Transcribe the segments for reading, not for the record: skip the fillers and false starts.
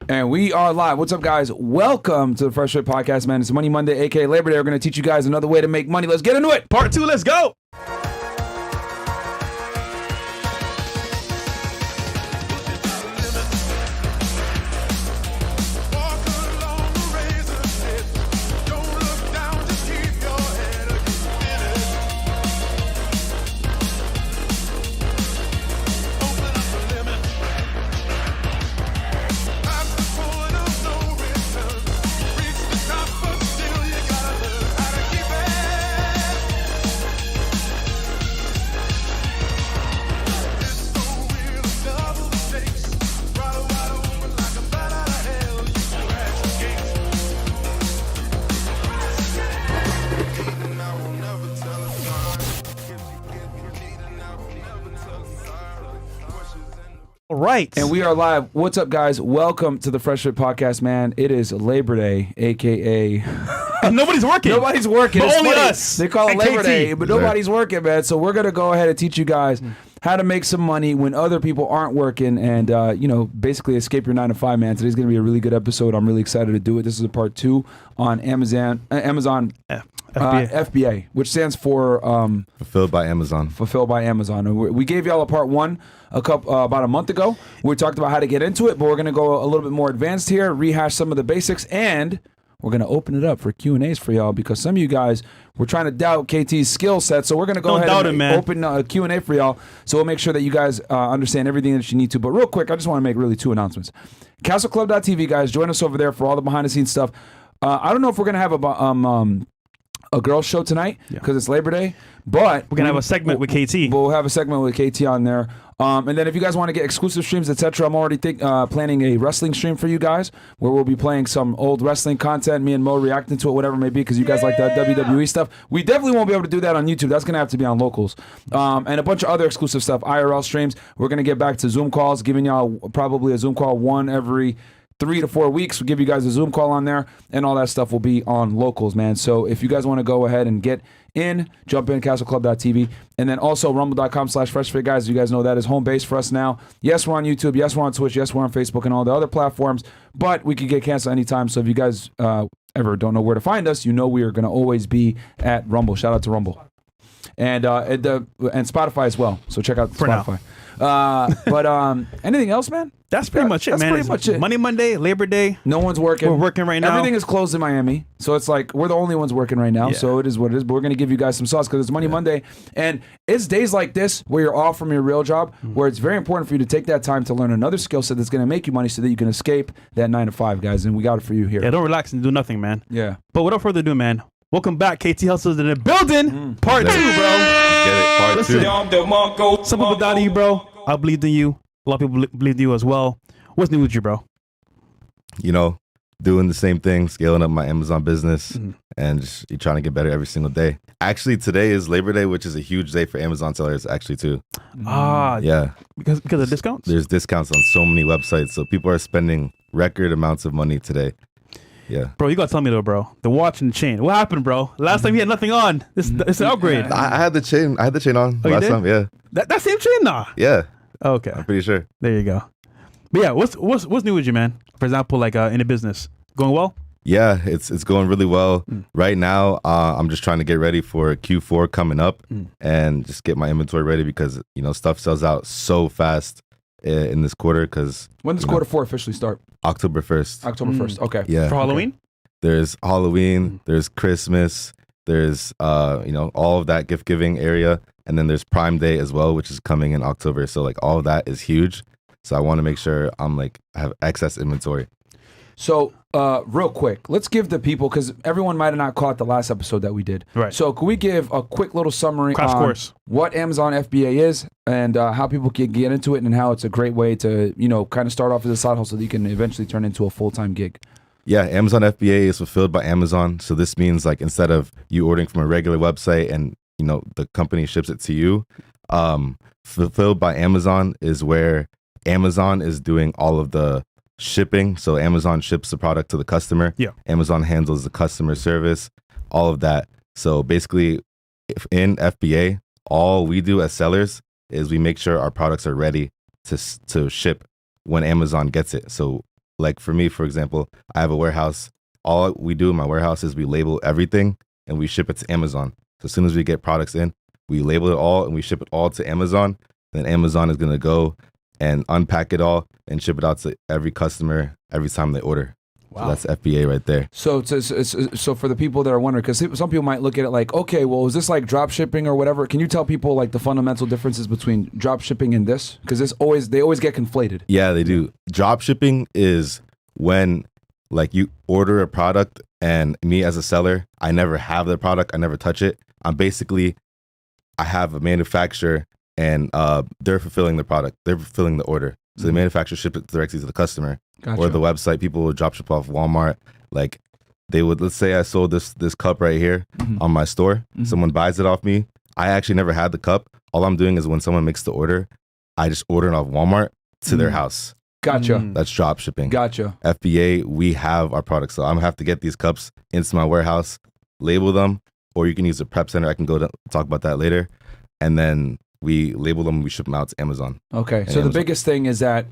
And we are live. What's up, guys? Welcome to the Fresh Fit Podcast, man. It's Money Monday, aka Labor Day. We're going to teach you guys another way to make money. Let's get into it. Part 2, let's go. Right. And we are live. What's up, guys? Welcome to the Fresh Fit Podcast, man. It is Labor Day, aka... And nobody's working. Nobody's working. But It's only funny. us. They call it and Labor KT. Day, but nobody's working, man. So we're going to go ahead and teach you guys how to make some money when other people aren't working and, basically escape your 9 to 5, man. Today's going to be a really good episode. I'm really excited to do it. This is a part 2 on Amazon FBA, which stands for... Fulfilled by Amazon. Fulfilled by Amazon. We gave y'all a part 1 about a month ago. We talked about how to get into it, but we're going to go a little bit more advanced here, rehash some of the basics, and we're going to open it up for Q&As for y'all because some of you guys were trying to doubt KT's skill set. So we're going to go ahead and open a Q&A for y'all. So we'll make sure that you guys understand everything that you need to. But real quick, I just want to make really 2 announcements. CastleClub.tv, guys, join us over there for all the behind-the-scenes stuff. I don't know if we're going to have a girls show tonight because it's Labor Day, but We're going to have a segment with KT. We'll have a segment with KT on there. And then if you guys want to get exclusive streams, etc., I'm already planning a wrestling stream for you guys where we'll be playing some old wrestling content, me and Mo reacting to it, whatever it may be, because you guys like that WWE stuff. We definitely won't be able to do that on YouTube. That's going to have to be on locals. And a bunch of other exclusive stuff, IRL streams. We're going to get back to Zoom calls, giving y'all probably a Zoom call one every 3 to 4 weeks. We'll give you guys a Zoom call on there, and all that stuff will be on locals, man. So if you guys want to go ahead and get in, jump in, castleclub.tv, and then also rumble.com/freshfit, guys. You guys know that is home base for us now. Yes, we're on YouTube. Yes, we're on Twitch. Yes, we're on Facebook and all the other platforms, but we could get canceled anytime. So if you guys ever don't know where to find us, you know we are going to always be at Rumble. Shout out to Rumble. And Spotify as well. So check out Spotify. But anything else, man? That's pretty much it, man. That's pretty much it. Money Monday, Labor Day. No one's working. We're working right now. Everything is closed in Miami. So it's like we're the only ones working right now. Yeah. So it is what it is. But we're going to give you guys some sauce because it's Money Monday. And it's days like this where you're off from your real job, where it's very important for you to take that time to learn another skill set that's going to make you money so that you can escape that 9 to 5, guys. And we got it for you here. Yeah, don't relax and do nothing, man. Yeah. But without further ado, man, welcome back. KT Hustles in the building. Part 2, bro. Get it. Part 2. Some people doubted you, bro. I believed in you. A lot of people believed in you as well. What's new with you, bro? You know, doing the same thing, scaling up my Amazon business, and just trying to get better every single day. Actually, today is Labor Day, which is a huge day for Amazon sellers, actually, too. Yeah. Because of discounts? There's discounts on so many websites, so people are spending record amounts of money today. Yeah. Bro, you got to tell me, though, bro. The watch and the chain. What happened, bro? Last time you had nothing on. It's an upgrade. I had the chain. I had the chain on last time. Yeah. That same chain? Nah. Yeah. Okay. I'm pretty sure. There you go. But yeah, what's new with you, man? For example, like in the business, going well? Yeah, it's going really well. Right now, I'm just trying to get ready for Q4 coming up and just get my inventory ready because, you know, stuff sells out so fast in this quarter because... When does quarter 4 officially start? October 1st. October 1st. Okay. Yeah. For Halloween? There's Halloween, there's Christmas, there's, all of that gift giving area. And then there's Prime Day as well, which is coming in October. So like all of that is huge. So I want to make sure I have excess inventory. So real quick, let's give the people, because everyone might have not caught the last episode that we did. Right. So can we give a quick little summary Crash on course. What Amazon FBA is and how people can get into it and how it's a great way to, kind of start off as a side hustle that you can eventually turn into a full-time gig? Yeah, Amazon FBA is fulfilled by Amazon. So this means like instead of you ordering from a regular website and, the company ships it to you, fulfilled by Amazon is where Amazon is doing all of the shipping. So Amazon ships the product to the customer. Yeah. Amazon handles the customer service, all of that. So basically, in FBA, all we do as sellers is we make sure our products are ready to ship when Amazon gets it. So like for me, for example, I have a warehouse. All we do in my warehouse is we label everything and we ship it to Amazon. So as soon as we get products in, we label it all and we ship it all to Amazon. Then Amazon is going to go and unpack it all and ship it out to every customer every time they order. Wow. So that's FBA right there. So so for the people that are wondering, because some people might look at it like, okay, well, is this like drop shipping or whatever? Can you tell people like the fundamental differences between drop shipping and this? Because they always get conflated. Yeah, they do. Drop shipping is when like you order a product and me as a seller, I never have the product, I never touch it. I have a manufacturer and they're fulfilling the product. They're fulfilling the order. So the manufacturer ships it directly to the customer. Gotcha. Or the website. People would drop ship off Walmart. Like they would, let's say I sold this cup right here on my store. Someone buys it off me. I actually never had the cup. All I'm doing is when someone makes the order, I just order it off Walmart to their house. Gotcha. That's drop shipping. Gotcha. FBA, we have our products. So I'm gonna have to get these cups into my warehouse, label them, or you can use a prep center. I can go to talk about that later. And then we label them, we ship them out to Amazon. Okay. And So the Amazon. biggest thing is that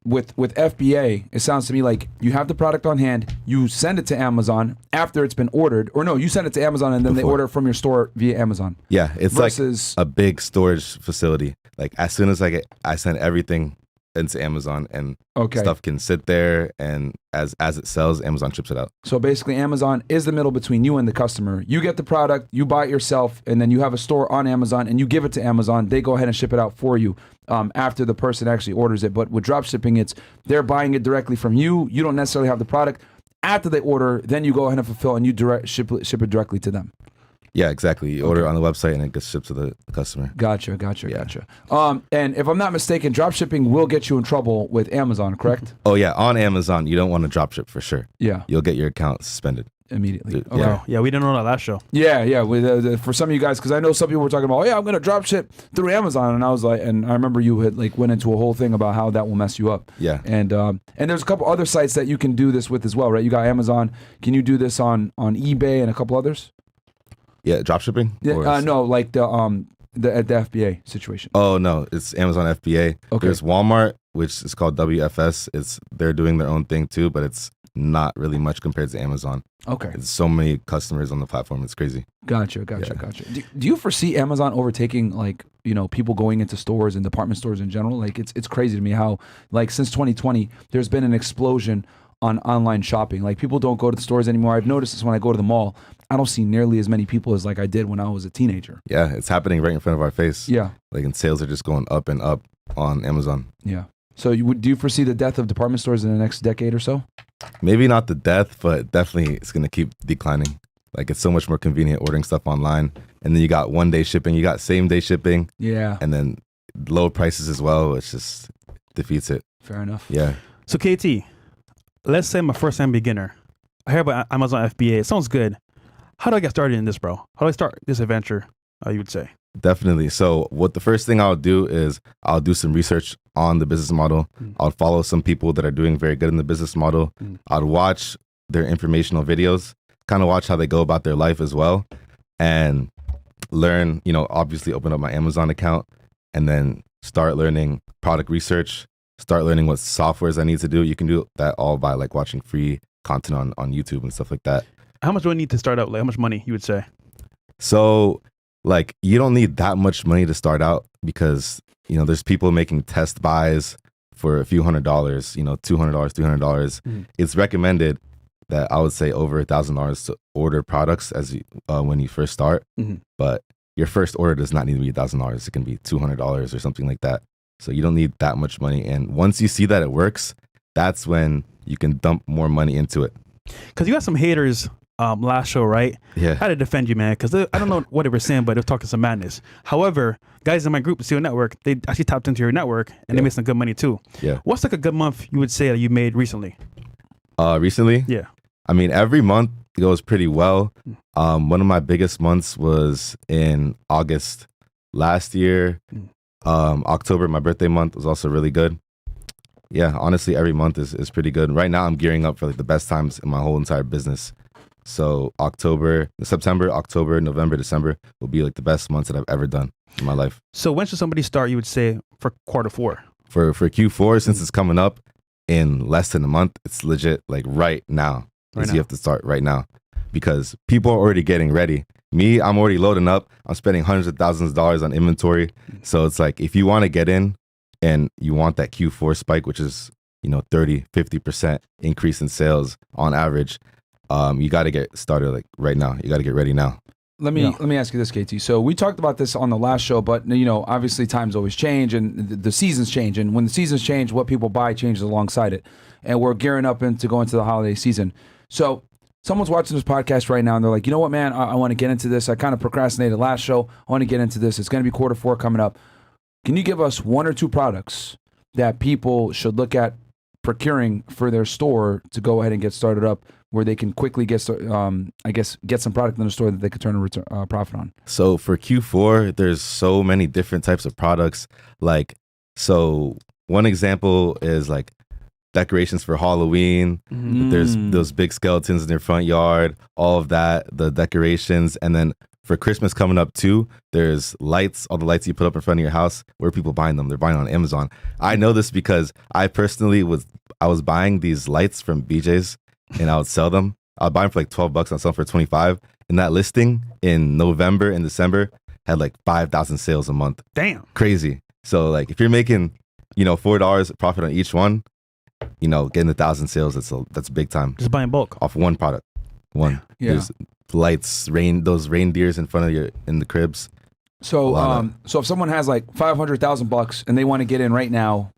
with FBA, it sounds to me like you have the product on hand, you send it to Amazon after it's been ordered, or no, you send it to Amazon and then they Before. order it from your store via Amazon. Yeah, it's Versus- like a big storage facility. Like as soon as I send everything into Amazon and Okay. stuff can sit there, and as it sells, Amazon ships it out. So basically, Amazon is the middle between you and the customer. You get the product, you buy it yourself, and then you have a store on Amazon, and you give it to Amazon. They go ahead and ship it out for you after the person actually orders it. But with drop shipping, it's they're buying it directly from you. You don't necessarily have the product. After they order, then you go ahead and fulfill, and you ship it directly to them. Yeah, exactly. You order it on the website and it gets shipped to the customer. Gotcha. And if I'm not mistaken, drop shipping will get you in trouble with Amazon, correct? Oh yeah, on Amazon, you don't want to drop ship for sure. Yeah, You'll get your account suspended. immediately. Dude, Okay. yeah. Yeah, we didn't know that last show. Yeah. With for some of you guys, because I know some people were talking about, oh yeah, I'm gonna drop ship through Amazon, and I was like, and I remember you had like went into a whole thing about how that will mess you up. Yeah. And there's a couple other sites that you can do this with as well, right? You got Amazon. Can you do this on eBay and a couple others? Yeah, drop shipping? Yeah. No, like the FBA situation. Oh no, it's Amazon FBA. Okay. There's Walmart, which is called WFS. They're doing their own thing too, but it's not really much compared to Amazon. Okay. It's so many customers on the platform. It's crazy. Gotcha. Do you foresee Amazon overtaking like, people going into stores and department stores in general? Like it's crazy to me how like since 2020 there's been an explosion on online shopping. Like people don't go to the stores anymore. I've noticed this when I go to the mall. I don't see nearly as many people as like I did when I was a teenager. Yeah, it's happening right in front of our face. Yeah. Like, and sales are just going up and up on Amazon. Yeah. So do you foresee the death of department stores in the next decade or so? Maybe not the death, but definitely it's going to keep declining. Like, it's so much more convenient ordering stuff online. And then you got 1-day shipping, you got same-day shipping, Yeah. and then low prices as well. It's just defeats it. Fair enough. Yeah. So KT, let's say I'm a first-time beginner. I hear about Amazon FBA. It sounds good. How do I get started in this, bro? How do I start this adventure, you would say? Definitely. So what the first thing I'll do is I'll do some research on the business model. I'll follow some people that are doing very good in the business model. I'd watch their informational videos, kind of watch how they go about their life as well, and learn, obviously open up my Amazon account and then start learning product research, start learning what softwares I need to do. You can do that all by like watching free content on YouTube and stuff like that. How much do I need to start out? Like how much money you would say? So like you don't need that much money to start out because, there's people making test buys for a few $100, $200, $300. It's recommended that I would say over $1,000 to order products when you first start. But your first order does not need to be $1,000. It can be $200 or something like that. So you don't need that much money. And once you see that it works, that's when you can dump more money into it. Because you had some haters last show, right? Yeah. I had to defend you, man, because I don't know what they were saying, but they were talking some madness. However, guys in my group, the CEO Network, they actually tapped into your network and they made some good money too. Yeah. What's like a good month you would say that you made recently? Recently? Yeah. I mean, every month goes pretty well. One of my biggest months was in August last year. October, my birthday month, was also really good. Yeah, honestly, every month is pretty good. Right now, I'm gearing up for like the best times in my whole entire business. So September, October, November, December will be like the best months that I've ever done in my life. So when should somebody start, you would say, for quarter 4? For Q4, since it's coming up in less than a month, it's legit like right now. Right now. You have to start right now because people are already getting ready. Me, I'm already loading up. I'm spending hundreds of thousands of dollars on inventory. So it's like, if you want to get in and you want that Q4 spike, which is, 30, 50% increase in sales on average, you got to get started like right now. You got to get ready now. Let me ask you this, KT. So we talked about this on the last show, but obviously times always change and the seasons change. And when the seasons change, what people buy changes alongside it. And we're gearing up to go into the holiday season. So someone's watching this podcast right now and they're like, you know what, man, I want to get into this. I kind of procrastinated last show. I want to get into this. It's going to be Q4 coming up. Can you give us 1 or 2 products that people should look at procuring for their store to go ahead and get started up, where they can quickly get some product in the store that they could turn a profit on? So for Q4, there's so many different types of products. So one example is like decorations for Halloween. There's those big skeletons in your front yard, all of that, the decorations. And then for Christmas coming up too, there's lights, all the lights you put up in front of your house. Where are people buying them? They're buying on Amazon. I know this because I personally was buying these lights from BJ's and I would sell them. I would buy them for like $12 and sell them for 25. And that listing in November and December had like 5,000 sales a month. Damn. Crazy. So like if you're making, $4 profit on each one, getting 1,000 sales, that's big time. Just buying bulk Off one product. One. Yeah. There's lights, those reindeers in front of in the cribs. So so if someone has like $500,000 and they want to get in right now,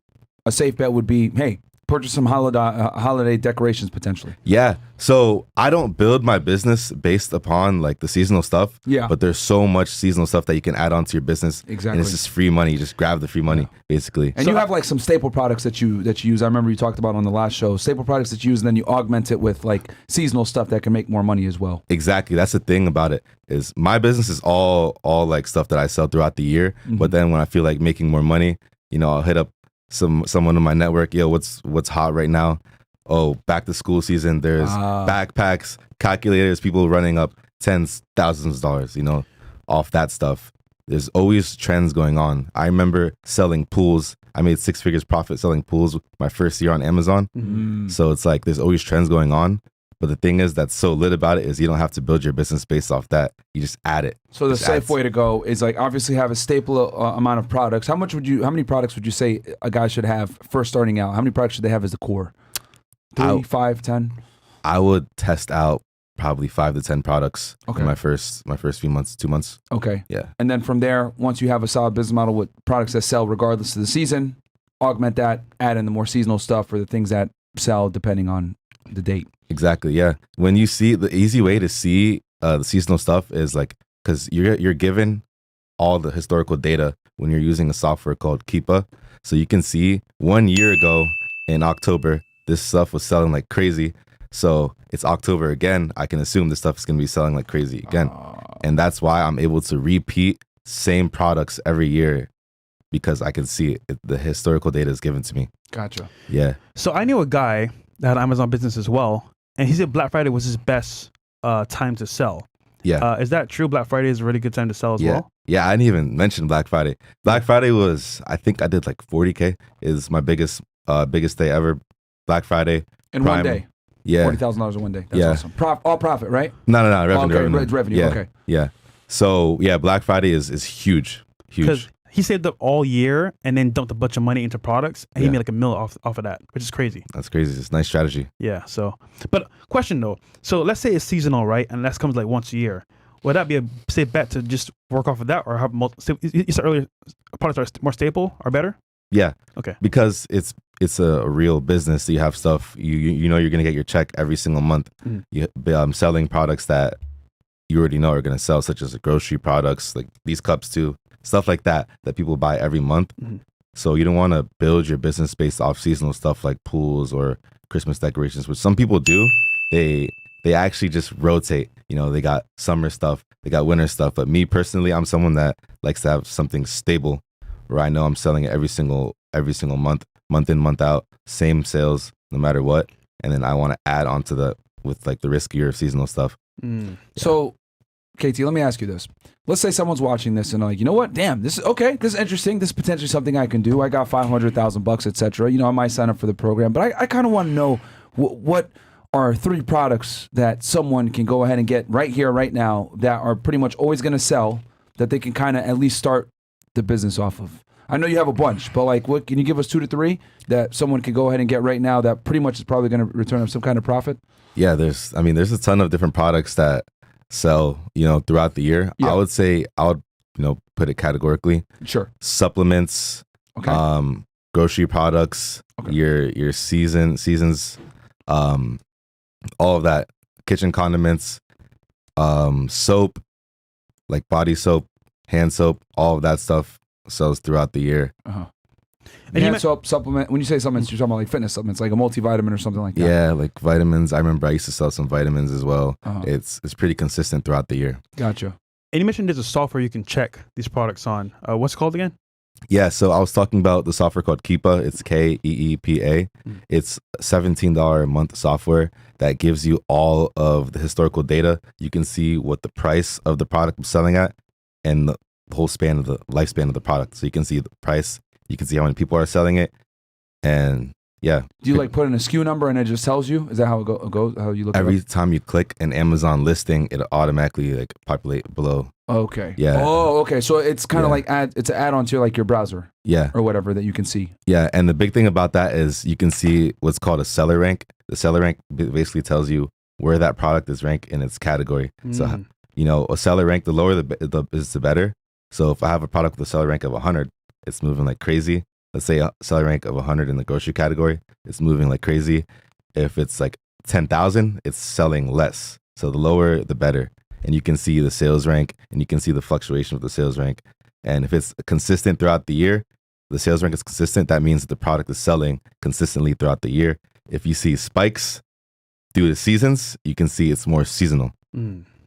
a safe bet would be, hey, purchase some holiday decorations potentially. Yeah. So I don't build my business based upon like the seasonal stuff. Yeah. But there's so much seasonal stuff that you can add on to your business. Exactly. And it's just free money. You just grab the free money, basically. And you have like some staple products that you use. I remember you talked about on the last show, staple products that you use, and then you augment it with like seasonal stuff that can make more money as well. Exactly. That's the thing about it, is my business is all like stuff that I sell throughout the year. But then when I feel like making more money, I'll hit up someone in my network. Yo, what's hot right now? Oh, back to school season. There's backpacks, calculators, people running up thousands of dollars, off that stuff. There's always trends going on. I remember selling pools. I made 6 figures profit selling pools my first year on Amazon. So it's like there's always trends going on. But the thing is that's so lit about it is you don't have to build your business based off that. You just add it. So the safe way to go is like obviously have a staple amount of products. How many products would you say a guy should have first starting out? How many products should they have as the core? 3, 5, 10? I would test out probably 5 to 10 products Okay. in my first few months, 2 months. Okay. Yeah. And then from there, once you have a solid business model with products that sell regardless of the season, augment that, add in the more seasonal stuff or the things that sell depending on the date. Exactly. Yeah. When you see, the easy way to see the seasonal stuff is like, because you're given all the historical data when you're using a software called Keepa. So you can see 1 year ago in October, this stuff was selling like crazy. So it's October again. I can assume this stuff is going to be selling like crazy again. And that's why I'm able to repeat same products every year, because I can see it. The historical data is given to me. Gotcha. Yeah. So I knew a guy that had Amazon business as well, and he said Black Friday was his best time to sell. Yeah. Is that true? Black Friday is a really good time to sell as well? Yeah, I didn't even mention Black Friday. Black Friday was, I think I did like 40K is my biggest day ever. Black Friday. In one day. Yeah. $40,000 in one day. That's awesome. All profit, right? No, revenue. Okay, revenue. revenue. Yeah. Okay. Yeah. So yeah, Black Friday is huge. Because he saved up all year and then dumped a bunch of money into products, and he Yeah. made like $1 million off of that, which is crazy. That's crazy. It's a nice strategy. Yeah. So, but question though. So let's say it's seasonal, right? And that comes like once a year. Would that be a safe bet to just work off of that, or have you said earlier products are more staple or better? Yeah. Okay. Because it's a real business. You have stuff you know you're gonna get your check every single month. You selling products that you already know are gonna sell, such as grocery products, like these cups too, stuff like that people buy every month. So you don't want to build your business based off seasonal stuff like pools or Christmas decorations, which some people do. They actually just rotate. They got summer stuff, they got winter stuff. But me personally, I'm someone that likes to have something stable, where I know I'm selling it every single month in, month out, same sales no matter what. And then I want to add on to with like the riskier seasonal stuff. So KT, let me ask you this. Let's say someone's watching this and like, you know what? Damn, this is okay. This is interesting. This is potentially something I can do. I got $500,000, etc. You know, I might sign up for the program, but I kind of want to know what are 3 products that someone can go ahead and get right here, right now, that are pretty much always going to sell, that they can kind of at least start the business off of. I know you have a bunch, but like, what can you give us 2 to 3 that someone can go ahead and get right now that pretty much is probably going to return some kind of profit? Yeah, there's a ton of different products that sell, throughout the year. Yeah. I would say put it categorically. Sure. Supplements, Okay. grocery products, Okay. your seasons, all of that, kitchen condiments, soap, like body soap, hand soap, all of that stuff sells throughout the year. Uh-huh. And And soap, supplement. When you say supplements, you're talking about like fitness supplements, like a multivitamin or something like that. Yeah, like vitamins. I remember I used to sell some vitamins as well. Uh-huh. It's pretty consistent throughout the year. Gotcha. And you mentioned there's a software you can check these products on. What's it called again? Yeah, so I was talking about the software called Keepa. It's Keepa. It's $17 a month software that gives you all of the historical data. You can see what the price of the product was selling at and the whole span of the lifespan of the product. So you can see the price, you can see how many people are selling it, and yeah. Do you like put in a SKU number and it just tells you? Is that how it goes? How you look Every it up? time you click an Amazon listing, it'll automatically like populate below. Okay. Yeah. Oh, okay. So it's kind of Yeah. like it's an add-on to like your browser Yeah. or whatever that you can see. Yeah, and the big thing about that is you can see what's called a seller rank. The seller rank basically tells you where that product is ranked in its category. So, a seller rank, the lower the better. So if I have a product with a seller rank of 100, it's moving like crazy. Let's say a seller rank of 100 in the grocery category, it's moving like crazy. If it's like 10,000, it's selling less. So the lower, the better. And you can see the sales rank and you can see the fluctuation of the sales rank. And if it's consistent throughout the year, the sales rank is consistent, that means that the product is selling consistently throughout the year. If you see spikes due to seasons, you can see it's more seasonal.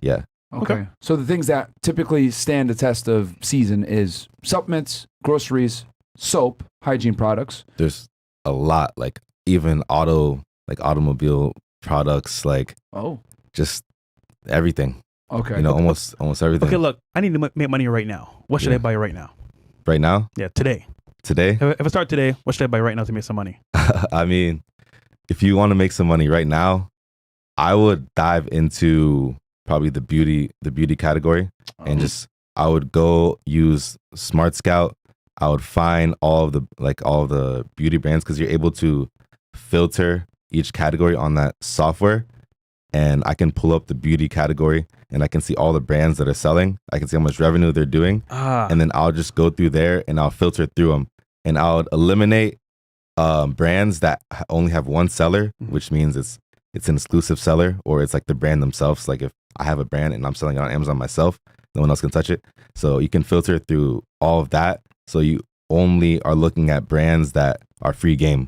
Yeah. Okay. So the things that typically stand the test of season is supplements, groceries, soap, hygiene products. There's a lot, like even automobile products, like just everything. Okay. Almost everything. Okay, look, I need to make money right now. What should I buy right now? Right now? Yeah, today. Today? If I start today, what should I buy right now to make some money? I mean, if you want to make some money right now, I would dive into probably the beauty category and I would go use Smart Scout. I would find all of the beauty brands because you're able to filter each category on that software, and I can pull up the beauty category and I can see all the brands that are selling. I can see how much revenue they're doing, and then I'll just go through there and I'll filter through them, and I'll eliminate brands that only have one seller, which means it's an exclusive seller, or it's like the brand themselves. Like if I have a brand and I'm selling it on Amazon myself, no one else can touch it. So you can filter through all of that. So you only are looking at brands that are free game.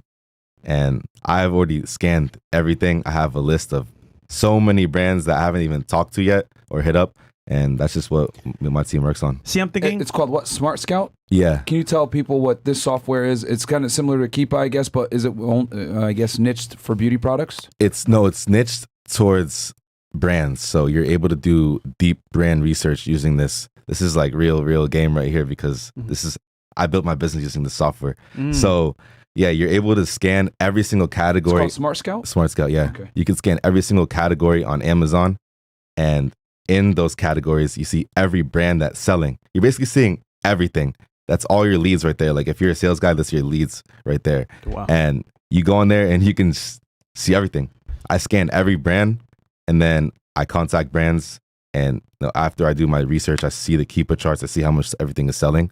And I've already scanned everything. I have a list of so many brands that I haven't even talked to yet or hit up. And that's just what my team works on. See, I'm thinking It's called what? Smart Scout? Yeah. Can you tell people what this software is? It's kind of similar to Keepa, I guess, but is it, I guess, niched for beauty products? It's niched towards brands. So you're able to do deep brand research using this. This is like real game right here, because I built my business using the software. So yeah, you're able to scan every single category. It's called Smart Scout? Smart Scout, yeah. Okay. You can scan every single category on Amazon, and in those categories, you see every brand that's selling. You're basically seeing everything. That's all your leads right there. Like if you're a sales guy, that's your leads right there. Wow. And you go in there and you can see everything. I scan every brand, and then I contact brands. And after I do my research, I see the Keepa charts. I see how much everything is selling.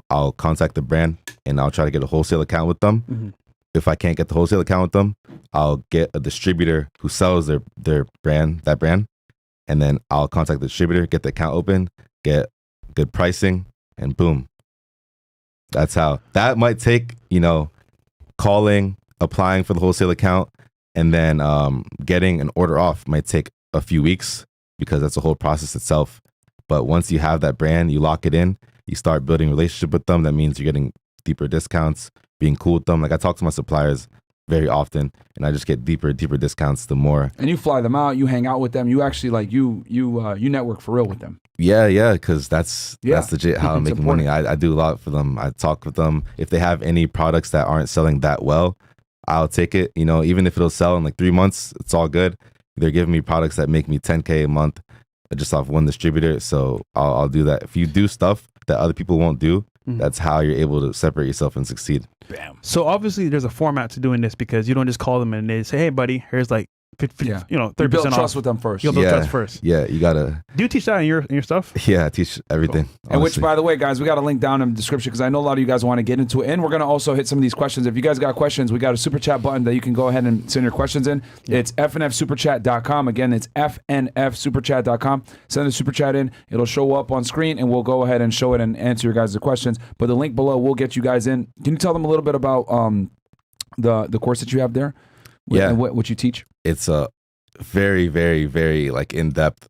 I'll contact the brand and I'll try to get a wholesale account with them. If I can't get the wholesale account with them, I'll get a distributor who sells their brand, and then I'll contact the distributor, get the account open, get good pricing, and boom. That's how. That might take, calling, applying for the wholesale account, and then getting an order off might take a few weeks, because that's a whole process itself. But once you have that brand, you lock it in, you start building a relationship with them. That means you're getting deeper discounts, being cool with them. Like I talk to my suppliers very often, and I just get deeper discounts the more. And you fly them out, you hang out with them, you actually like you network for real with them. Yeah, because that's legit how I'm It's making money. I do a lot for them. I talk with them. If they have any products that aren't selling that well, I'll take it. You know, even if it'll sell in like 3 months, it's all good. They're giving me products that make me $10K a month just off one distributor, so I'll do that. If you do stuff that other people won't do, that's how you're able to separate yourself and succeed. Bam. So obviously there's a format to doing this, because you don't just call them and they say, hey buddy, here's like 50, Yeah. 30% You build off. trust with them first. You'll build trust first. Yeah, you gotta. Do you teach that in your stuff? Yeah, I teach everything. And which, honestly. by the way, guys, we got a link down in the description because I know a lot of you guys want to get into it. And we're going to also hit some of these questions. If you guys got questions, we got a super chat button that you can go ahead and send your questions in. It's fnfsuperchat.com. Again, it's fnfsuperchat.com. Send the super chat in. It'll show up on screen, and we'll go ahead and show it and answer your guys' questions. But the link below will get you guys in. Can you tell them a little bit about the course that you have there? Yeah. And what you teach? It's a very, very, very like in-depth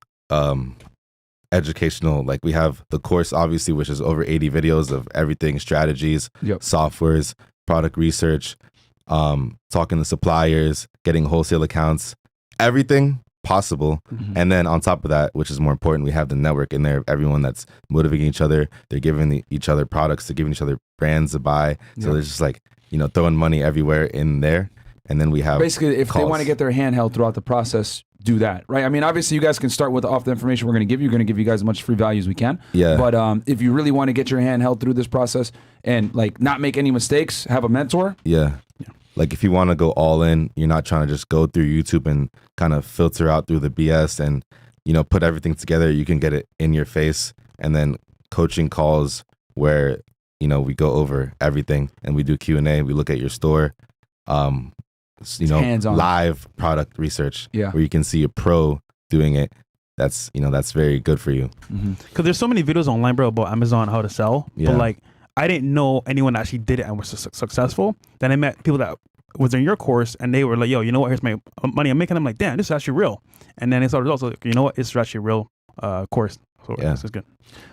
educational. Like, we have the course, obviously, which is over 80 videos of everything: strategies, softwares, product research, talking to suppliers, getting wholesale accounts, everything possible. And then on top of that, which is more important, we have the network in there of everyone that's motivating each other. They're giving each other products, they're giving each other brands to buy. So there's just like, throwing money everywhere in there. And then we have basically, if they calls. want to get their hand held throughout the process, do that, right? I mean, obviously, you guys can start with off the information we're going to give you. We're going to give you guys as much free value as we can. Yeah. But if you really want to get your hand held through this process and like not make any mistakes, have a mentor. Yeah. Like, if you want to go all in, you're not trying to just go through YouTube and kind of filter out through the BS and, put everything together. You can get it in your face. And then coaching calls where, we go over everything and we do Q&A. We look at your store. Hands-on. Live product research, Yeah. where you can see a pro doing it. That's very good for you. Because there's so many videos online, bro, about Amazon, how to sell. Yeah. But like, I didn't know anyone that actually did it and was successful. Then I met people that was in your course, and they were like, yo, you know what, here's my money I'm making. I'm like, damn, this is actually real. And then it's also like, you know what, it's actually a real course. So this is good.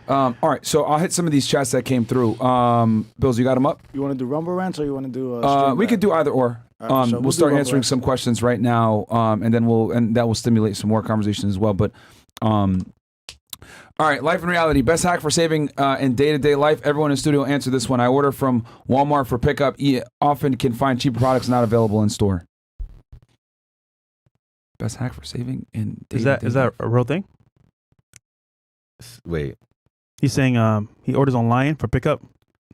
All right, so I'll hit some of these chats that came through. Bills, you got them up? You want to do Rumble rants or you want to do? We could do either or. All right, so we'll we'll start do answering Rumble some questions right now, and then that will stimulate some more conversation as well. But all right, life and reality. Best hack for saving in day-to-day life. Everyone in the studio answer this one. I order from Walmart for pickup. Often can find cheaper products not available in store. Best hack for saving in day-to-day Is that life. a real thing? Wait. He's saying he orders online for pickup,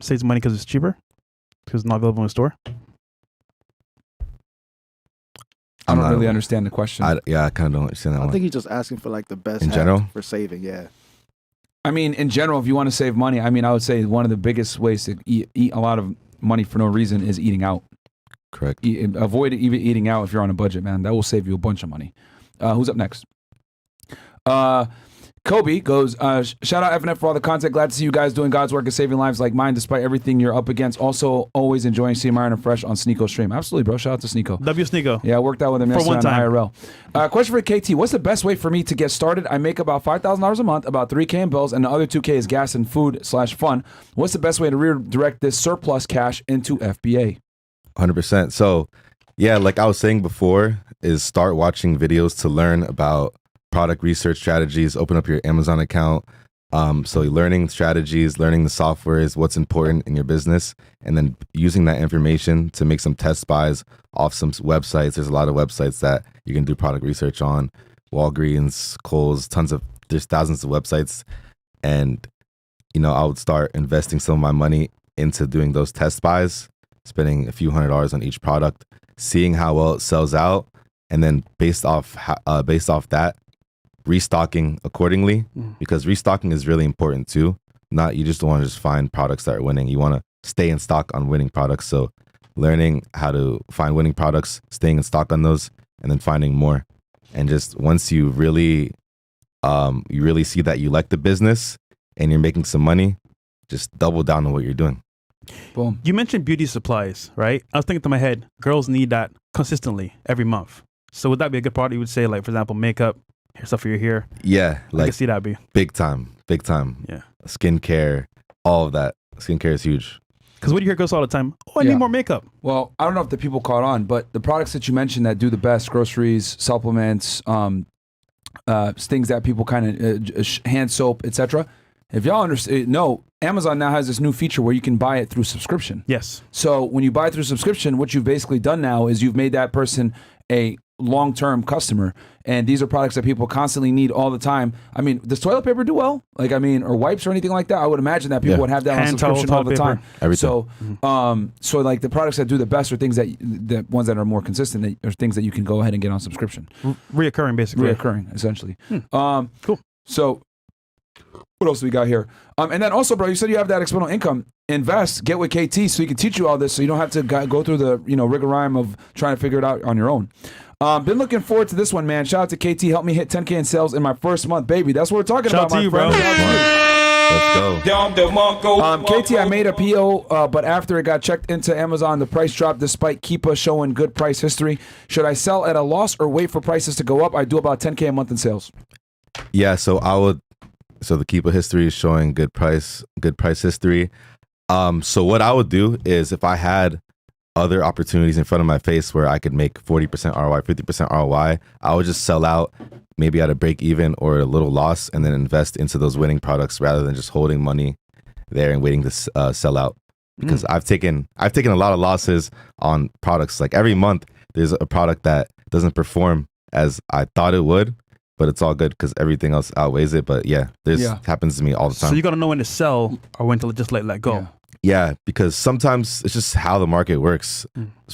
saves money because it's cheaper, because it's not available in the store. I don't really understand the question. I kind of don't understand that I one. think he's just asking for like the best In hack general? for saving. Yeah. I mean, in general, if you want to save money, I mean, I would say one of the biggest ways to eat a lot of money for no reason is eating out. Correct. Avoid even eating out if you're on a budget, man. That will save you a bunch of money. Who's up next? Kobe goes, shout out FNF for all the content. Glad to see you guys doing God's work and saving lives like mine despite everything you're up against. Also, always enjoying seeing Myron and Fresh on Sneeko stream. Absolutely, bro. Shout out to Sneeko. W Sneeko. Yeah, I worked out with him For yesterday one on time. IRL. Question for KT. What's the best way for me to get started? I make about $5,000 a month, about $3K in bills, and the other $2K is gas and food/fun. What's the best way to redirect this surplus cash into FBA? 100%. So, yeah, like I was saying before, is start watching videos to learn about product research strategies. Open up your Amazon account. So learning strategies, learning the softwares, what's important in your business, and then using that information to make some test buys off some websites. There's a lot of websites that you can do product research on. Walgreens, Kohl's, there's thousands of websites. And, I would start investing some of my money into doing those test buys, spending a few $100s on each product, seeing how well it sells out, and then based off that, restocking accordingly, because restocking is really important too. You just don't want to just find products that are winning. You want to stay in stock on winning products. So learning how to find winning products, staying in stock on those, and then finding more. And just once you really see that you like the business and you're making some money, just double down on what you're doing. Boom. You mentioned beauty supplies, right? I was thinking to my head, girls need that consistently every month. So would that be a good product? You would say, like, for example, makeup, stuff for your hair. Yeah, I like can see that be big time. Yeah. Skincare, all of that. Skincare is huge. Because what do you hear girls all the time? Oh, I Yeah. need more makeup. Well, I don't know if the people caught on, but the products that you mentioned that do the best, groceries, supplements, things that people kind of hand soap, etc. If y'all understand, no, Amazon now has this new feature where you can buy it through subscription. Yes. So when you buy through subscription, what you've basically done now is you've made that person a long-term customer, and these are products that people constantly need all the time. I mean, does toilet paper do well? Like, I mean, or wipes or anything like that? I would imagine that people Yeah. would have that on Hand towel, subscription all the toilet time. Everything. So like the products that do the best are things that the ones that are more consistent are things that you can go ahead and get on subscription, Reoccurring, basically. reoccurring essentially. Cool. So what else do we got here? And then also, bro, you said you have that exponential income. Invest, get with KT so he can teach you all this, so you don't have to go through the rigmarole of trying to figure it out on your own. Been looking forward to this one, man. Shout out to KT. Help me hit 10K in sales in my first month, baby. That's what we're talking Shout about, out to you, friend. bro. Let's go. KT, I made a PO, but after it got checked into Amazon, the price dropped despite Keepa showing good price history. Should I sell at a loss or wait for prices to go up? I do about 10K a month in sales. Yeah, so I would. So the Keepa history is showing good price history. So what I would do is if I had other opportunities in front of my face where I could make 40% ROI, 50% ROI, I would just sell out maybe at a break even or a little loss and then invest into those winning products rather than just holding money there and waiting to sell out. Because I've taken a lot of losses on products. Like every month there's a product that doesn't perform as I thought it would, but it's all good because everything else outweighs it. But yeah, happens to me all the time. So you got to know when to sell or when to just let go. Yeah. Yeah, because sometimes it's just how the market works.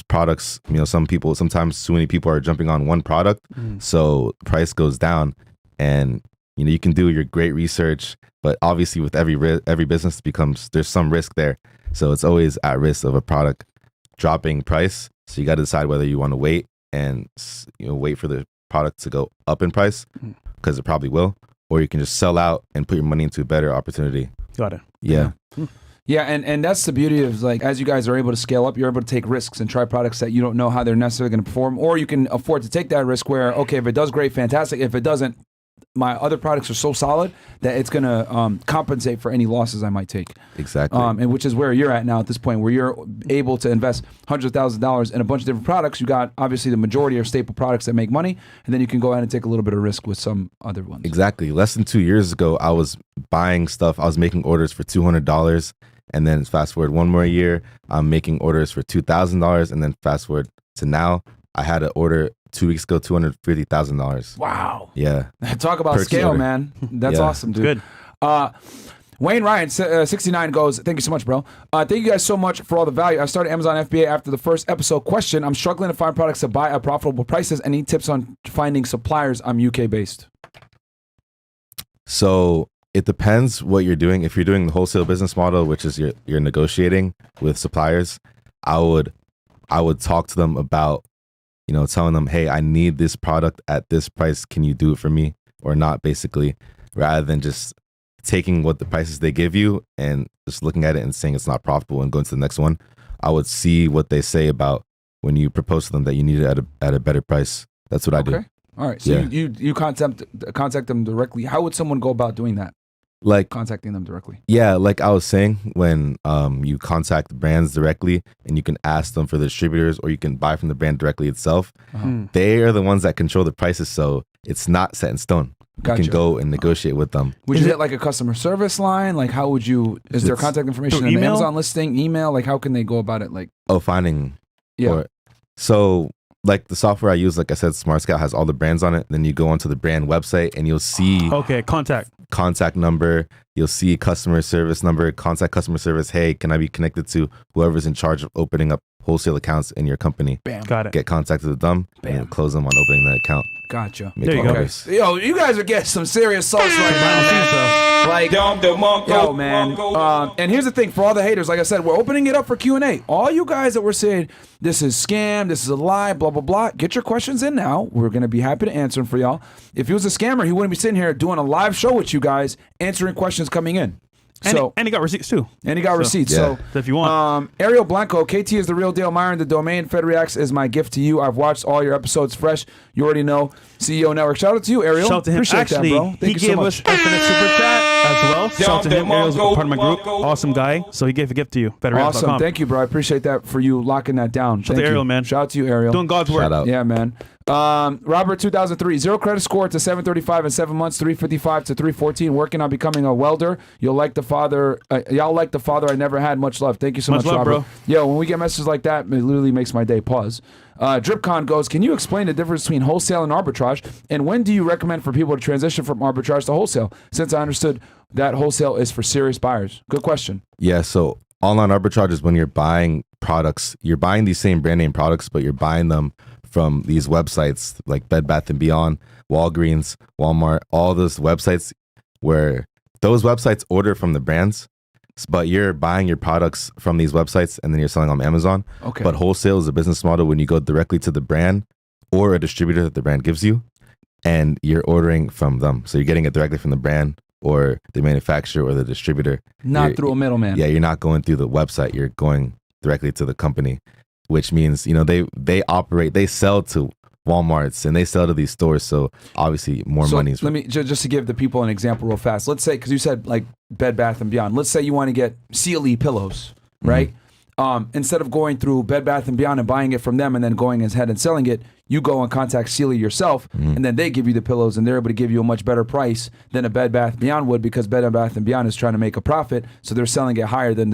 Products, sometimes too many people are jumping on one product, so price goes down, and you can do your great research, but obviously with every business there's some risk there, so it's always at risk of a product dropping price. So you got to decide whether you want to wait and wait for the product to go up in price because it probably will, or you can just sell out and put your money into a better opportunity. Got it. Yeah. Yeah, and that's the beauty of, like, as you guys are able to scale up, you're able to take risks and try products that you don't know how they're necessarily going to perform, or you can afford to take that risk where, okay, if it does great, fantastic. If it doesn't, my other products are so solid that it's going to compensate for any losses I might take. Exactly. And which is where you're at now at this point, where you're able to invest hundreds of thousands of dollars in a bunch of different products. You got, obviously, the majority are staple products that make money, and then you can go ahead and take a little bit of risk with some other ones. Exactly. Less than 2 years ago, I was buying stuff. I was making orders for $200. And then fast forward one more year, I'm making orders for $2,000. And then fast forward to now, I had an order 2 weeks ago, $250,000. Wow. Yeah. Talk about Per scale, order. man. That's Yeah. awesome, dude. Good. Wayne Ryan, 69 goes, thank you so much, bro. Thank you guys so much for all the value. I started Amazon FBA after the first episode. Question, I'm struggling to find products to buy at profitable prices. Any tips on finding suppliers? I'm UK-based. So it depends what you're doing. If you're doing the wholesale business model, which is you're negotiating with suppliers, I would talk to them about, telling them, hey, I need this product at this price. Can you do it for me or not, basically, rather than just taking what the prices they give you and just looking at it and saying it's not profitable and going to the next one. I would see what they say about when you propose to them that you need it at a better price. That's what I do. All right. So Yeah. you contact them directly. How would someone go about doing that? Like, Contacting them directly. yeah, like I was saying, when you contact brands directly and you can ask them for the distributors or you can buy from the brand directly itself, they are the ones that control the prices. So it's not set in stone. Gotcha. You can go and negotiate with them. Would you get like a customer service line? Like, how would you, is there contact information through in the email? Amazon listing, email? Like, how can they go about it? Like, Finding. yeah. So like the software I use, like I said, Smart Scout has all the brands on it. Then you go onto the brand website and you'll see Okay, contact number. You'll see customer service number, contact customer service. Hey, can I be connected to whoever's in charge of opening up wholesale accounts in your company? Bam. Got it. Get contacted with them and close them on opening the account. Gotcha. Make There you go. orders. Yo, you guys are getting some serious sauce right now, man. Like, yo, man. And here's the thing, for all the haters, like I said, we're opening it up for Q&A. All you guys that were saying, this is scam, this is a lie, blah, blah, blah, get your questions in now. We're going to be happy to answer them for y'all. If he was a scammer, he wouldn't be sitting here doing a live show with you guys, answering questions coming in. And he got receipts too. And he got receipts. yeah. So if you want. Ariel Blanco, KT is the real deal. Myron, the domain, FedReacts is my gift to you. I've watched all your episodes fresh. You already know. CEO Network. Shout out to you, Ariel. Shout out to him. Appreciate Actually, that, bro. Thank he you so gave much. us infinite super chat. as well. Shout out to him. Ariel's part of my group. Awesome guy. So he gave a gift to you. Awesome. Thank you, bro. I appreciate that for you locking that down. Shout out to Ariel, man. Shout out to you, Ariel. Doing God's work. Shout out. Yeah, man. Robert, 2003, 0 credit score to 735 in 7 months, 355 to 314. Working on becoming a welder. Y'all like the father I never had. Much love. Thank you so much, love, Robert. bro. Yo, when we get messages like that, it literally makes my day. Pause. DripCon goes, can you explain the difference between wholesale and arbitrage? And when do you recommend for people to transition from arbitrage to wholesale? Since I understood that wholesale is for serious buyers. Good question. Yeah, so online arbitrage is when you're buying products. You're buying these same brand name products, but you're buying them from these websites like Bed Bath & Beyond, Walgreens, Walmart, all those websites where those websites order from the brands, but you're buying your products from these websites and then you're selling on Amazon. Okay. But wholesale is a business model when you go directly to the brand or a distributor that the brand gives you and you're ordering from them. So you're getting it directly from the brand or the manufacturer or the distributor. Not through a middleman. Yeah, you're not going through the website. You're going directly to the company, which means, they sell to Walmarts and they sell to these stores. So obviously more money. Let me just to give the people an example real fast. Let's say, because you said like Bed Bath & Beyond. Let's say you want to get Sealy pillows, right? Instead of going through Bed Bath & Beyond and buying it from them and then going ahead and selling it, you go and contact Sealy yourself, and then they give you the pillows, and they're able to give you a much better price than a Bed Bath & Beyond would, because Bed Bath & Beyond is trying to make a profit, so they're selling it higher than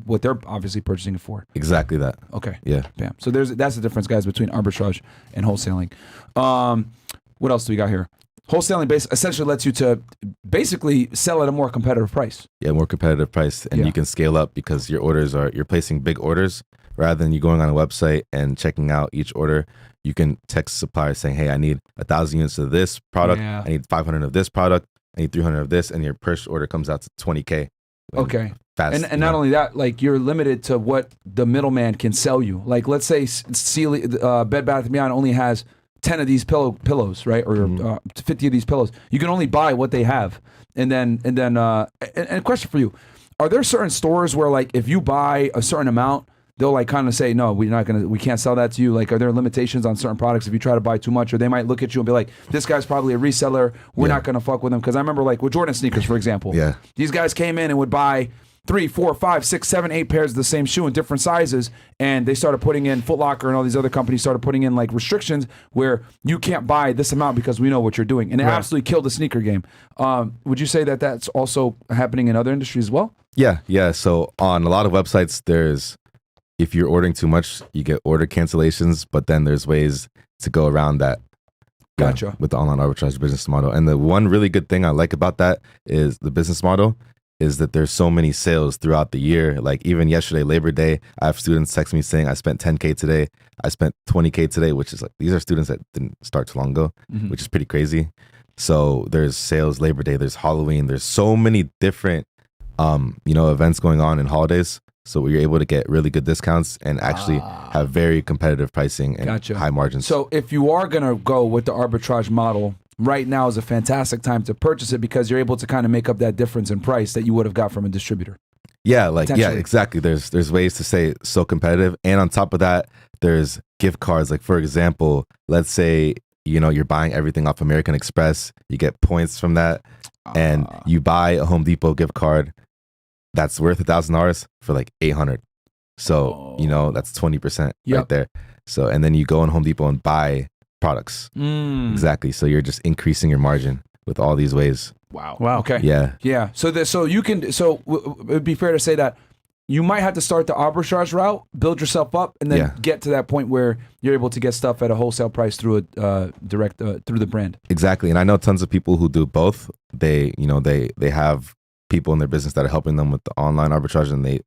what they're obviously purchasing it for. Exactly that. Okay. Yeah. Bam. So that's the difference, guys, between arbitrage and wholesaling. What else do we got here? Wholesaling essentially lets you to basically sell at a more competitive price. Yeah, more competitive price, and you can scale up because you're placing big orders rather than you going on a website and checking out each order. You can text supplier saying, hey, I need 1,000 units of this product. Yeah. I need 500 of this product. I need 300 of this. And your purchase order comes out to 20K. Okay. Fast. And not only that, like you're limited to what the middleman can sell you. Like let's say Sealy, Bed Bath & Beyond only has 10 of these pillows, right? Or 50 of these pillows. You can only buy what they have. And a question for you. Are there certain stores where like if you buy a certain amount, they'll like kind of say, no, we can't sell that to you. Like, are there limitations on certain products if you try to buy too much? Or they might look at you and be like, this guy's probably a reseller. We're not going to fuck with him. Because I remember like with Jordan sneakers, for example. Yeah. These guys came in and would buy 3, 4, 5, 6, 7, 8 pairs of the same shoe in different sizes. And they started putting in, Foot Locker and all these other companies started putting in like restrictions where you can't buy this amount because we know what you're doing. And it absolutely killed the sneaker game. Would you say that that's also happening in other industries as well? Yeah. So on a lot of websites, if you're ordering too much, you get order cancellations, but then there's ways to go around that. Gotcha. With the online arbitrage business model. And the one really good thing I like about that is the business model is that there's so many sales throughout the year. Like even yesterday, Labor Day, I have students text me saying I spent 10K today. I spent 20K today, which is like, these are students that didn't start too long ago, which is pretty crazy. So there's sales, Labor Day, there's Halloween. There's so many different, events going on in holidays. So you're able to get really good discounts and actually have very competitive pricing and high margins. So if you are going to go with the arbitrage model, right now is a fantastic time to purchase it because you're able to kind of make up that difference in price that you would have got from a distributor. Yeah, exactly. There's ways to say so competitive. And on top of that, there's gift cards. Like for example, let's say, you're buying everything off American Express. You get points from that and you buy a Home Depot gift card that's worth $1,000 for like $800. So, that's 20% right there. So, and then you go in Home Depot and buy products. Exactly. So you're just increasing your margin with all these ways. Wow. Okay. Yeah. So it would be fair to say that you might have to start the arbitrage route, build yourself up, and then get to that point where you're able to get stuff at a wholesale price through a direct through the brand. Exactly. And I know tons of people who do both. They have people in their business that are helping them with the online arbitrage and they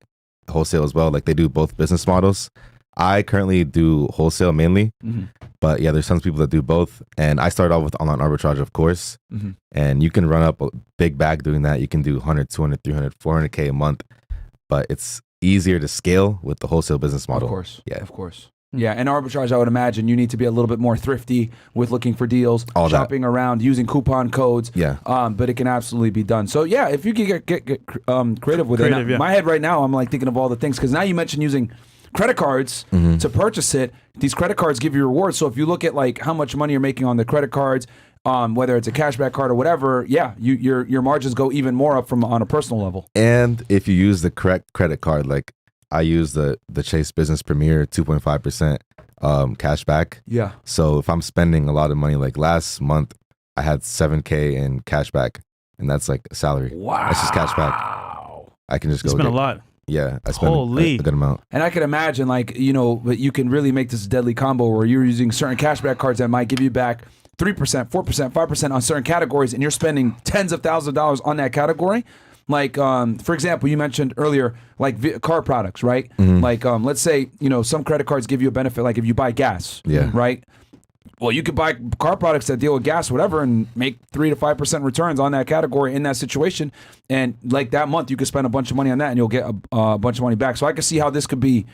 wholesale as well. Like they do both business models. I currently do wholesale mainly, but there's tons of people that do both. And I started off with online arbitrage, of course, and you can run up a big bag doing that. You can do 100, 200, 300, 400K a month, but it's easier to scale with the wholesale business model. Of course. Yeah. Of course. Yeah, and arbitrage, I would imagine you need to be a little bit more thrifty with looking for deals, shopping around, using coupon codes. Yeah. But it can absolutely be done. So yeah, if you can get creative with it. Now, my head right now, I'm like thinking of all the things because now you mentioned using credit cards to purchase it. These credit cards give you rewards. So if you look at like how much money you're making on the credit cards, whether it's a cashback card or whatever, yeah, your margins go even more up from on a personal level. And if you use the correct credit card, like I use the Chase Business Premier 2.5% cashback. Yeah. So if I'm spending a lot of money, like last month, I had $7,000 in cashback, and that's like a salary. Wow. That's just cashback. I can just go. You spent a lot. Yeah, I spent a good amount. And I could imagine, like, but you can really make this a deadly combo where you're using certain cashback cards that might give you back 3%, 4%, 5% on certain categories, and you're spending tens of thousands of dollars on that category. Like, for example, you mentioned earlier, like car products, right? Mm-hmm. Like, let's say, some credit cards give you a benefit, like if you buy gas, right? Well, you could buy car products that deal with gas, whatever, and make 3 to 5% returns on that category in that situation. And like that month, you could spend a bunch of money on that, and you'll get a bunch of money back. So I could see how this could be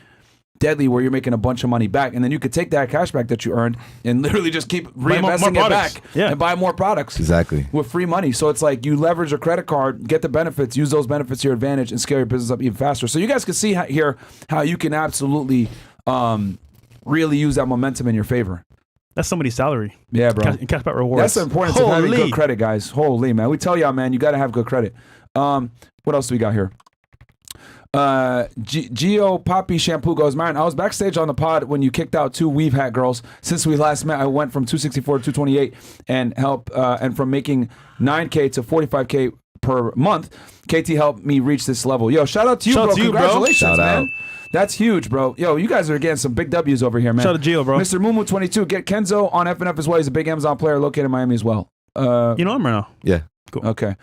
deadly, where you're making a bunch of money back, and then you could take that cashback that you earned and literally just keep reinvesting it back and buy more products. Exactly. With free money. So it's like you leverage your credit card, get the benefits, use those benefits to your advantage, and scale your business up even faster. So you guys can see here how you can absolutely really use that momentum in your favor. That's somebody's salary. Yeah, bro. Cashback rewards. That's the importance of having good credit, guys. Holy, man. We tell y'all, man, you got to have good credit. What else do we got here? Geo Poppy Shampoo goes, Myron, I was backstage on the pod when you kicked out 2 weave hat girls. Since we last met, I went from 264 to 228 and from making 9K to 45K per month. KT helped me reach this level. Yo, shout out to you, bro. Congratulations, shout man. out. That's huge, bro. Yo, you guys are getting some big W's over here, man. Shout out to Gio, bro. Mr. Mumu22, get Kenzo on FNF as well. He's a big Amazon player located in Miami as well. You know him or no? Yeah. Cool. Okay.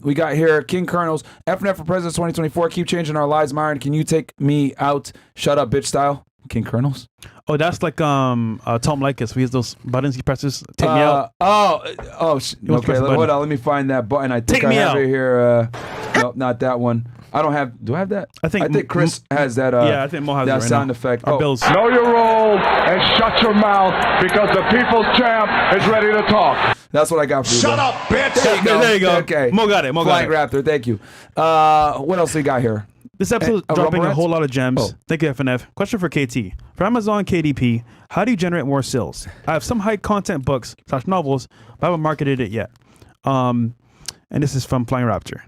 We got here King Colonels. FNF for President 2024. Keep changing our lives, Myron. Can you take me out? Shut up, bitch style. King Colonels. Oh, that's like Tom Likas. He has those buttons he presses. Take me out. Okay. press the Hold on. Let me find that button. I think Take me have out. it here. Nope, not that one. I don't have. Do I have that? I think Chris has that. yeah, I think Mo has that it right sound now. effect. Our bills. Know your role and shut your mouth because the people's champ is ready to talk. That's what I got for you. Shut bro. up, bitch. There you go. Okay. Mo got it. Flying Raptor. Thank you. What else we got here? This episode Rumble dropping a Rants? whole lot of gems. Oh. Thank you, FNF. Question for KT. For Amazon KDP, how do you generate more sales? I have some high content books / novels, but I haven't marketed it yet. And this is from Flying Raptor.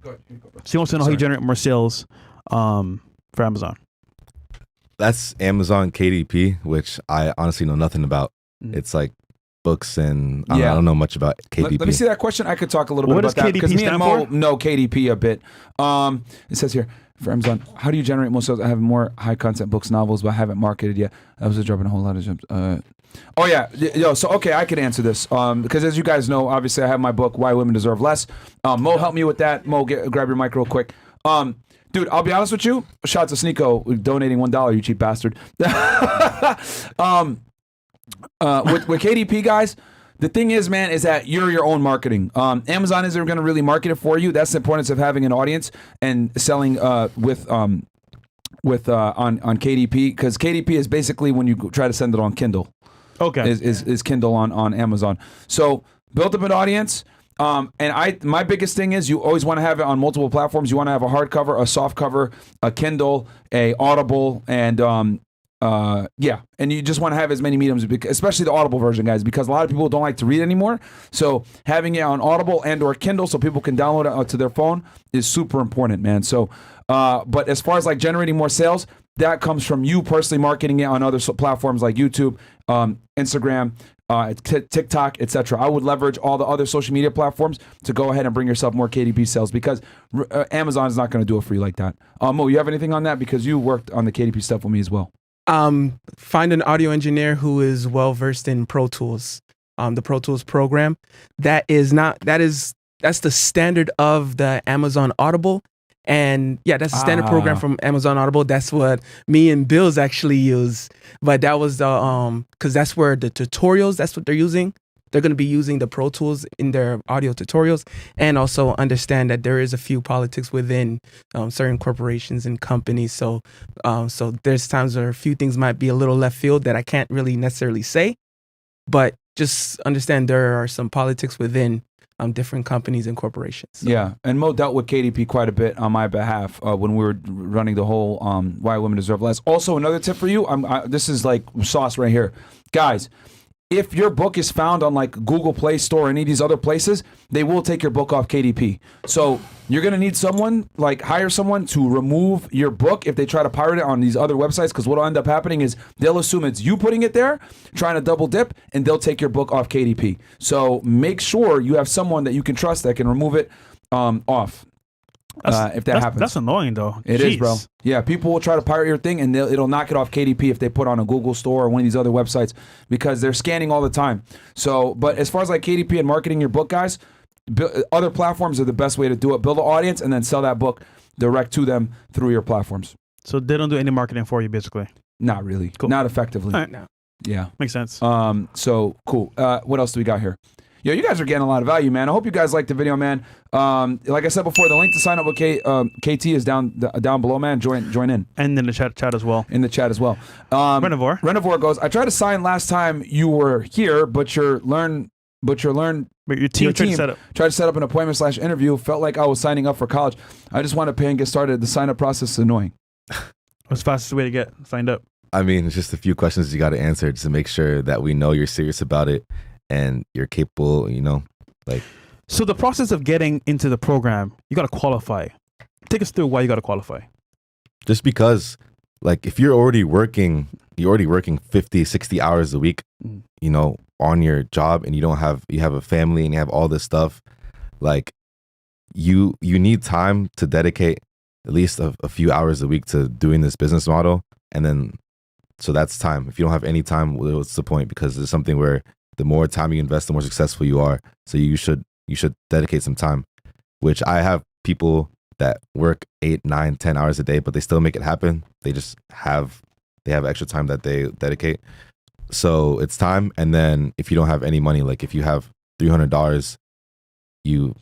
So he wants to know how you generate more sales for Amazon. That's Amazon KDP, which I honestly know nothing about. Mm. It's like books, and I don't know much about KDP. Let me see that question. I could talk a little bit What about does that because KDP me and stand Mo for? know KDP a bit. It says here for Amazon, how do you generate more sales? I have more high content books, novels, but I haven't marketed yet. I was just dropping a whole lot of gems. Oh yeah, so okay, I could answer this because as you guys know, obviously I have my book Why Women Deserve Less. Mo, help me with that. Mo, grab your mic real quick. Dude, I'll be honest with you. Shout out to Sneeko donating $1, you cheap bastard. With KDP, guys, the thing is, man, is that you're your own marketing. Amazon isn't going to really market it for you. That's the importance of having an audience and selling with on KDP, because KDP is basically when you try to send it on Kindle. Okay. Is Kindle on Amazon. So build up an audience. And my biggest thing is you always want to have it on multiple platforms. You want to have a hardcover, a soft cover, a Kindle, a Audible, and and you just want to have as many mediums, especially the Audible version, guys, because a lot of people don't like to read anymore. So having it on Audible and or Kindle so people can download it to their phone is super important, man. So, but as far as like generating more sales, that comes from you personally marketing it on other platforms like YouTube, Instagram, TikTok, etc. I would leverage all the other social media platforms to go ahead and bring yourself more KDP sales because Amazon is not going to do it for you like that. Mo, you have anything on that because you worked on the KDP stuff with me as well? Find an audio engineer who is well versed in Pro Tools. The Pro Tools program that's the standard of the Amazon Audible. And yeah, that's the standard program from Amazon Audible. That's what me and Bills actually use. But that was the because that's where the tutorials, that's what they're using. They're going to be using the Pro Tools in their audio tutorials, and also understand that there is a few politics within certain corporations and companies. So there's times where a few things might be a little left field that I can't really necessarily say, but just understand there are some politics within different companies and corporations. So. Yeah, and Mo dealt with KDP quite a bit on my behalf when we were running the whole Why Women Deserve Less. Also, another tip for you, this is like sauce right here. Guys, if your book is found on like Google Play Store or any of these other places, they will take your book off KDP. So you're going to need someone, like hire someone to remove your book if they try to pirate it on these other websites, because what will end up happening is they'll assume it's you putting it there, trying to double dip, and they'll take your book off KDP. So make sure you have someone that you can trust that can remove it off. If that happens. That's annoying though. It is, bro. Yeah, people will try to pirate your thing, and it'll knock it off KDP if they put on a Google store or one of these other websites, because they're scanning all the time. So, but as far as like KDP and marketing your book, guys, other platforms are the best way to do it. Build an audience and then sell that book direct to them through your platforms. So they don't do any marketing for you, basically. Not really. Cool. Not effectively. All right. No. Yeah. Makes sense. So cool. What else do we got here? Yo, you guys are getting a lot of value, man. I hope you guys liked the video, man. Like I said before, the link to sign up with KT is down below, man. Join in. And in the chat as well. In the chat as well. Renovore goes, I tried to sign last time you were here, but your team tried to set up an appointment / interview. Felt like I was signing up for college. I just want to pay and get started. The sign up process is annoying. What's the fastest way to get signed up? I mean, it's just a few questions you got to answer just to make sure that we know you're serious about it and you're capable, like. So the process of getting into the program, you got to qualify. Take us through why you got to qualify. Just because, like, if you're already working 50, 60 hours a week, on your job, and you have a family and you have all this stuff, like, you need time to dedicate at least a few hours a week to doing this business model. And then, so that's time. If you don't have any time, well, what's the point? Because it's something where the more time you invest, the more successful you are. So you should dedicate some time, which I have people that work 8, 9, 10 hours a day, but they still make it happen. They just have extra time that they dedicate. So it's time. And then if you don't have any money, like if you have $300,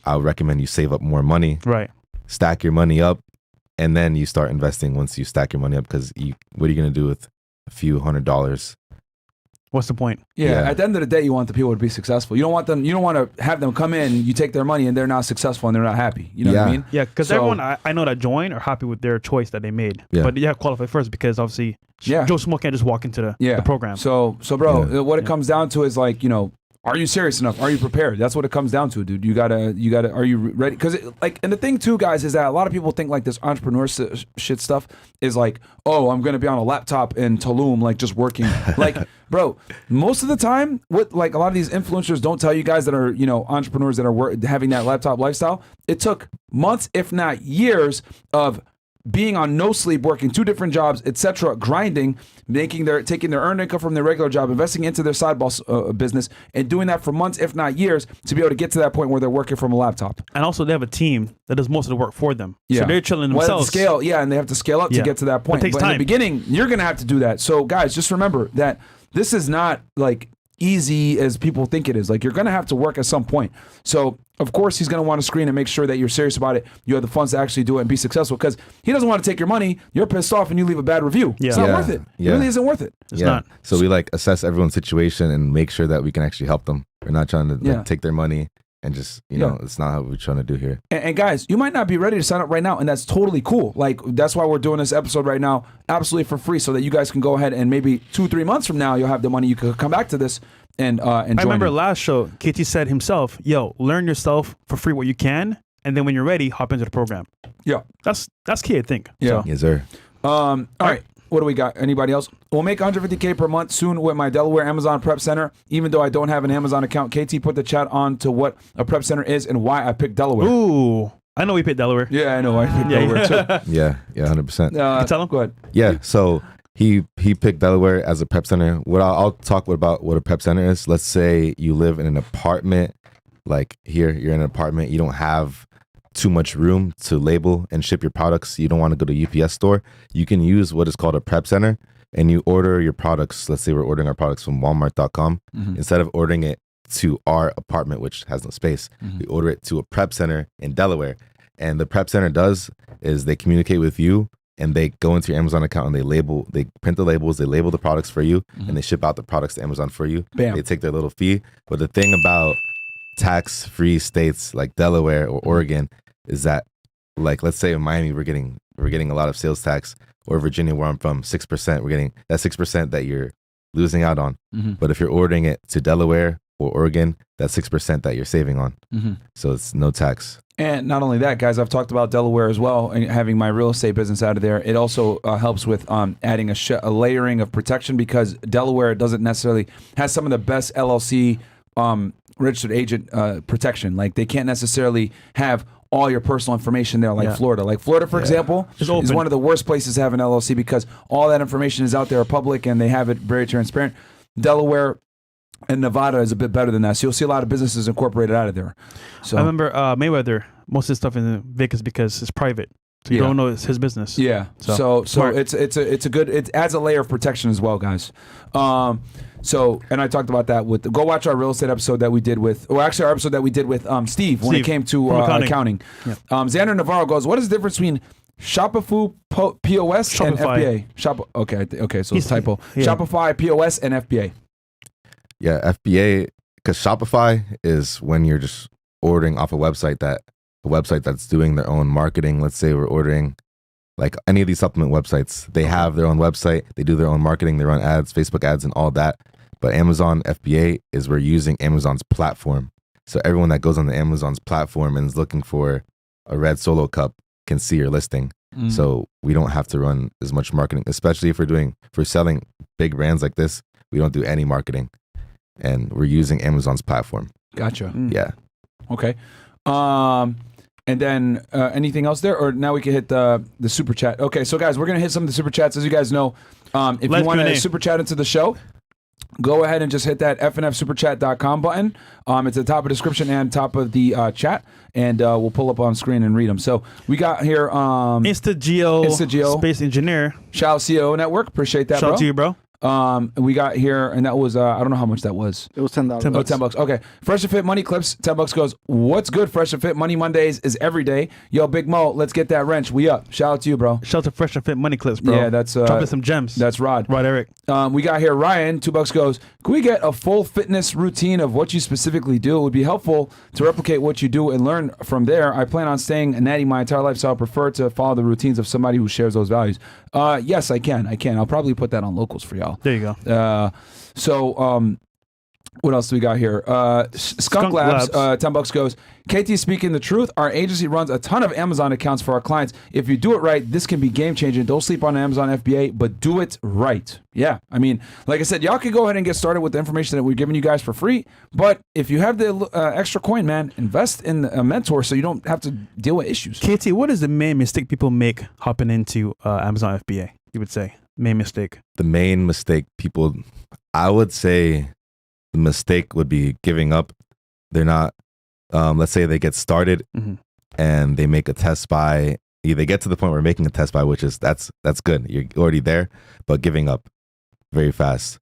I would recommend you save up more money, right? Stack your money up, and then you start investing once you stack your money up. Because what are you going to do with a few $100s? What's the point? Yeah, at the end of the day, you want the people to be successful. You don't want to have them come in, you take their money, and they're not successful and they're not happy. You know what I mean? Yeah, because everyone I know that join are happy with their choice that they made. Yeah. But you have to qualify first, because obviously Joe Schmo can't just walk into the program. So bro, what it comes down to is like, are you serious enough? Are you prepared? That's what it comes down to, dude. You gotta. Are you ready? Because and the thing too, guys, is that a lot of people think like this entrepreneurship shit stuff is like, oh, I'm gonna be on a laptop in Tulum, like just working. Like, bro, most of the time, what like a lot of these influencers don't tell you guys that are entrepreneurs that are having that laptop lifestyle. It took months, if not years, of being on no sleep, working 2 different jobs, etc., grinding, taking their earned income from their regular job, investing into their side business, and doing that for months, if not years, to be able to get to that point where they're working from a laptop. And also, they have a team that does most of the work for them. Yeah. So they're chilling themselves. Scale, and they have to scale up to get to that point. It takes but time. In the beginning, you're going to have to do that. So, guys, just remember that this is not like easy as people think it is. Like, you're going to have to work at some point. So, of course, he's going to want to screen and make sure that you're serious about it. You have the funds to actually do it and be successful, because he doesn't want to take your money. You're pissed off and you leave a bad review. It's not worth it. It really isn't worth it. It's not. So we like assess everyone's situation and make sure that we can actually help them. We're not trying to like, take their money and just, it's not how we're trying to do here. And guys, you might not be ready to sign up right now, and that's totally cool. Like, that's why we're doing this episode right now, absolutely for free, so that you guys can go ahead and maybe 2-3 months from now, you'll have the money. You can come back to this and join. I remember last show, KT said himself, learn yourself for free what you can, and then when you're ready, hop into the program. Yeah. That's key, I think. Yeah. So. Yes, sir. All right. What do we got? Anybody else? We'll make $150K per month soon with my Delaware Amazon Prep Center. Even though I don't have an Amazon account, KT put the chat on to what a prep center is and why I picked Delaware. Ooh, I know we picked Delaware. Yeah, I know. I picked Delaware too. Yeah, 100%. Tell him. Go ahead. Yeah, so he picked Delaware as a prep center. What I'll talk about what a prep center is. Let's say you live in an apartment, like here, you're in an apartment. You don't have too much room to label and ship your products. You don't want to go to a UPS store. You can use what is called a prep center, and you order your products. Let's say we're ordering our products from Walmart.com. Instead of ordering it to our apartment, which has no space, we order it to a prep center in Delaware. And the prep center does is they communicate with you, and they go into your Amazon account and they print the labels, they label the products for you, and they ship out the products to Amazon for you. Bam. They take their little fee. But the thing about tax-free states like Delaware or Oregon is that, like, let's say in Miami we're getting a lot of sales tax, or Virginia where I'm from 6%. We're getting that 6% that you're losing out on. But if you're ordering it to Delaware or Oregon, that's 6% that you're saving on. So it's no tax. And not only that, guys, I've talked about Delaware as well, and having my real estate business out of there. It also helps with adding a layering of protection, because Delaware doesn't necessarily has some of the best LLC registered agent protection. Like, they can't necessarily have all your personal information there, like Florida. Like Florida, for example, is one of the worst places to have an LLC, because all that information is out there public and they have it very transparent. Delaware and Nevada is a bit better than that. So you'll see a lot of businesses incorporated out of there. So I remember Mayweather, most of his stuff in Vegas because it's private. So you don't know it's his business. Yeah. So it's a good, it adds a layer of protection as well, guys. So, and I talked about that with, go watch our real estate episode that we did with, or actually our episode that we did with Steve when it came to accounting. Yeah. Xander Navarro goes, what is the difference between Shopify POS and FBA? Okay, so it's typo. Shopify POS and FBA. Yeah, FBA, because Shopify is when you're just ordering off a website that's doing their own marketing. Let's say we're ordering like any of these supplement websites. They have their own website. They do their own marketing. They run ads, Facebook ads, and all that. But Amazon FBA is we're using Amazon's platform. So everyone that goes on the Amazon's platform and is looking for a red Solo cup can see your listing. So we don't have to run as much marketing, especially if we're selling big brands like this. We don't do any marketing. And we're using Amazon's platform. Gotcha. Yeah. Okay. And then anything else there? Or now we can hit the super chat. Okay, so guys, we're going to hit some of the super chats. As you guys know, if you want to super chat into the show, go ahead and just hit that fnfsuperchat.com button. It's at the top of the description and top of the chat. And we'll pull up on screen and read them. So we got here... InstaGeo Space Engineer. Shout out CEO Network. Appreciate that, Shout out to you, bro. We got here, and that was I don't know how much that was. It was $10. Oh, $10. Okay. Fresh and Fit Money Clips. $10 goes, what's good? Fresh and Fit Money Mondays is every day. Yo, Big Mo, let's get that wrench. We up. Shout out to you, bro. Shout out to Fresh and Fit Money Clips, bro. Yeah, that's dropping some gems. That's Rod. Eric. We got here Ryan. $2 goes, can we get a full fitness routine of what you specifically do? It would be helpful to replicate what you do and learn from there. I plan on staying a natty my entire life, so I prefer to follow the routines of somebody who shares those values. Yes, I can. I'll probably put that on locals for y'all. There you go. What else do we got here? Skunk Labs. $10 goes, KT speaking the truth. Our agency runs a ton of Amazon accounts for our clients. If you do it right, this can be game changing. Don't sleep on Amazon FBA, but do it right. Yeah, I mean, like I said, y'all can go ahead and get started with the information that we're giving you guys for free. But if you have the extra coin, man, invest in a mentor so you don't have to deal with issues. KT, what is the main mistake people make hopping into Amazon FBA? You would say main mistake. The main mistake people, I would say. The mistake would be giving up. They're not, let's say they get started and they make a test buy. They get to the point where making a test buy, which is, that's good. You're already there, but giving up very fast.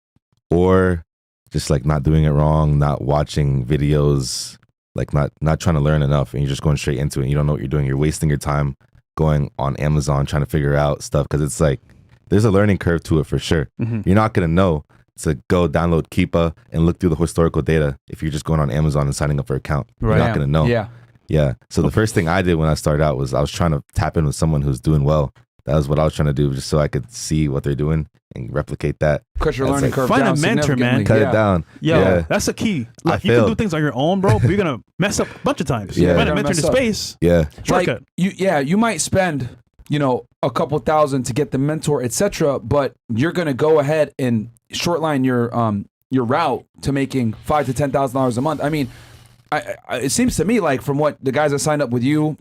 Or just like not doing it wrong, not watching videos, like not trying to learn enough, and you're just going straight into it. And you don't know what you're doing. You're wasting your time going on Amazon trying to figure out stuff, because it's like, there's a learning curve to it for sure. You're not going to know to go download Keepa and look through the historical data if you're just going on Amazon and signing up for an account. You're not going to know. Yeah. So the first thing I did when I started out was I was trying to tap in with someone who's doing well. That was what I was trying to do, just so I could see what they're doing and replicate that. Cut your learning curve down. Find a mentor, man. Cut it down. Yo, that's a key. Like, you can do things on your own, bro, but you're going to mess up a bunch of times. You find a mentor in the space. Yeah. Shortcut. Like, you might spend, a couple thousand to get the mentor, etc., but you're going to go ahead and shortline your route to making $5,000 to $10,000 a month. I mean, it seems to me like from what the guys that signed up with you,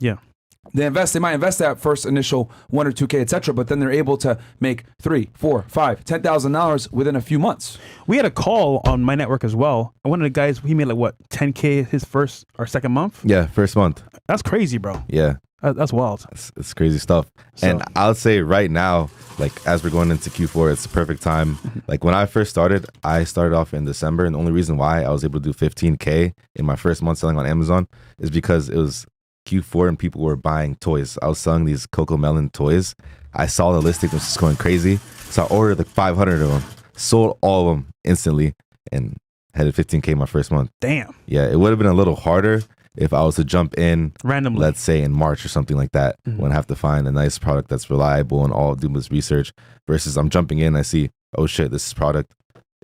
they might invest that first initial $1,000 or $2,000, etc., but then they're able to make $3,000, $4,000, $5,000, $10,000 within a few months. We had a call on my network as well. One of the guys, he made like $10K his first or second month. Yeah, first month. That's crazy, bro. Yeah. That's wild. It's crazy stuff. And I would say right now, like as we're going into Q4, it's the perfect time. Like when I first started, I started off in December, and the only reason why I was able to do $15K in my first month selling on Amazon is because it was Q4 and people were buying toys. I was selling these Coco Melon toys. I saw the listing was just going crazy, so I ordered like 500 of them, sold all of them instantly, and had a $15K my first month. Damn. Yeah, it would have been a little harder if I was to jump in randomly, let's say in March or something like that, when I have to find a nice product that's reliable and all do this research, versus I'm jumping in, I see, oh shit, this product,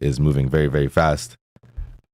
is moving very, very fast.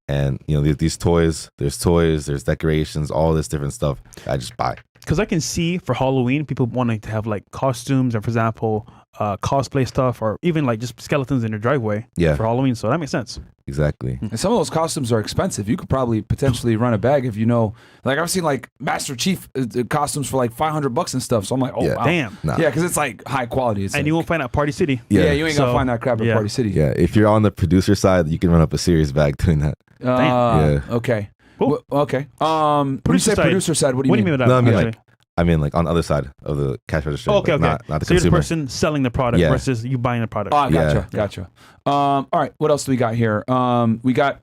And you know, these toys, there's decorations, all this different stuff I just buy. Because I can see for Halloween, people wanting to have like costumes or, for example, cosplay stuff, or even like just skeletons in their driveway for Halloween. So that makes sense. Exactly. And some of those costumes are expensive. You could probably potentially run a bag if you know. Like I've seen like Master Chief costumes for like $500 and stuff. So I'm like, oh wow. Damn. Nah. Yeah, because it's like high quality. It's And like, you won't find that at Party City. yeah, you ain't gonna find that crap at Party City. Yeah, if you're on the producer side, you can run up a serious bag doing that. Yeah. Okay. Cool. Okay. When you say producer side, what do you mean? What do you mean with that? No, I mean actually? like on the other side of the cash register. Okay, like, okay. Not the So you're the consumer. person selling the product versus you buying the product. Oh, gotcha. All right, what else do we got here? We got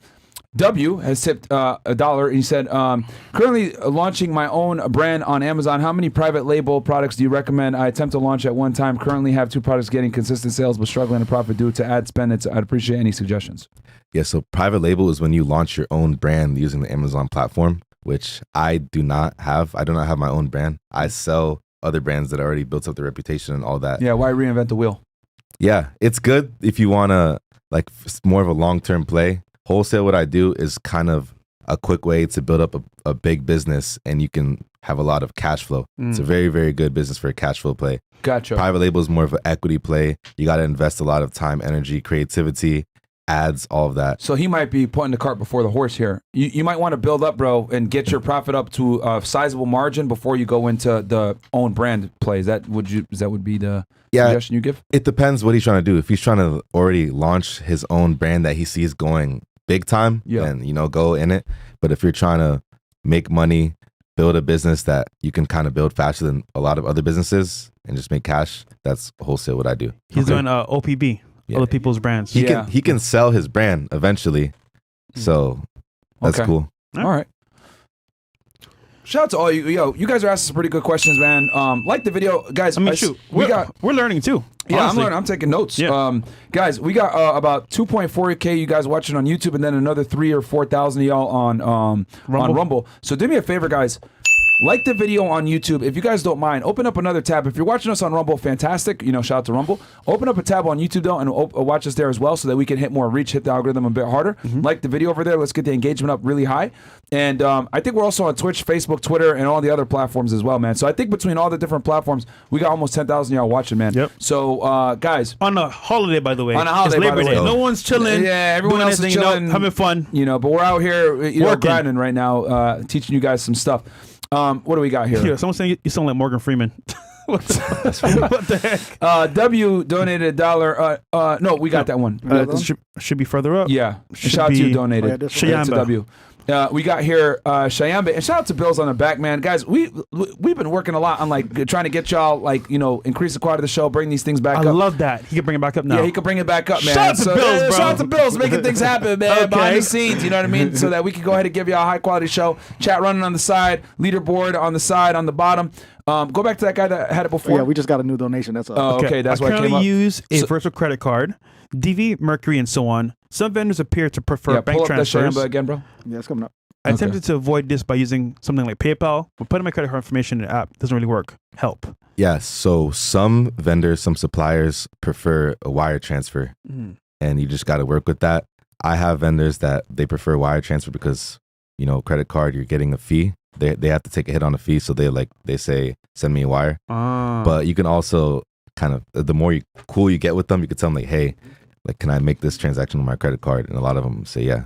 W has tipped $1. He said, currently launching my own brand on Amazon. How many private label products do you recommend I attempt to launch at one time? Currently have 2 products getting consistent sales but struggling to profit due to ad spend. I'd appreciate any suggestions. Yeah, so private label is when you launch your own brand using the Amazon platform, which I do not have. I do not have my own brand. I sell other brands that already built up their reputation and all that. Yeah, why reinvent the wheel? Yeah, it's good if you want to, like, more of a long-term play. Wholesale, what I do is kind of a quick way to build up a big business, and you can have a lot of cash flow. It's a very, very good business for a cash flow play. Gotcha. Private label is more of an equity play. You got to invest a lot of time, energy, creativity, ads, all of that. So he might be putting the cart before the horse here. You might want to build up, bro, and get your profit up to a sizable margin before you go into the own brand play. That would be the suggestion you give? It depends what he's trying to do. If he's trying to already launch his own brand that he sees going big time, then go in it. But if you're trying to make money, build a business that you can kind of build faster than a lot of other businesses and just make cash, that's wholesale what I do. He's doing OPB. Other people's brands. He can sell his brand eventually. So that's cool. All right. Shout out to all you. Yo, you guys are asking some pretty good questions, man. Like the video. Guys, I mean, we're learning too. Yeah, honestly. I'm learning. I'm taking notes. Yeah. Guys, we got about 2.4K you guys watching on YouTube, and then another 3,000 or 4,000 of y'all on Rumble. So do me a favor, guys. Like the video on YouTube. If you guys don't mind, open up another tab. If you're watching us on Rumble, fantastic. Shout out to Rumble. Open up a tab on YouTube, though, and watch us there as well so that we can hit more reach, hit the algorithm a bit harder. Like the video over there. Let's get the engagement up really high. And I think we're also on Twitch, Facebook, Twitter, and all the other platforms as well, man. So I think between all the different platforms, we got almost 10,000 y'all watching, man. Yep. So, guys. On a holiday, by the way. On a holiday, it's Labor by the Day. way. No one's chilling. Yeah, everyone else is chilling. Having fun. But we're out here, Working. grinding right now, teaching you guys some stuff. What do we got here? Yeah, someone's saying you sound like Morgan Freeman. What the heck? W donated $1. No, we got that one. Should be further up. Yeah. Should Shout out to be you, donated. Shayamba. To W. We got here Shayamba, and shout out to Bills on the back, man. Guys, we've been working a lot on trying to get y'all increase the quality of the show, bring these things back up. I love that. He can bring it back up now. Yeah, he can bring it back up, man. Shout out to Bills, bro. Shout out to Bills, making things happen, man. Behind the scenes, you know what I mean? So that we can go ahead and give y'all a high quality show. Chat running on the side, leaderboard on the side, on the bottom. Go back to that guy that had it before. Yeah, we just got a new donation. That's all. Oh, okay. That's why it came up. Use a virtual credit card, DV, Mercury, and so on. Some vendors appear to prefer bank pull up transfers. that Shayamba again, bro. Yeah, it's coming up. I attempted to avoid this by using something like PayPal, but putting my credit card information in the app doesn't really work. Help. Yeah, so some vendors, some suppliers prefer a wire transfer, and you just got to work with that. I have vendors that they prefer wire transfer because, credit card, you're getting a fee. They have to take a hit on a fee, so they say, send me a wire. But you can also kind of, the more cool you get with them, you can tell them hey, can I make this transaction with my credit card? And a lot of them say, yeah.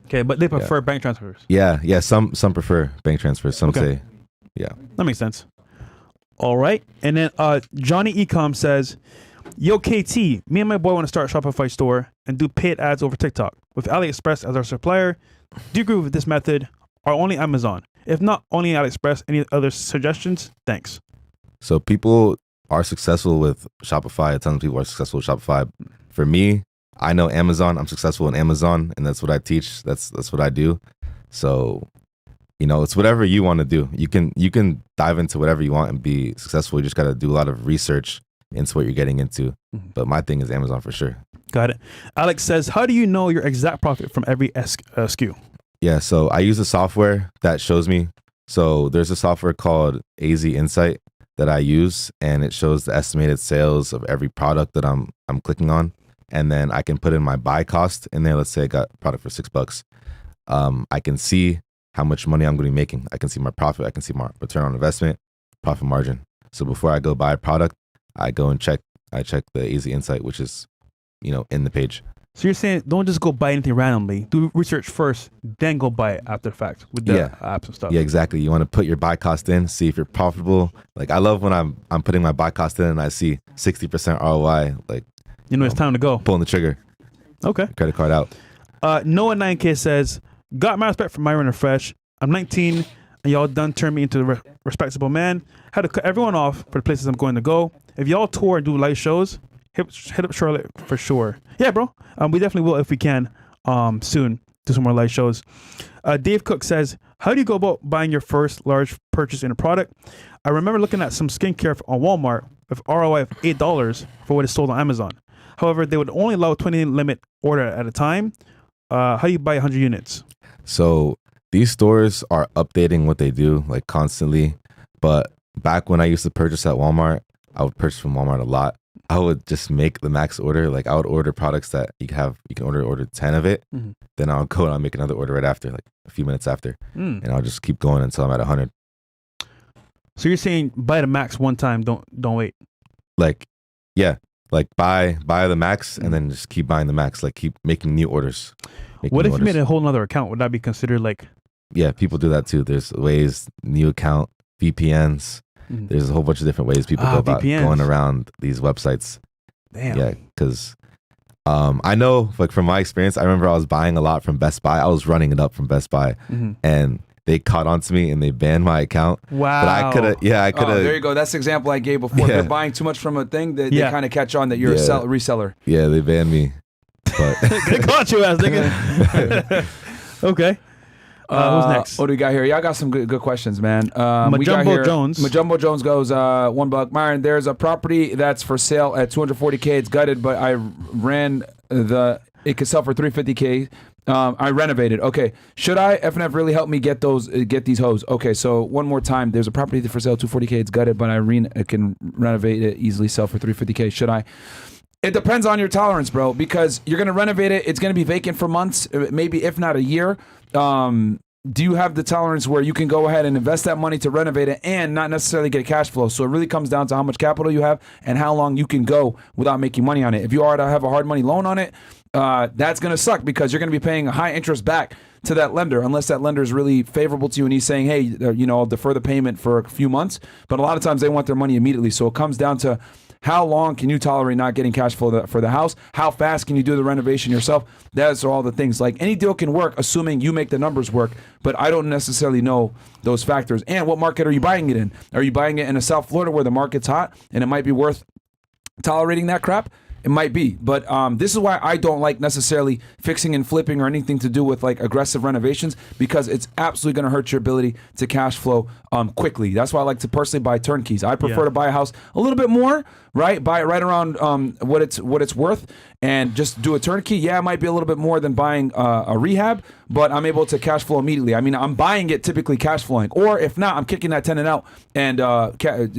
Okay, but they prefer bank transfers. Yeah. Some prefer bank transfers. Some say, yeah. That makes sense. All right. And then Johnny Ecom says, yo, KT, me and my boy want to start a Shopify store and do paid ads over TikTok with AliExpress as our supplier. Do you agree with this method or only Amazon? If not, only AliExpress. Any other suggestions? Thanks. So people are successful with Shopify. A ton of people are successful with Shopify. For me, I know Amazon. I'm successful in Amazon, and that's what I teach. That's what I do. So, it's whatever you want to do. You can dive into whatever you want and be successful. You just got to do a lot of research into what you're getting into. But my thing is Amazon for sure. Got it. Alex says, how do you know your exact profit from every SKU? Yeah, so I use a software that shows me. So there's a software called AZ Insight that I use, and it shows the estimated sales of every product that I'm clicking on. and then I can put in my buy cost in there. Let's say I got a product for $6. I can see how much money I'm going to be making. I can see my profit. I can see my return on investment, profit margin. So before I go buy a product, I go and check the easy insight, which is, in the page. So you're saying don't just go buy anything randomly. Do research first, then go buy it after the fact with the apps and stuff. Yeah, exactly. You want to put your buy cost in, see if you're profitable. Like I love when I'm putting my buy cost in and I see 60% ROI. Like it's time to go. Pulling the trigger. Okay. Credit card out. Noah 9K says, got my respect for Myron and Fresh. I'm 19 and y'all done turned me into a respectable man. Had to cut everyone off for the places I'm going to go. If y'all tour and do live shows, hit up Charlotte for sure. Yeah, bro. We definitely will if we can soon do some more live shows. Dave Cook says, how do you go about buying your first large purchase in a product? I remember looking at some skincare on Walmart with ROI of $8 for what is sold on Amazon. However, they would only allow 20 limit order at a time. How do you buy 100 units? So these stores are updating what they do like constantly. But back when I used to purchase at Walmart, I would purchase from Walmart a lot. I would just make the max order. Like I would order products that you can order 10 of it. Mm-hmm. Then I'll go and I'll make another order right after, like a few minutes after. And I'll just keep going until I'm at 100. So you're saying buy the max one time, don't wait. Like, yeah. Like buy the max and then just keep buying the max. Like keep making new orders. What if you made a whole nother account? Would that be considered like? Yeah, people do that too. There's ways, new account, VPNs. There's a whole bunch of different ways people go about going around these websites. Damn. Yeah, because I know, like from my experience, I remember I was buying a lot from Best Buy. I was running it up from Best Buy, and they caught on to me and they banned my account. Wow. But I could have. Oh, there you go. That's the example I gave before. They're buying too much from a thing. They kind of catch on that you're a reseller. Yeah, they banned me. But they caught you, ass nigga. Okay. Who's next? What do we got here? Y'all got some good questions, man. Majumbo Jones. Majumbo Jones goes, $1. Myron, there's a property that's for sale at $240K. It's gutted, but I ran it could sell for $350K. I renovated. Okay. Should I? FNF really help me get these hoes. Okay. So one more time, there's a property for sale, $240K. It's gutted, but I can renovate it, easily sell for $350K. Should I? It depends on your tolerance, bro, because you're going to renovate it. It's going to be vacant for months, maybe if not a year. Do you have the tolerance where you can go ahead and invest that money to renovate it and not necessarily get cash flow? So it really comes down to how much capital you have and how long you can go without making money on it. If you are to have a hard money loan on it, that's going to suck because you're going to be paying a high interest back to that lender unless that lender is really favorable to you and he's saying, hey, I'll defer the payment for a few months. But a lot of times they want their money immediately. So it comes down to how long can you tolerate not getting cash flow for the house? How fast can you do the renovation yourself? Those are all the things. Like any deal can work, assuming you make the numbers work, but I don't necessarily know those factors. And what market are you buying it in? Are you buying it in a South Florida where the market's hot and it might be worth tolerating that crap? It might be, but this is why I don't like necessarily fixing and flipping or anything to do with like aggressive renovations because it's absolutely going to hurt your ability to cash flow quickly. That's why I like to personally buy turnkeys. I prefer to buy a house a little bit more, right? Buy it right around what it's worth and just do a turnkey. Yeah, it might be a little bit more than buying a rehab, but I'm able to cash flow immediately. I mean, I'm buying it typically cash flowing, or if not, I'm kicking that tenant out and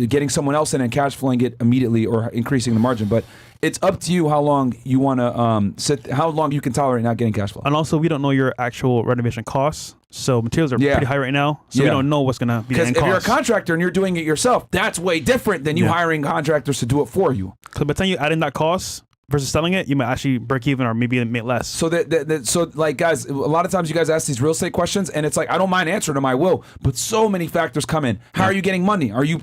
getting someone else in and cash flowing it immediately or increasing the margin. But it's up to you how long you want to how long you can tolerate not getting cash flow. And also, we don't know your actual renovation costs. So materials are pretty high right now. So we don't know what's going to be the end cost. Because if you're a contractor and you're doing it yourself, that's way different than you hiring contractors to do it for you. Because by the time you add in that cost versus selling it, you might actually break even or maybe make less. So so like guys, a lot of times you guys ask these real estate questions and it's like I don't mind answering them, I will, but so many factors come in. How are you getting money? Are you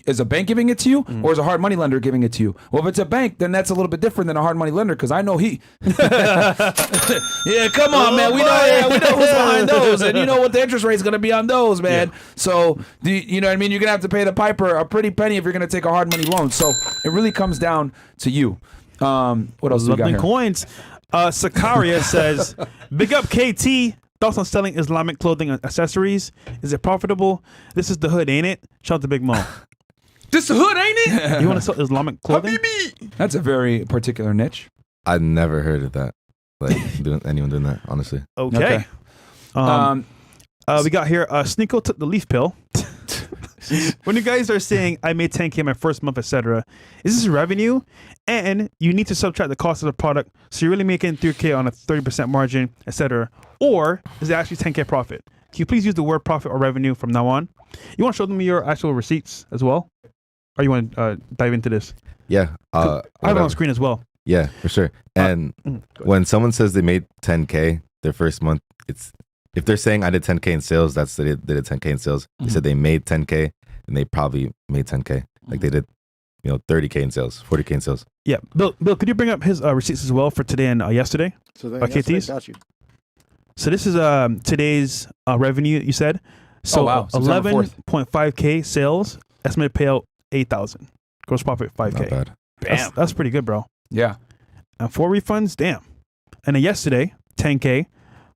is a bank giving it to you or is a hard money lender giving it to you? Well, if it's a bank, then that's a little bit different than a hard money lender because I know he. Yeah, come on, man. We know who's behind those, and you know what the interest rate is going to be on those, man. Yeah. So you know what I mean. You're going to have to pay the piper a pretty penny if you're going to take a hard money loan. So it really comes down to you. What else do we got here? Coins. Sakaria says, big up KT. Thoughts on selling Islamic clothing and accessories? Is it profitable? This is the hood, ain't it? Shout out to Big Mo. This the hood, ain't it? You want to sell Islamic clothing? Habibi. That's a very particular niche. I've never heard of that. Like anyone doing that, honestly. Okay. We got here, Sneeko took the leaf pill. When you guys are saying I made 10K my first month, etc., is this revenue? And you need to subtract the cost of the product, so you're really making 3K on a 30% margin, etc. Or is it actually 10K profit? Can you please use the word profit or revenue from now on? You want to show them your actual receipts as well, or you want to dive into this? Yeah. I have it on screen as well. Yeah, for sure. And when someone says they made 10K their first month, it's if they're saying I did 10K in sales, that's they did 10K in sales. They said they made 10K, and they probably made 10K. Like they did, 30K in sales, 40K in sales. Yeah, Bill, could you bring up his receipts as well for today and yesterday? So then, KTs? got you. So this is today's revenue. You said so. Oh, wow. September 4th. 11.5K sales. Estimated payout 8,000. Gross profit 5K. Not bad. That's pretty good, bro. Yeah. And 4 refunds, damn. And then yesterday, 10K,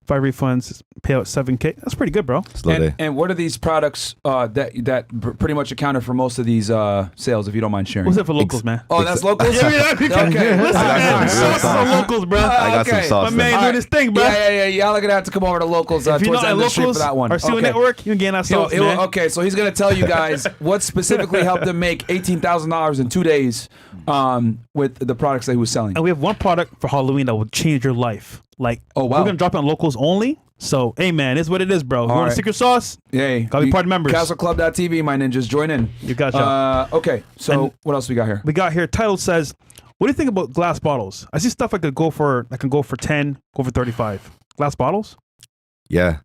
5 refunds, payout 7K. That's pretty good, bro. Slow day. And what are these products that pretty much accounted for most of these sales, if you don't mind sharing? What's it for locals, man? Oh, that's locals? Okay, Okay. listen, man. some real Sauce sauce. for locals, bro. I got some okay. sauce. My man then. doing his thing, bro. Yeah. Y'all are going to have to come over to locals If you're towards not the at end of the street locals for that one. or Stealing Network, you can gain that sauce, man. Okay, so he's going to tell you guys what specifically helped him make $18,000 in 2 days with the products that he was selling. And we have one product for Halloween that will change your life. Like, Oh, wow. we're going to drop it on locals only. So, hey, man, it's what it is, bro. You want right. a secret sauce? Yay. Gotta be part members. CastleClub.tv, my ninjas, join in. You gotcha. Okay, so And- what else we got here? We got here, title says, what do you think about glass bottles? I see stuff I can go for 10, go for 35. Glass bottles? Yeah.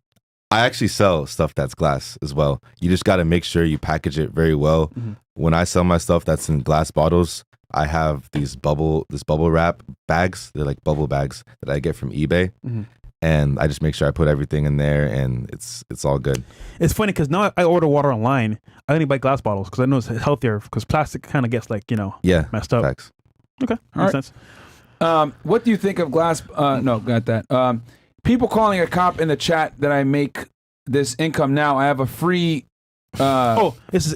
I actually sell stuff that's glass as well. You just got to make sure you package it very well. When I sell my stuff that's in glass bottles, I have this bubble wrap bags. They're like bubble bags that I get from eBay. And I just make sure I put everything in there, and it's all good. It's funny because now I order water online. I only buy glass bottles because I know it's healthier because plastic kind of gets Yeah. messed up. Facts. Okay, All makes right. sense. What do you think of glass? No, got that. People calling a cop in the chat that I make this income now. I have a free. This is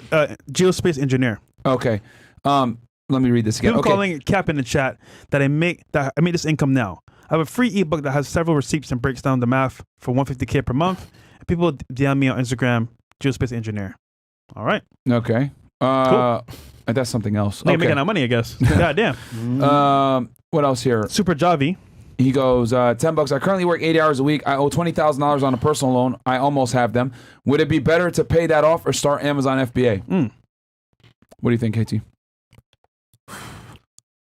Geospace Engineer. Okay. Let me read this again. People Okay. calling Cap in the chat that I made this income now. I have a free ebook that has several receipts and breaks down the math for $150K per month. People DM me on Instagram, Geospace Engineer. All right. Okay. Cool. That's something else. Making that money, I guess. God damn. What else here? Super Javi. He goes, $10. I currently work 80 hours a week. I owe $20,000 on a personal loan. I almost have them. Would it be better to pay that off or start Amazon FBA? What do you think, KT?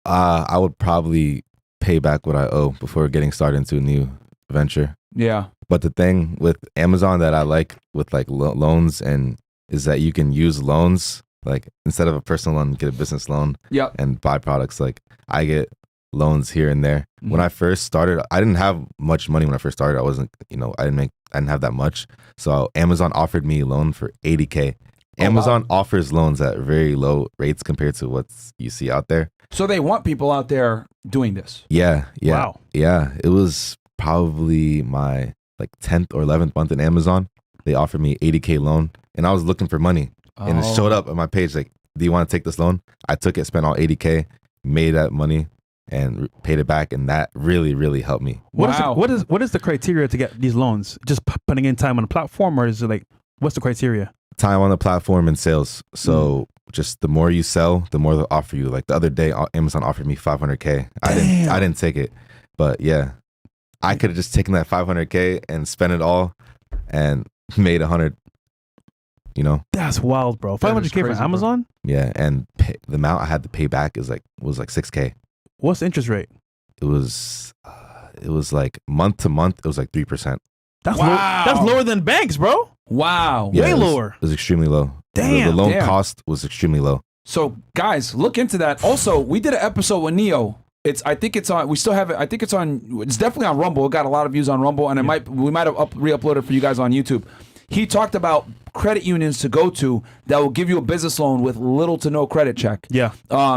I would probably pay back what I owe before getting started into a new venture. Yeah. But the thing with Amazon that I like with like loans and is that you can use loans, like instead of a personal loan, get a business loan Yep. and buy products. Like I get loans here and there. When I first started, I didn't have much money when I first started. I wasn't, I didn't have that much. So Amazon offered me a loan for $80K. Amazon offers loans at very low rates compared to what you see out there. So they want people out there doing this. Yeah. Wow. Yeah. It was probably my like 10th or 11th month in Amazon. They offered me $80K loan and I was looking for money and it showed up on my page like, do you want to take this loan? I took it, spent all $80K, made that money and paid it back. And that really, really helped me. Wow. What is the criteria to get these loans? Just putting in time on the platform, or is it like, what's the criteria? Time on the platform and sales. So just the more you sell, the more they'll offer you. Like the other day, Amazon offered me $500K. I didn't take it, but yeah, I could have just taken that $500K and spent it all and made $100. That's wild, bro. That is 500K crazy, for Amazon? Yeah, and the amount I had to pay back was like $6K. What's the interest rate? It was like month to month. It was like 3%. That's Wow. that's lower than banks, bro. Wow. Yeah, Way it was- lower. It was extremely low. Damn. The loan Damn. cost was extremely low. So guys, look into that. Also, we did an episode with Neo. I think it's on. We still have it. I think it's on. It's definitely on Rumble. It got a lot of views on Rumble, and we might have re-uploaded for you guys on YouTube. He talked about credit unions to go to that will give you a business loan with little to no credit check. Yeah.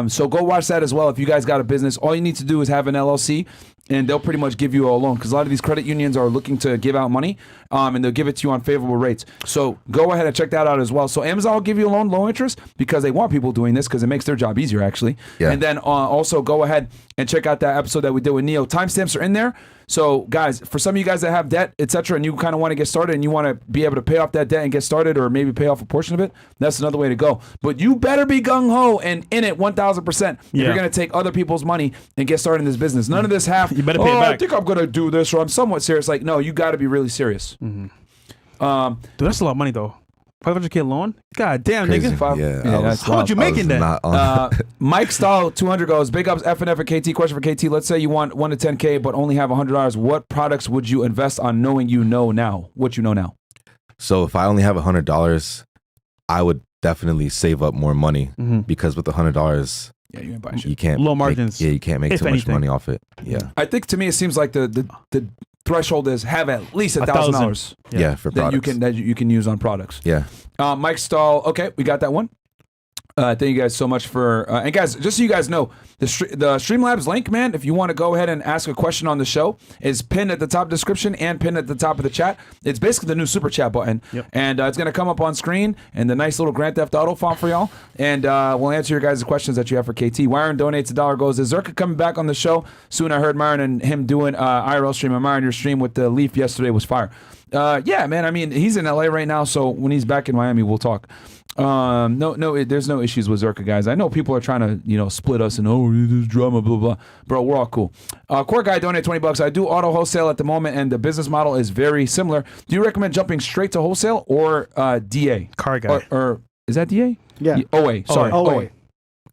So go watch that as well. If you guys got a business, all you need to do is have an LLC, and they'll pretty much give you a loan because a lot of these credit unions are looking to give out money, and they'll give it to you on favorable rates. So go ahead and check that out as well. So Amazon will give you a loan low interest because they want people doing this because it makes their job easier actually. Yeah. And then also go ahead and check out that episode that we did with Neo. Timestamps are in there. So guys, for some of you guys that have debt, etc., and you kind of want to get started and you want to be able to pay off that debt and get started, or maybe pay off a portion of it, that's another way to go. But you better be gung-ho and in it 1,000% if you're going to take other people's money and get started in this business. None of this half, you better pay it back. I think I'm going to do this, or I'm somewhat serious. Like, no, you got to be really serious. Dude, that's a lot of money though. $500K loan? God damn, Crazy. nigga. Yeah, that's How much you making then? Not on Mike Stahl 200 goes, big ups FNF for KT. Question for KT. Let's say you want 1 to 10K but only have $100. What products would you invest on knowing you know now? What you know now? So if I only have $100, I would definitely save up more money because with the $100, Yeah, you ain't buying shit. you can't Low make- margins, you can't make if too much anything. money off it. Yeah, I think to me it seems like the threshold is have at least $1,000 yeah, for that products. you can use on products. Yeah, Mike Stahl. Okay, we got that one. Thank you guys so much for and guys, just so you guys know, the Streamlabs link, man, if you want to go ahead and ask a question on the show, is pinned at the top description and pinned at the top of the chat. It's basically the new super chat button. Yep. And it's going to come up on screen in the nice little Grand Theft Auto font for y'all, and we'll answer your guys' questions that you have for KT. Myron donates $1, goes, is Zerka coming back on the show soon? I heard Myron and him doing IRL stream, and Myron, your stream with the Leaf yesterday was fire. Yeah, man, I mean, he's in LA right now, so when he's back in Miami, we'll talk. There's no issues with Zerka, guys. I know people are trying to, split us and there's drama, blah blah. Bro, we're all cool. Core guy donated $20. I do auto wholesale at the moment, and the business model is very similar. Do you recommend jumping straight to wholesale or DA? Car guy. Or is that DA? Yeah. OA. Sorry. OA.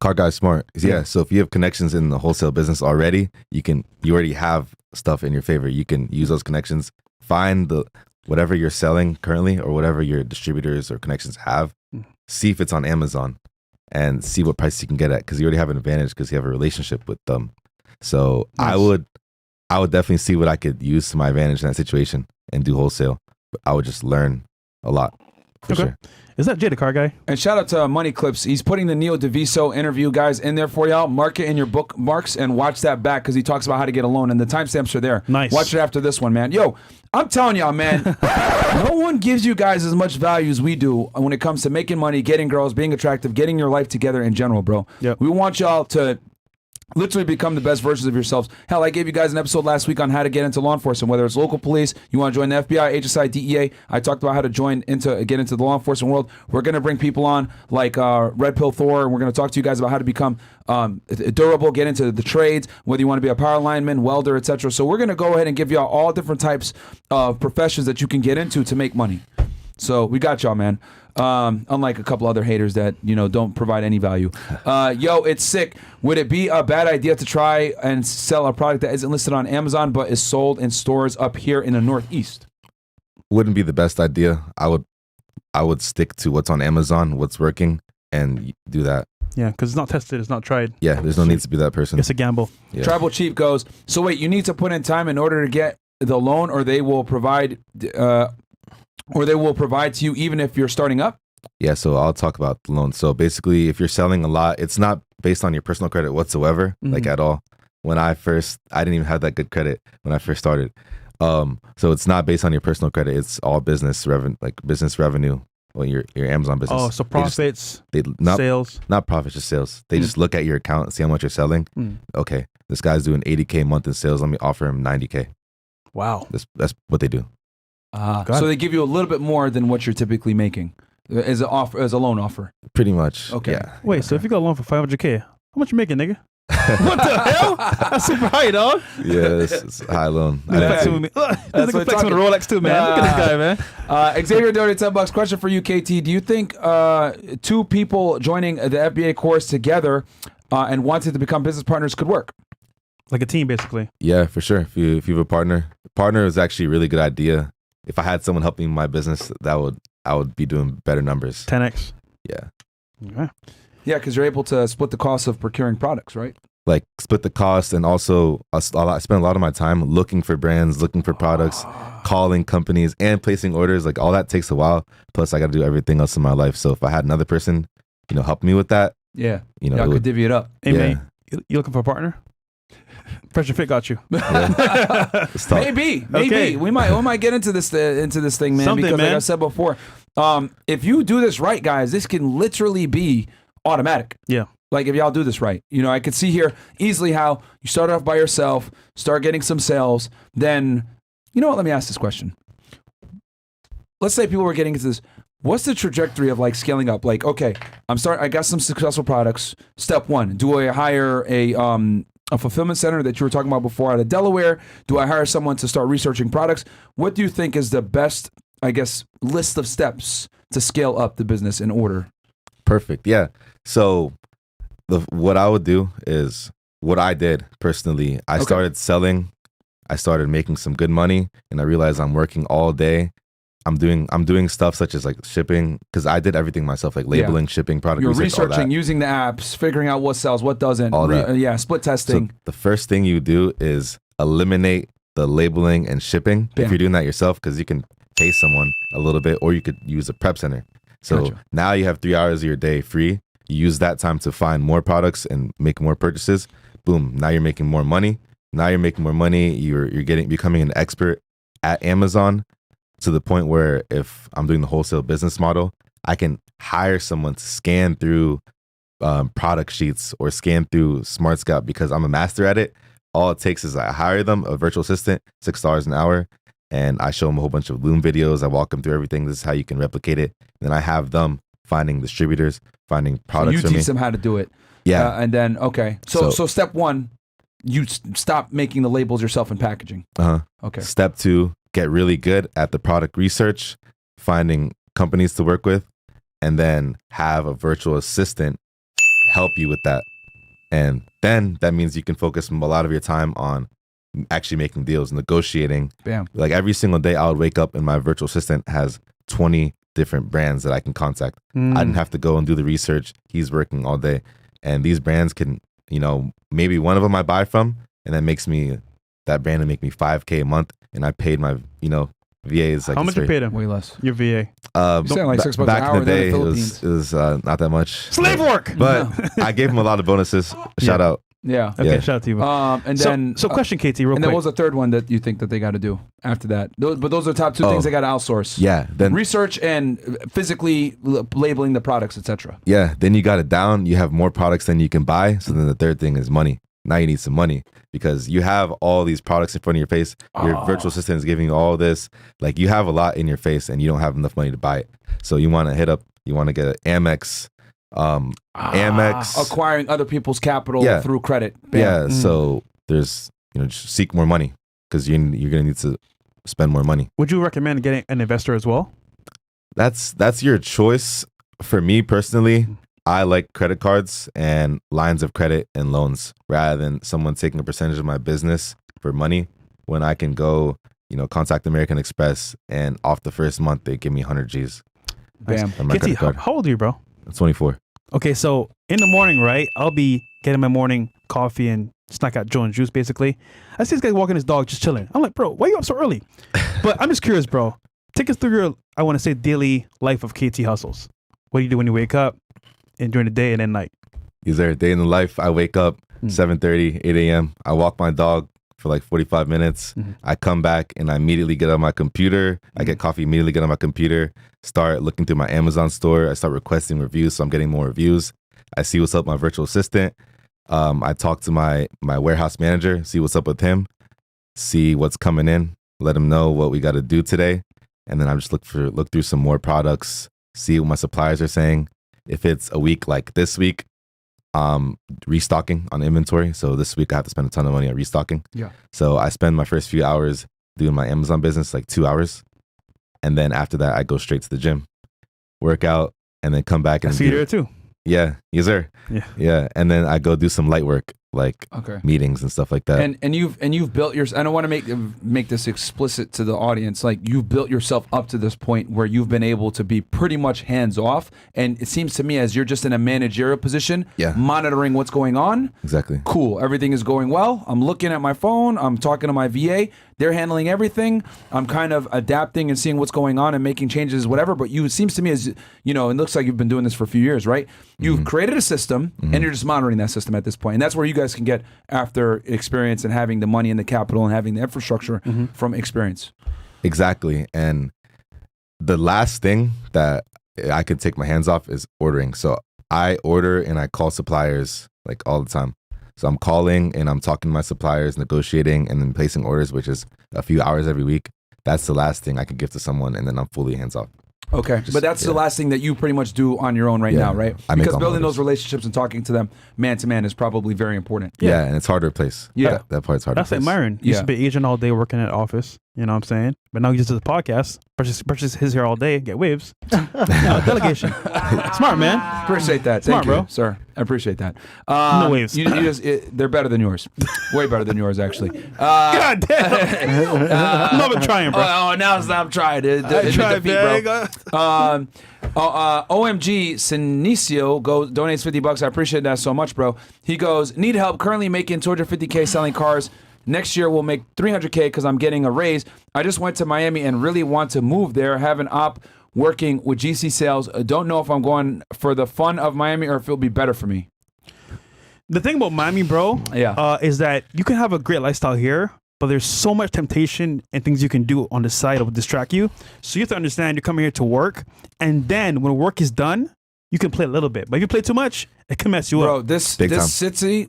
Car guy's smart. Yeah, so if you have connections in the wholesale business already, you already have stuff in your favor. You can use those connections. Find whatever you're selling currently or whatever your distributors or connections have. See if it's on Amazon and see what price you can get at, because you already have an advantage because you have a relationship with them. So Nice. I would definitely see what I could use to my advantage in that situation and do wholesale. But I would just learn a lot for Okay. sure. Is that Jay the car guy? And shout out to Money Clips. He's putting the Neo DeViso interview, guys, in there for y'all. Mark it in your bookmarks and watch that back because he talks about how to get a loan, and the timestamps are there. Nice. Watch it after this one, man. Yo, I'm telling y'all, man, no one gives you guys as much value as we do when it comes to making money, getting girls, being attractive, getting your life together in general, bro. Yep. We want y'all to literally become the best versions of yourselves. Hell, I gave you guys an episode last week on how to get into law enforcement, whether it's local police, you want to join the FBI, HSI, DEA. I talked about how to get into the law enforcement world. We're going to bring people on like Red Pill Thor, and we're going to talk to you guys about how to become durable, get into the trades, whether you want to be a power lineman, welder, etc. So we're going to go ahead and give y'all all different types of professions that you can get into to make money. So we got y'all, man. Unlike a couple other haters that, don't provide any value. Yo, it's sick. Would it be a bad idea to try and sell a product that isn't listed on Amazon but is sold in stores up here in the Northeast? Wouldn't be the best idea. I would stick to what's on Amazon, what's working, and do that. Yeah, because it's not tested, it's not tried. Yeah, there's no need to be that person. It's a gamble. Yeah. Tribal Chief goes, so wait, you need to put in time in order to get the loan, or they will provide to you even if you're starting up? Yeah, so I'll talk about the loan. So basically, if you're selling a lot, it's not based on your personal credit whatsoever, like at all. I didn't even have that good credit when I first started. So it's not based on your personal credit. It's all business revenue, like business revenue, well, your Amazon business. Oh, so profits, Not sales. not profits, just sales. They just look at your account and see how much you're selling. Okay, this guy's doing 80K a month in sales. Let me offer him 90K. Wow. That's what they do. So they give you a little bit more than what you're typically making as a loan offer. Pretty much. Okay. Yeah. Wait, so if you got a loan for $500K, how much you making, nigga? What the hell? That's super high, dog. Yeah, it's a high loan. Flexing with me. This what nigga we're flexing with a Rolex too, man. Look at this guy, man. Xavier donated $10. Question for you, KT. Do you think two people joining the FBA course together and wanting to become business partners could work? Like a team, basically. Yeah, for sure. If you have a partner is actually a really good idea. If I had someone helping my business, I would be doing better numbers. 10x. Yeah. Okay. Yeah, because you're able to split the cost of procuring products, right? Like split the cost, and also I spend a lot of my time looking for brands, looking for products, calling companies, and placing orders. Like all that takes a while. Plus, I got to do everything else in my life. So if I had another person, help me with that, Yeah. it I could would, divvy it up. Hey, Yeah. man, you looking for a partner? Pressure fit got you. It's tough. Maybe Okay. we might get into this thing, man. Something, because like man. I said before, if you do this right, guys, this can literally be automatic. Yeah. Like if y'all do this right, you know, I could see here easily how you start off by yourself, start getting some sales, then you know what? Let me ask this question. Let's say people were getting into this. What's the trajectory of like scaling up? Like, okay, I got some successful products. Step one, do I hire a fulfillment center that you were talking about before out of Delaware? Do I hire someone to start researching products? What do you think is the best, I guess, list of steps to scale up the business in order? Perfect. Yeah. So what I would do is what I did personally. I started selling. I started making some good money, and I realized I'm working all day. I'm doing stuff such as like shipping, because I did everything myself, like labeling, shipping, product You're research, all researching, that. using the apps, figuring out what sells, what doesn't. All that. Yeah, split testing. So the first thing you do is eliminate the labeling and shipping Bam. if you're doing that yourself, because you can pay someone a little bit, or you could use a prep center. So Gotcha. now you have 3 hours of your day free. You use that time to find more products and make more purchases. Boom. Now you're making more money. You're becoming an expert at Amazon, to the point where if I'm doing the wholesale business model, I can hire someone to scan through product sheets or scan through Smart Scout, because I'm a master at it. All it takes is I hire them, a virtual assistant, $6 an hour, and I show them a whole bunch of Loom videos. I walk them through everything. This is how you can replicate it. And then I have them finding distributors, finding products you for me. teach them how to do it. Yeah. And then, okay. So step one, you stop making the labels yourself and packaging. Uh-huh. Okay. Step 2, get really good at the product research, finding companies to work with, and then have a virtual assistant help you with that. And then that means you can focus a lot of your time on actually making deals, negotiating. Bam. Like every single day I would wake up and my virtual assistant has 20 different brands that I can contact. I didn't have to go and do the research. He's working all day. And these brands can, maybe one of them I buy from, and that brand will make me $5K a month. And I paid my, VAs. Like How much you paid him? Way less. Your VA. You're saying like $6 back an hour in the day, in the it Philippines. was not that much. Slave work. But I gave him a lot of bonuses. Shout out. Yeah. Okay, Yeah. shout out to you. And then, so question, Katie, real and quick. then what was the third one that you think that they got to do after that? But those are the top two things they got to outsource. Yeah. Then Research and physically labeling the products, etc. Yeah, then you got it down. You have more products than you can buy. So then the third thing is money. Now you need some money, because you have all these products in front of your face. Your virtual assistant is giving you all this. Like, you have a lot in your face and you don't have enough money to buy it. So you want to get an Amex. Acquiring other people's capital through credit. Bam. Yeah, so there's, just seek more money, because you're going to need to spend more money. Would you recommend getting an investor as well? That's your choice. For me personally, I like credit cards and lines of credit and loans, rather than someone taking a percentage of my business for money, when I can go, contact American Express, and off the first month they give me 100 G's. Bam. on my Katie, credit card. how old are you, bro? I'm 24. Okay, so in the morning, right? I'll be getting my morning coffee and snack out Joe and Juice, basically. I see this guy walking his dog, just chilling. I'm like, bro, why are you up so early? But I'm just curious, bro. Take us through your, I want to say, daily life of KT Hustles. What do you do when you wake up and during the day and then night? Is there a day in the life? I wake up 7:30, 8 a.m. I walk my dog for like 45 minutes. I come back and I immediately get on my computer. I get coffee, immediately get on my computer, start looking through my Amazon store. I start requesting reviews, so I'm getting more reviews. I see what's up with my virtual assistant. I talk to my warehouse manager, see what's up with him, see what's coming in, let him know what we got to do today. And then I just look through some more products, see what my suppliers are saying. If it's a week like this week, restocking on inventory. So this week I have to spend a ton of money on restocking. Yeah. So I spend my first few hours doing my Amazon business, like 2 hours. And then after that, I go straight to the gym, work out, and then come back I and see you there too. Yeah, yes sir. Yeah. Yeah. And then I go do some light work, like meetings and stuff like that. And you've built your. I don't want to make this explicit to the audience. Like, you've built yourself up to this point where you've been able to be pretty much hands off. And it seems to me as you're just in a managerial position, monitoring what's going on. Exactly. Cool. Everything is going well. I'm looking at my phone. I'm talking to my VA. They're handling everything. I'm kind of adapting and seeing what's going on and making changes, whatever. But it seems to me as, you know, it looks like you've been doing this for a few years, right? You've created a system and you're just monitoring that system at this point. And that's where you guys can get after experience and having the money and the capital and having the infrastructure from experience. Exactly. And the last thing that I could take my hands off is ordering. So I order and I call suppliers like all the time. So I'm calling and I'm talking to my suppliers, negotiating, and then placing orders, which is a few hours every week. That's the last thing I could give to someone, and then I'm fully hands off. Okay, but that's the last thing that you pretty much do on your own right now, right? I make Because all my building orders. those relationships and talking to them man to man is probably very important. Yeah, and it's hard to replace. Yeah. That part's hard That's to like replace. Myron. He used Yeah. to be agent all day working at office. You know what I'm saying? But now he just does a podcast, purchase his hair all day, get waves. Delegation. Smart, man. Appreciate that. Smart, Thank you, bro. sir. I appreciate that. No waves. They're better than yours. Way better than yours, actually. God damn. I'm not even trying, bro. Now I'm trying to I tried, defeat, man. bro. OMG Sinicio donates $50. I appreciate that so much, bro. He goes, need help. Currently making $250K selling cars. Next year we'll make $300K because I'm getting a raise. I just went to Miami and really want to move there. Have an op working with GC sales. Don't know if I'm going for the fun of Miami or if it'll be better for me. The thing about Miami, bro, is that you can have a great lifestyle here, but there's so much temptation and things you can do on the side that will distract you. So you have to understand you're coming here to work, and then when work is done, you can play a little bit. But if you play too much, it can mess you Bro, up. this Big time. city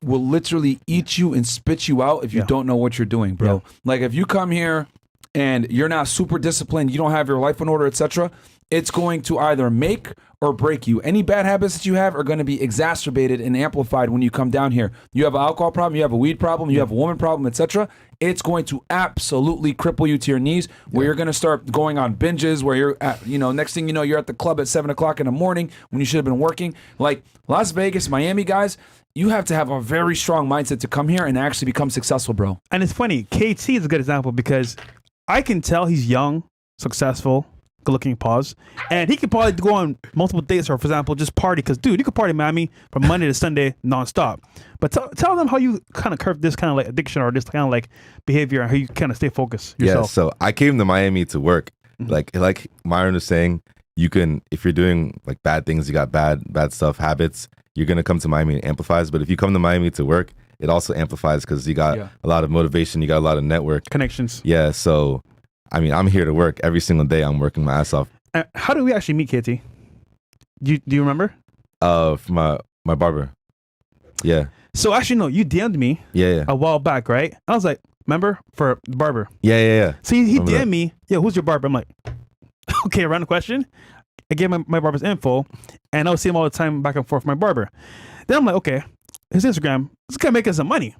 will literally eat you and spit you out if you don't know what you're doing, bro. Yeah. Like if you come here and you're not super disciplined, you don't have your life in order, etc., it's going to either make or break you. Any bad habits that you have are going to be exacerbated and amplified when you come down here. You have an alcohol problem, you have a weed problem, you have a woman problem, etc. It's going to absolutely cripple you to your knees, where you're going to start going on binges, where you're at, next thing you know, you're at the club at 7 o'clock in the morning when you should have been working. Like Las Vegas, Miami, guys, you have to have a very strong mindset to come here and actually become successful, bro. And it's funny, KT is a good example because I can tell he's young, successful, good-looking, and he could probably go on multiple dates or, for example, just party. Because, dude, you could party in Miami from Monday to Sunday nonstop. But tell them how you kind of curb this kind of like addiction or this kind of like behavior and how you kind of stay focused yourself. Yeah, so I came to Miami to work. Like Myron was saying, you can, if you're doing like bad things, you got bad stuff, habits, you're going to come to Miami and it amplifies. But if you come to Miami to work, it also amplifies because you got a lot of motivation, you got a lot of network. Connections. Yeah, so I mean, I'm here to work every single day. I'm working my ass off. How do we actually meet, KT? Do you remember? From my barber. Yeah. So actually, no, you DM'd me Yeah. a while back, right? I was like, remember? For the barber. Yeah. So he Remember DM'd that. me, who's your barber? I'm like, okay, random question. I gave my barber's info, and I would see him all the time back and forth with my barber. Then I'm like, okay, his Instagram, this guy making some money.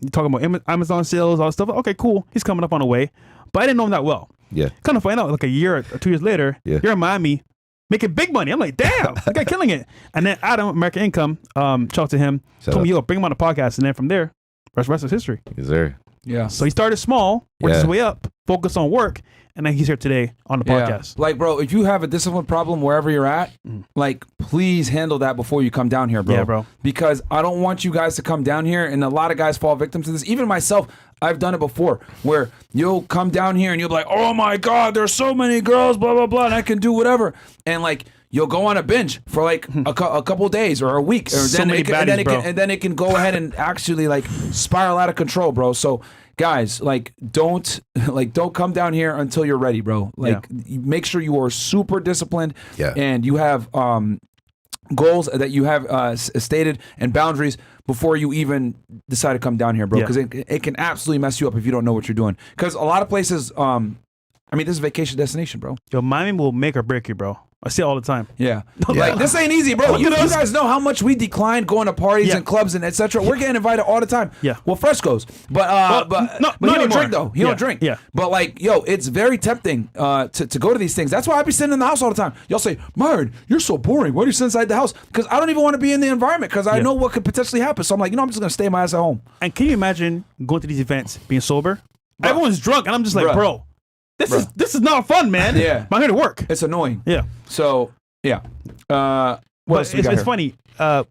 You talking about Amazon sales, all that stuff. Okay, cool. He's coming up on the way. But I didn't know him that well. Yeah. Kind of find out like a year or 2 years later, you're in Miami making big money. I'm like, damn, the guy killing it. And then Adam, American Income, shout out to him, told me, yo, bring him on the podcast. And then from there, rest is history. Yes, sir. Yeah. So he started small, worked his way up, focused on work, and then he's here today on the podcast. Like, bro, if you have a discipline problem wherever you're at, like, please handle that before you come down here, bro. Yeah, bro. Because I don't want you guys to come down here, and a lot of guys fall victim to this. Even myself, I've done it before, where you'll come down here and you'll be like, oh my God, there's so many girls, blah, blah, blah, and I can do whatever. And like, you'll go on a binge for like a couple days or a week. Or So many baddies, bro. And then it can go ahead and actually like spiral out of control, bro. So guys, like don't come down here until you're ready, bro. Like make sure you are super disciplined and you have goals that you have stated and boundaries before you even decide to come down here, bro. Because it can absolutely mess you up if you don't know what you're doing. Because a lot of places, I mean, this is a vacation destination, bro. Yo, Miami will make or break you, bro. I see it all the time. Yeah. Like, this ain't easy, bro. You guys know how much we decline going to parties and clubs and etc. We're getting invited all the time. Yeah. Well, Fresco's. But he don't drink, though. He don't drink. Yeah. But, like, yo, it's very tempting to go to these things. That's why I be sitting in the house all the time. Y'all say, Myron, you're so boring. Why do you sit inside the house? Because I don't even want to be in the environment because I know what could potentially happen. So I'm like, I'm just going to stay my ass at home. And can you imagine going to these events, being sober? Everyone's drunk, and I'm just like, bro, this is not fun, man. Yeah. I'm here to work. It's annoying. Yeah. So, yeah. What What But else do we got it's here? funny.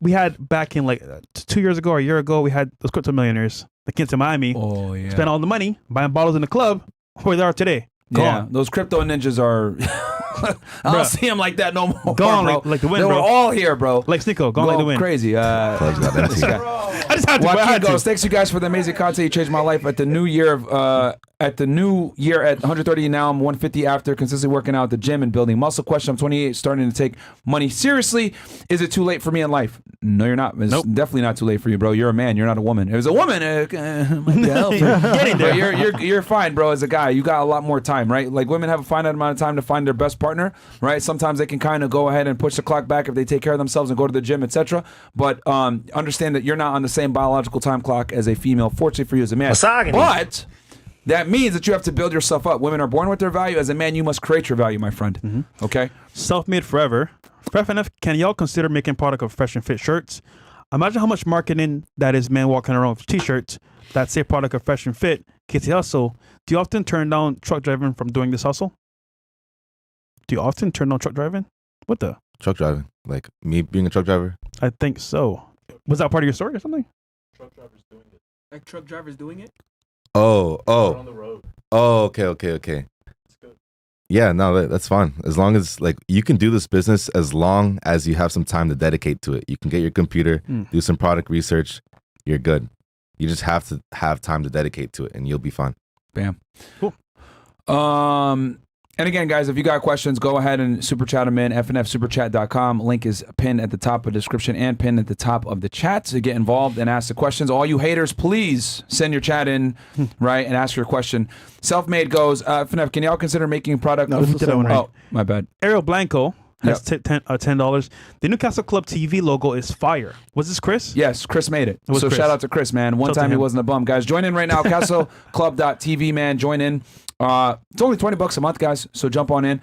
We had back in like 2 years ago or a year ago, we had those crypto millionaires that came to Miami, Oh yeah. spent all the money buying bottles in the club. Where they are today, Yeah, gone. those crypto ninjas are. I don't Bruh. see them like that no more. Gone bro. like the wind, They were bro. all here, bro. Like Snicko, gone like the wind. Crazy. Clubs got empty. This guy. I just had to. I Joaquin had goes, to. thanks you guys for the amazing content. You changed my life at the new year of at 130. Now I'm 150 after consistently working out at the gym and building muscle. Question: I'm 28, starting to take money seriously. Is it too late for me in life? No, you're not. It's definitely not too late for you, bro. You're a man. You're not a woman. If it was a woman, Getting there. you're fine, bro. As a guy, you got a lot more time, right? Like women have a finite amount of time to find their best partner, right? Sometimes they can kind of go ahead and push the clock back if they take care of themselves and go to the gym, etc. But understand that you're not on the same biological time clock as a female. Fortunately for you as a man, but that means that you have to build yourself up. Women are born with their value. As a man, you must create your value, my friend. Mm-hmm. Okay. Self-made forever. FNF, can y'all consider making product of fresh and fit shirts? Imagine how much marketing that is men walking around with t-shirts that say product of fresh and fit. Kitty hustle. Do you often turn down truck driving from doing this hustle? Do you often turn down truck driving? What the? Truck driving, like me being a truck driver. I think so. Was that part of your story or something? Like truck drivers doing it? Oh, okay. Yeah, no, that's fine. As long as like you can do this business, as long as you have some time to dedicate to it. You can get your computer, do some product research. You're good. You just have to have time to dedicate to it, and you'll be fine. Bam. Cool. And again, guys, if you got questions, go ahead and super chat them in. fnfsuperchat.com. Link is pinned at the top of the description and pinned at the top of the chat to get involved and ask the questions. All you haters, please send your chat in, right, and ask your question. Self-made goes, FNF, can y'all consider making a product? No, this is the same one. Oh, my bad. Ariel Blanco has $10. The Newcastle Club TV logo is fire. Was this Chris? Yes, Chris made it. was So Chris. shout out to Chris, man. One Shout out to time he him. wasn't a bum. Guys, join in right now. CastleClub.tv, man. Join in. It's only $20 a month, guys. So jump on in.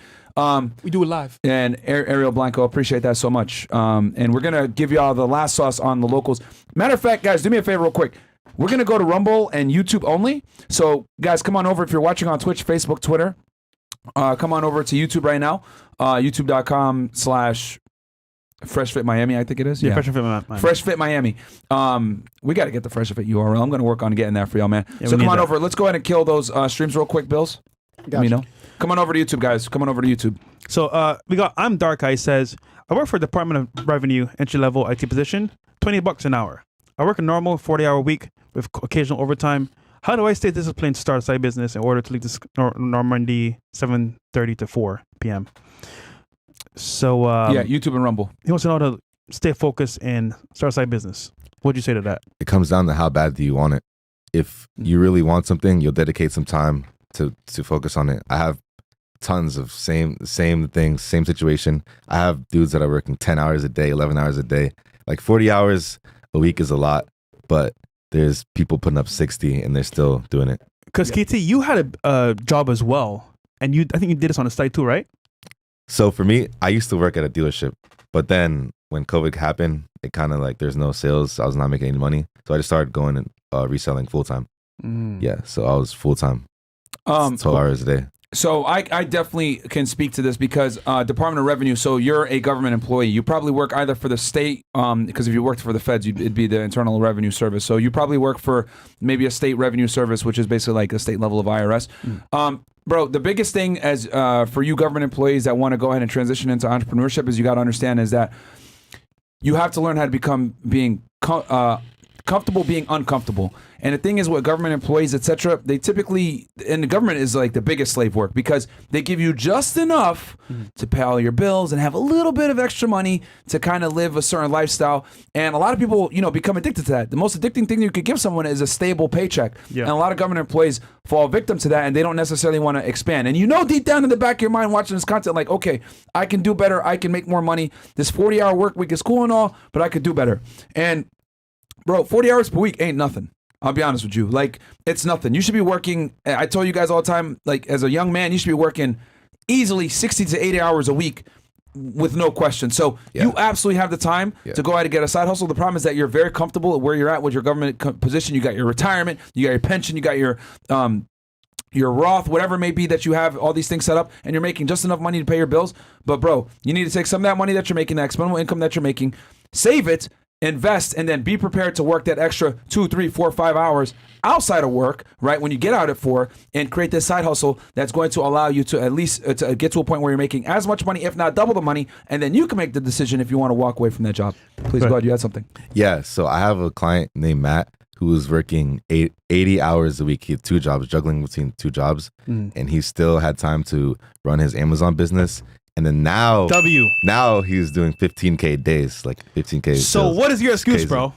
We do it live. And Ariel Blanco, appreciate that so much. And we're going to give y'all the last sauce on the locals. Matter of fact, guys, do me a favor real quick. We're going to go to Rumble and YouTube only. So, guys, come on over. If you're watching on Twitch, Facebook, Twitter, come on over to YouTube right now. YouTube.com/Fresh Fit Miami, I think it is. Yeah, Fresh and Fit Miami. Fresh Fit Miami. We got to get the Fresh Fit URL. I'm going to work on getting that for y'all, man. Yeah, So we come need on that. over. Let's go ahead and kill those streams real quick, Bills. Let me know. Come on over to YouTube, guys. Come on over to YouTube. So we got I'm Dark Eye says, I work for Department of Revenue, entry-level IT position, $20 an hour. I work a normal 40-hour week with occasional overtime. How do I stay disciplined to start a side business in order to leave this Normandy 7:30 to 4 p.m.? So Yeah, YouTube and Rumble. he wants to know how to stay focused and start a side business. What'd you say to that? It comes down to how bad do you want it. If you really want something, you'll dedicate some time to focus on it. I have tons of same things, same situation. I have dudes that are working 10 hours a day, 11 hours a day. Like 40 hours a week is a lot, but there's people putting up 60 and they're still doing it. Because KT, you had a job as well, and I think you did this on the site too, right? So for me, I used to work at a dealership, but then when COVID happened, it kind of like there's no sales. I was not making any money. So I just started going and reselling full time. Yeah, so I was full time. 12 hours a day. So I definitely can speak to this because Department of Revenue, so you're a government employee. You probably work either for the state, because if you worked for the feds, it'd be the Internal Revenue Service. So you probably work for maybe a state revenue service, which is basically like a state level of IRS. Bro, the biggest thing as for you government employees that want to go ahead and transition into entrepreneurship is you got to understand is that you have to learn how to being comfortable being uncomfortable. And the thing is with government employees, etc., they typically, and the government is like the biggest slave work because they give you just enough to pay all your bills and have a little bit of extra money to kind of live a certain lifestyle. And a lot of people, become addicted to that. The most addicting thing you could give someone is a stable paycheck. Yeah. And a lot of government employees fall victim to that and they don't necessarily want to expand. And deep down in the back of your mind watching this content, like, okay, I can do better. I can make more money. This 40-hour work week is cool and all, but I could do better. And bro, 40 hours per week ain't nothing. I'll be honest with you. Like, it's nothing. You should be working, I tell you guys all the time, like, as a young man, you should be working easily 60 to 80 hours a week with no question. So you absolutely have the time to go ahead and get a side hustle. The problem is that you're very comfortable at where you're at with your government position. You got your retirement, you got your pension, you got your your Roth, whatever it may be that you have all these things set up, and you're making just enough money to pay your bills. But bro, you need to take some of that money that you're making, that expendable income that you're making, save it, invest, and then be prepared to work that extra 2, 3, 4, 5 hours outside of work, right? When you get out at 4, and create this side hustle that's going to allow you to at least to get to a point where you're making as much money, if not double the money, and then you can make the decision if you want to walk away from that job. Please go ahead. You had something. Yeah. So I have a client named Matt who was working 80 hours a week. He had 2 jobs, juggling between 2 jobs, and he still had time to run his Amazon business. And then now he's doing 15K days, like 15K. So what is your excuse, bro?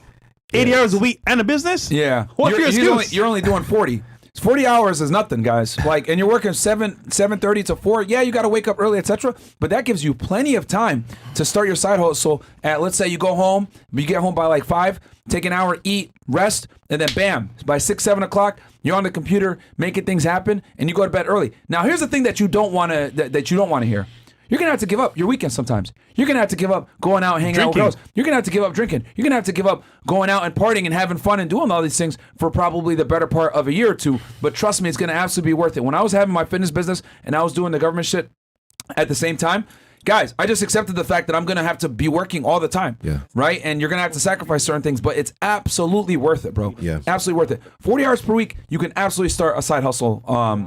80 hours a week and a business? Yeah. What's your excuse? You're only doing 40. 40 hours is nothing, guys. Like, and you're working 7:30 to 4. Yeah, you got to wake up early, etc. But that gives you plenty of time to start your side hustle. At, let's say you go home, but you get home by like 5, take an hour, eat, rest, and then bam, by 6, 7 o'clock, you're on the computer making things happen, and you go to bed early. Now, here's the thing that you don't want to hear. You're going to have to give up your weekends sometimes. You're going to have to give up going out and hanging out with girls. You're going to have to give up drinking. You're going to have to give up going out and partying and having fun and doing all these things for probably the better part of a year or 2. But trust me, it's going to absolutely be worth it. When I was having my fitness business and I was doing the government shit at the same time, guys, I just accepted the fact that I'm going to have to be working all the time. Yeah. Right? And you're going to have to sacrifice certain things, but it's absolutely worth it, bro. Yeah. Absolutely worth it. 40 hours per week, you can absolutely start a side hustle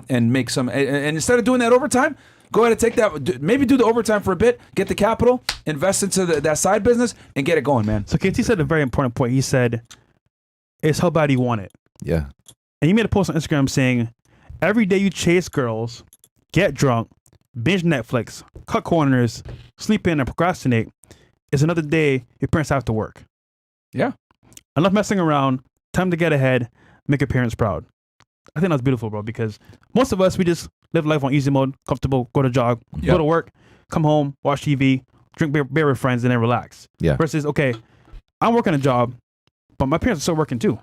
and make some. And instead of doing that overtime, go ahead and take that. Maybe do the overtime for a bit, get the capital, invest into that side business, and get it going, man. So KT said a very important point. He said, it's how bad you want it. Yeah. And you made a post on Instagram saying, every day you chase girls, get drunk, binge Netflix, cut corners, sleep in, and procrastinate, is another day your parents have to work. Yeah. Enough messing around, time to get ahead, make your parents proud. I think that's beautiful, bro, because most of us, we just live life on easy mode, comfortable, go to jog, go to work, come home, watch TV, drink beer with friends, and then relax. Yeah. Versus, okay, I'm working a job, but my parents are still working too.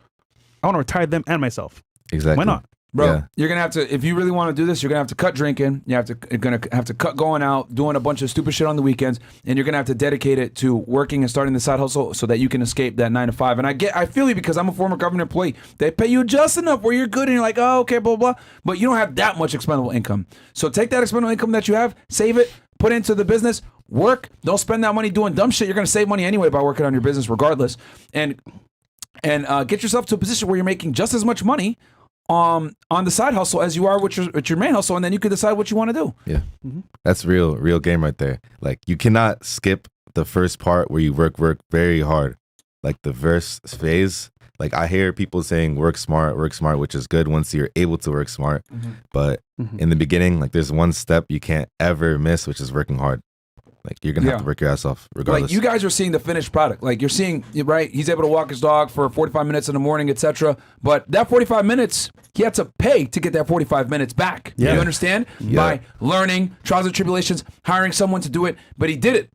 I want to retire them and myself. Exactly. Why not? Bro, you're going to have to, if you really want to do this, you're going to have to cut drinking. You're going to have to cut going out, doing a bunch of stupid shit on the weekends, and you're going to have to dedicate it to working and starting the side hustle so that you can escape that 9 to 5. And I feel you because I'm a former government employee. They pay you just enough where you're good and you're like, oh, okay, blah, blah, blah. But you don't have that much expendable income. So take that expendable income that you have, save it, put it into the business, work. Don't spend that money doing dumb shit. You're going to save money anyway by working on your business regardless. And get yourself to a position where you're making just as much money on the side hustle as you are with your main hustle, and then you can decide what you want to do. Yeah. That's real game right there. Like, you cannot skip the first part where you work very hard. Like the first phase, like I hear people saying work smart, which is good once you're able to work smart. But in the beginning, like there's one step you can't ever miss, which is working hard. Like you're going to have to work your ass off regardless. Like you guys are seeing the finished product. Like you're seeing, right? He's able to walk his dog for 45 minutes in the morning, etc. But that 45 minutes, he had to pay to get that 45 minutes back. You understand? By learning, trials and tribulations, hiring someone to do it. But he did it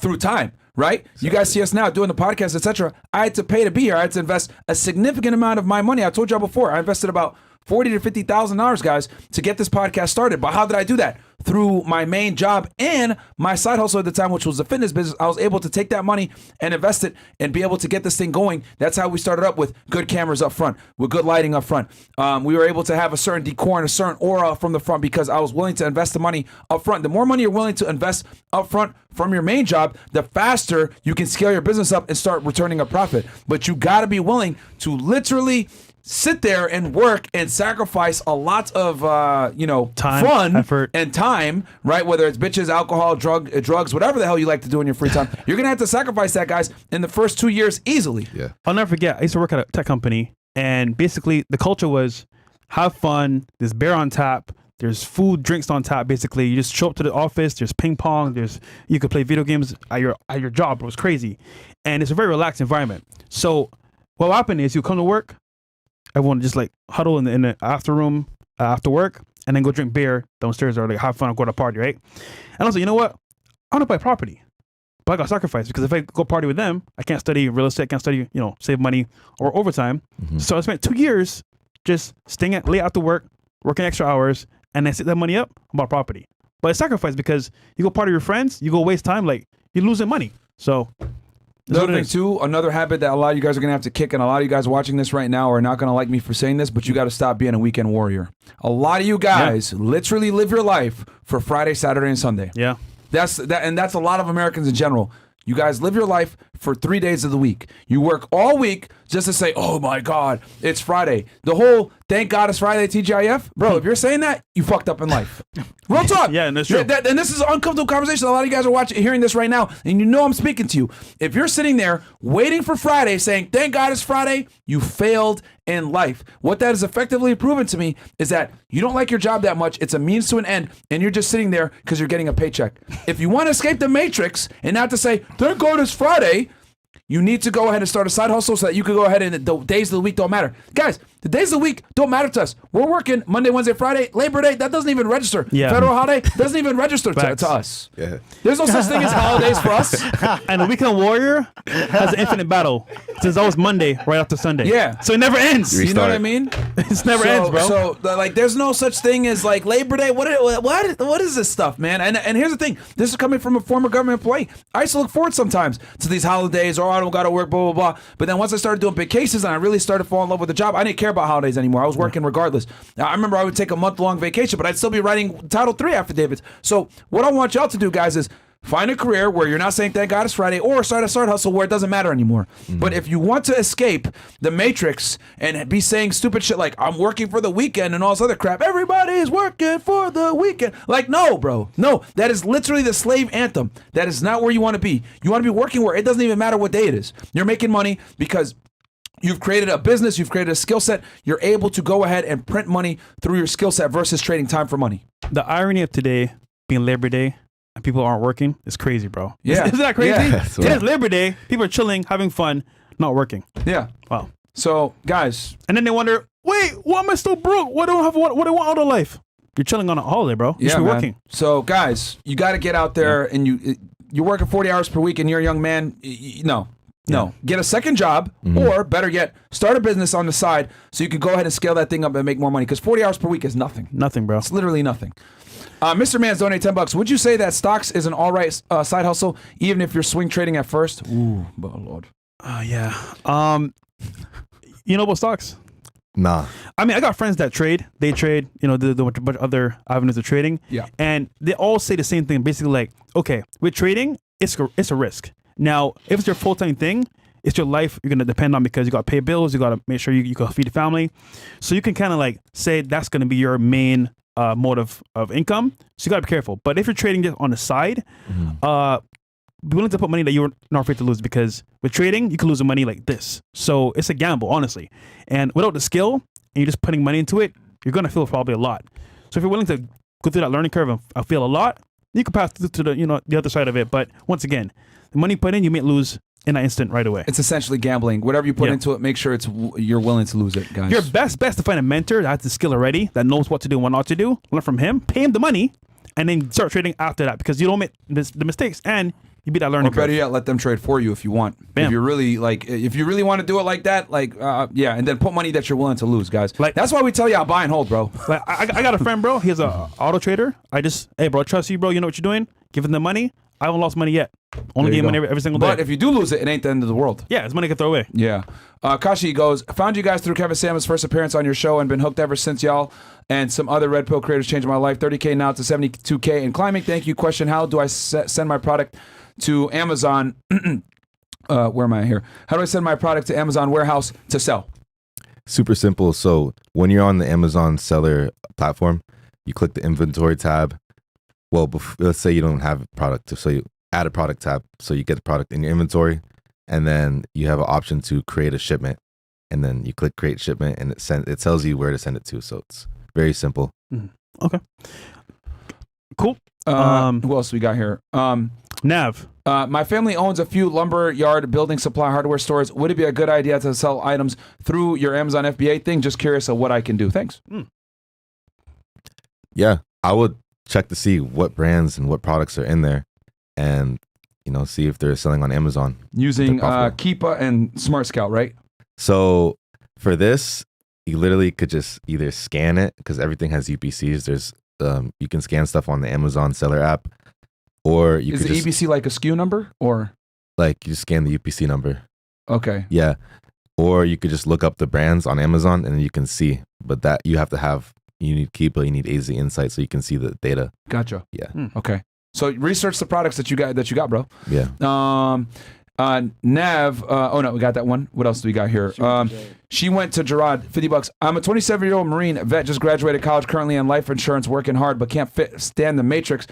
through time, right? Exactly. You guys see us now doing the podcast, etc. I had to pay to be here. I had to invest a significant amount of my money. I told y'all before, I invested about $40,000 to $50,000, guys, to get this podcast started. But how did I do that? Through my main job and my side hustle at the time, which was the fitness business. I was able to take that money and invest it and be able to get this thing going. That's how we started up with good cameras up front, with good lighting up front. We were able to have a certain decor and a certain aura from the front because I was willing to invest the money up front. The more money you're willing to invest up front from your main job, the faster you can scale your business up and start returning a profit. But you got to be willing to literally sit there and work and sacrifice a lot of time, fun, effort, and time, right? Whether it's bitches, alcohol, drugs, whatever the hell you like to do in your free time, you're gonna have to sacrifice that, guys, in the first 2 years easily. Yeah, I'll never forget. I used to work at a tech company, and basically the culture was have fun. There's beer on tap. There's food, drinks on tap. Basically, you just show up to the office. There's ping pong. You could play video games at your job. It was crazy, and it's a very relaxed environment. So what happened is you come to work. Everyone just like huddle in the after room after work and then go drink beer downstairs or like have fun or go to a party, right? And I was like, you know what? I want to buy property, but I got to sacrifice because if I go party with them, I can't study real estate, can't study, save money or overtime. So I spent 2 years just staying late after work, working extra hours, and then set that money up and bought property. But it's sacrifice because you go party with your friends, you go waste time, like you're losing money. So The other thing too, another habit that a lot of you guys are gonna have to kick, and a lot of you guys watching this right now are not gonna like me for saying this, but you got to stop being a weekend warrior. A lot of you guys literally live your life for Friday, Saturday, and Sunday. Yeah. That's a lot of Americans in general. You guys live your life for 3 days of the week. You work all week just to say, oh my God, it's Friday. The whole thank God it's Friday TGIF. Bro, if you're saying that, you fucked up in life. Real talk. Yeah, and that's true. And this is an uncomfortable conversation. A lot of you guys are hearing this right now, and you know I'm speaking to you. If you're sitting there waiting for Friday saying, thank God it's Friday, you failed in life. What that has effectively proven to me is that you don't like your job that much. It's a means to an end, and you're just sitting there because you're getting a paycheck. If you want to escape the matrix and not to say, thank God it's Friday, you need to go ahead and start a side hustle so that you can go ahead and the days of the week don't matter. Guys, the days of the week don't matter to us. We're working Monday, Wednesday, Friday, Labor Day. That doesn't even register. Yeah. Federal holiday doesn't even register to us. Yeah. There's no such thing as holidays for us. And the weekend warrior has an infinite battle. It's always Monday right after Sunday. Yeah. So it never ends. You know what I mean? It never ends, bro. So like, there's no such thing as like Labor Day. What is this stuff, man? And here's the thing. This is coming from a former government employee. I used to look forward sometimes to these holidays, or I don't got to work, blah, blah, blah. But then once I started doing big cases and I really started falling in love with the job, I didn't care about holidays anymore. I was working regardless. Now, I remember I would take a month-long vacation, but I'd still be writing Title III affidavits. So what I want y'all to do, guys, is find a career where you're not saying thank God it's Friday, or start a side hustle where it doesn't matter anymore. But if you want to escape the matrix and be saying stupid shit like, I'm working for the weekend and all this other crap, everybody's working for the weekend. Like, no, bro. No, that is literally the slave anthem. That is not where you want to be. You want to be working where it doesn't even matter what day it is. You're making money because you've created a business, you've created a skill set. You're able to go ahead and print money through your skill set versus trading time for money. The irony of today being Labor Day and people aren't working is crazy, bro. Yeah. Isn't that crazy? Yeah. Today's Labor Day. People are chilling, having fun, not working. Yeah. Wow. So, guys. And then they wonder, wait, why am I still broke? What do I want out of life? You're chilling on a holiday, bro. You should be man. working. So, guys, you got to get out there and you're working 40 hours per week and you're a young man. No. Get a second job, or better yet, start a business on the side so you can go ahead and scale that thing up and make more money. Because 40 hours per week is nothing. Nothing, bro. It's literally nothing. Mr. Man's donate $10. Would you say that stocks is an all right side hustle, even if you're swing trading at first? Ooh, oh Lord. Yeah. You know about stocks? Nah. I mean, I got friends that trade. They trade, do a bunch of other avenues of trading. Yeah. And they all say the same thing. Basically, like, okay, with trading, it's a risk. Now, if it's your full-time thing, it's your life you're going to depend on because you got to pay bills. You got to make sure you can feed the family. So you can kind of like say that's going to be your main mode of income. So you got to be careful. But if you're trading just on the side, be willing to put money that you're not afraid to lose, because with trading, you can lose the money like this. So it's a gamble, honestly. And without the skill and you're just putting money into it, you're going to feel probably a lot. So if you're willing to go through that learning curve and feel a lot, you can pass through to the other side of it. But once again, the money put in, you may lose in an instant right away. It's essentially gambling. Whatever you put into it, make sure you're willing to lose it, guys. Your best to find a mentor that has the skill already, that knows what to do and what not to do. Learn from him, pay him the money, and then start trading after that, because you don't make the mistakes and you beat that learning curve. Or better yet, let them trade for you if you want. Bam. If you really want to do it like that, and then put money that you're willing to lose, guys. Like, that's why we tell y'all buy and hold, bro. Like, I got a friend, bro. He's a auto trader. Hey, bro, trust you, bro. You know what you're doing. Give him the money. I haven't lost money yet. Only game money every single day. But if you do lose it, it ain't the end of the world. Yeah, it's money you can throw away. Yeah. Kashi goes, found you guys through Kevin Samuel's first appearance on your show and been hooked ever since. Y'all and some other Red Pill creators changed my life. 30K now to 72K and climbing. Thank you. Question, how do I send my product to Amazon? Where am I here? How do I send my product to Amazon warehouse to sell? Super simple. So when you're on the Amazon seller platform, you click the inventory tab. Well, let's say you don't have a product, so you add a product tab, so you get the product in your inventory, and then you have an option to create a shipment, and then you click create shipment, and it tells you where to send it to. So it's very simple. Okay, cool. Who else we got here? Nav. My family owns a few lumber yard building supply hardware stores. Would it be a good idea to sell items through your Amazon FBA thing? Just curious of what I can do. Thanks. Yeah, I would check to see what brands and what products are in there, and see if they're selling on Amazon using Keepa and Smart Scout, right? So for this, you literally could just either scan it, because everything has UPCs. There's you can scan stuff on the Amazon seller app, or you is could the just, EBC like a SKU number or? Like you just scan the UPC number. Okay. Yeah. Or you could just look up the brands on Amazon and you can see. But that you have to have, you need Keepa, you need AZ Insight so you can see the data. Gotcha. Yeah. Okay. So research the products that you got, bro. Yeah. Nav. Oh no, we got that one. What else do we got here? She went to Gerard, $50. I'm a 27-year-old Marine vet, just graduated college, currently on life insurance, working hard, but can't stand the matrix.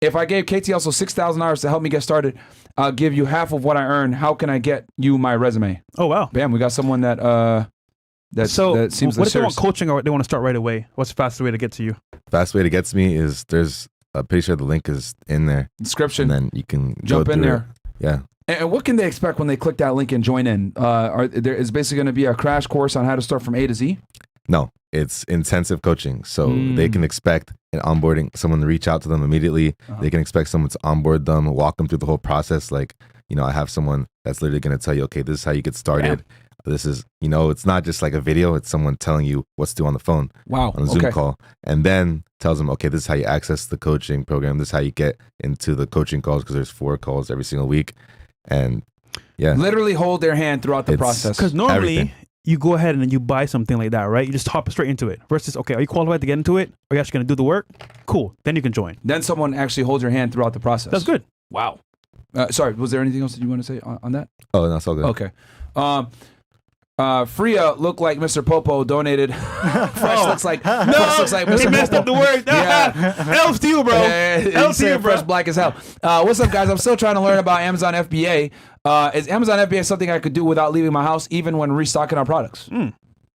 If I gave KT also $6,000 to help me get started, I'll give you half of what I earn. How can I get you my resume? Oh wow. Bam, we got someone that that seems what like if they want coaching or they want to start right away? What's the fastest way to get to you? Fast way to get to me is I'm pretty sure the link is in there. description. And then you can Jump go in through there. it. Yeah. And what can they expect when they click that link and join in? There is basically going to be a crash course on how to start from A to Z? No, it's intensive coaching. So they can expect an onboarding, someone to reach out to them immediately. They can expect someone to onboard them, walk them through the whole process. Like, I have someone that's literally going to tell you, okay, this is how you get started. Yeah. This is, it's not just like a video. It's someone telling you what to do on the phone. Wow. On a Zoom call. And then tells them, okay, this is how you access the coaching program. This is how you get into the coaching calls because there's 4 calls every single week. And yeah. Literally hold their hand throughout the process. Because normally everything. you go ahead and you buy something like that, right? You just hop straight into it. Versus, okay, are you qualified to get into it? Are you actually going to do the work? Cool. Then you can join. Then someone actually holds your hand throughout the process. That's good. Wow. Sorry, was there anything else that you want to say on that? Oh, that's all good. Okay. Freya looked like Mr. Popo donated. Fresh looks like Mr. He messed Popo. up the word. Yeah. Elves to you, bro. Elves to you, bro. Fresh black as hell. What's up, guys? I'm still trying to learn about Amazon FBA. Is Amazon FBA something I could do without leaving my house, even when restocking our products?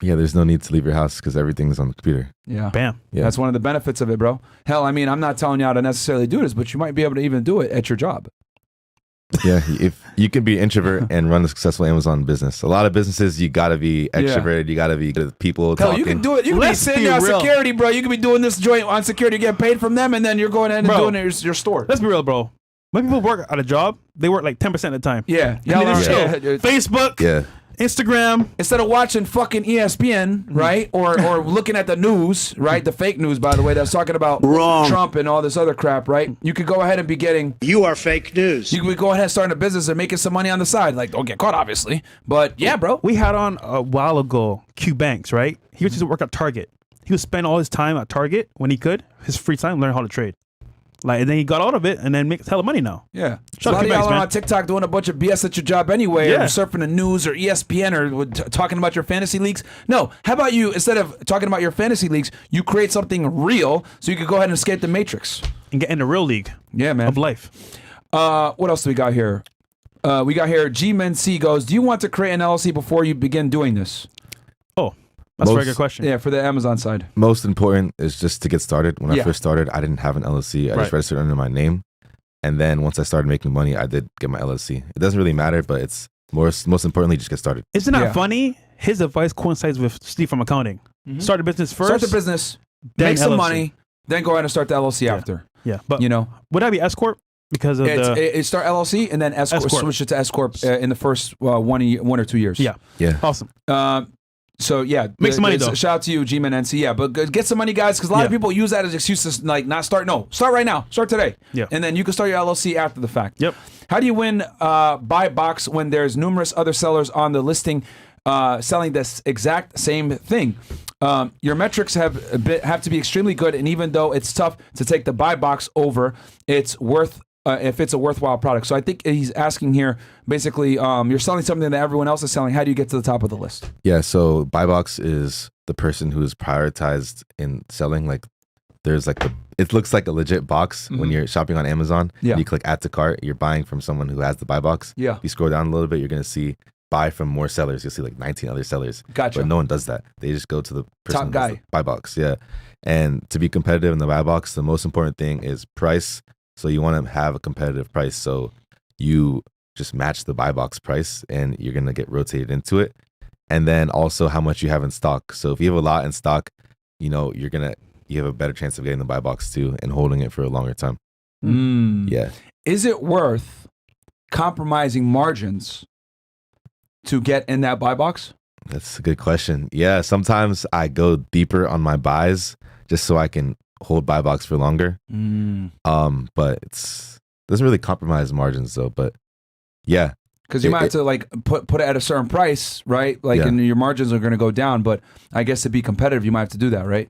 Yeah, there's no need to leave your house because everything's on the computer. Yeah. Bam. Yeah. That's one of the benefits of it, bro. Hell, I mean, I'm not telling you how to necessarily do this, but you might be able to even do it at your job. Yeah, if you can be an introvert and run a successful Amazon business. A lot of businesses, you got to be extroverted. You got to be good with people. Hell, talking. you can do it. You can Let's be sitting be on real. security, bro. You can be doing this joint on security, getting paid from them, and then you're going ahead and doing it at your store. Let's be real, bro. When people work at a job, they work like 10% of the time. Yeah. And they just Yeah. chill. Facebook, Yeah. Instagram. Instead of watching fucking ESPN, right, or looking at the news, right, the fake news, by the way, that's talking about Trump and all this other crap, right? You could go ahead and be getting. You are fake news. You could go ahead and start a business and making some money on the side. Like, don't get caught, obviously, but yeah, bro. We had on a while ago Q Banks, right? He used to work at Target. He would spend all his time at Target when he could, his free time, learn how to trade. Like, and then he got out of it and then makes hella money now. Yeah. Shout a out lot of to y'all Banks, are man. on TikTok doing a bunch of BS at your job anyway, or Yeah. surfing the news or ESPN or talking about your fantasy leagues. No, how about you, instead of talking about your fantasy leagues, you create something real so you can go ahead and escape the matrix. And get in the real league Yeah, man. of life. What else do we got here? We got here, G-Men C goes, do you want to create an LLC before you begin doing this? Oh, that's a very Most- good question. Yeah, for the Amazon side. Most important is just to get started. When Yeah. I first started, I didn't have an LLC. I Right. just registered under my name. And then once I started making money, I did get my LLC. It doesn't really matter, but it's most importantly, just get started. Isn't that Yeah. funny? His advice coincides with Steve from accounting. Start a business first. Start the business, then make some LLC. money, then go ahead and start the LLC after. Yeah, but You know, would that be S Corp? Because of it start LLC and then S Corp, S-Corp. switch it to S Corp in the first 1 or 2 years. Yeah. Yeah. Awesome. So yeah, Make some money, though. Shout out to you, G-Man NC. Yeah, but get some money, guys, because a lot of Yeah. people use that as excuses, like not start. No, start right now. Start today. Yeah. And then you can start your LLC after the fact. Yep. How do you win buy box when there's numerous other sellers on the listing selling this exact same thing? Your metrics have to be extremely good, and even though it's tough to take the buy box over, it's worth. If it's a worthwhile product. So I think he's asking here, basically, you're selling something that everyone else is selling. How do you get to the top of the list? Yeah. So Buybox is the person who's prioritized in selling. Like there's like it looks like a legit box when you're shopping on Amazon. Yeah. You click add to cart, you're buying from someone who has the buy box. Yeah. You scroll down a little bit, you're going to see buy from more sellers. You'll see like 19 other sellers. Gotcha. But no one does that. They just go to the person Top who has guy. the buy box. Yeah. And to be competitive in the buy box, the most important thing is price. So you want to have a competitive price. So you just match the buy box price and you're going to get rotated into it. And then also how much you have in stock. So if you have a lot in stock, you have a better chance of getting the buy box too and holding it for a longer time. Yeah. Is it worth compromising margins to get in that buy box? That's a good question. Yeah. Sometimes I go deeper on my buys just so I can hold buy box for longer. But doesn't really compromise margins though. But Yeah. Because you might have to like put it at a certain price, right? Like, and your margins are going to go down. But I guess to be competitive, you might have to do that, right?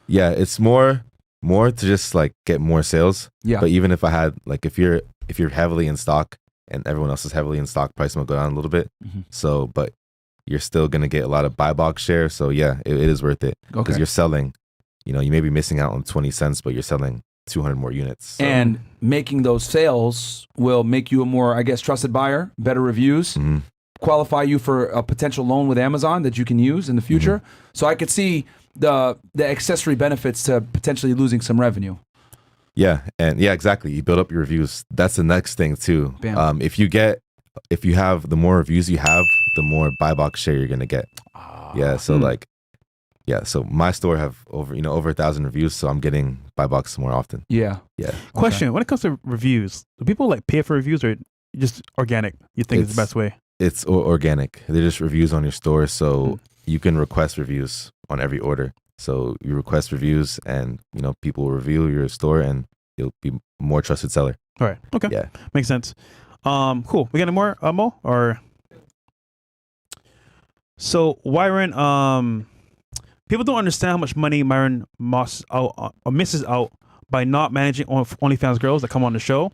Yeah, it's more to just like get more sales. Yeah. But even if I had like if you're heavily in stock and everyone else is heavily in stock, price will go down a little bit. Mm-hmm. So, but you're still gonna get a lot of buy box share. So yeah, it is worth it because you're selling. You know, you may be missing out on 20 cents, but you're selling 200 more units. So. And making those sales will make you a more, I guess, trusted buyer, better reviews, qualify you for a potential loan with Amazon that you can use in the future. So I could see the accessory benefits to potentially losing some revenue. Yeah, and exactly. You build up your reviews. That's the next thing too. Bam. If you have the more reviews you have, the more buy box share you're gonna get. So my store have over 1,000 reviews, so I'm getting buy box more often. Yeah. Question: when it comes to reviews, do people like pay for reviews or just organic? You think is the best way? It's organic. They're just reviews on your store, so you can request reviews on every order. So you request reviews, and people will review your store, and you'll be a more trusted seller. All right. Okay. Yeah. Makes sense. Cool. We got any more, Mo? Or so Myron, people don't understand how much money Myron misses out by not managing OnlyFans girls that come on the show.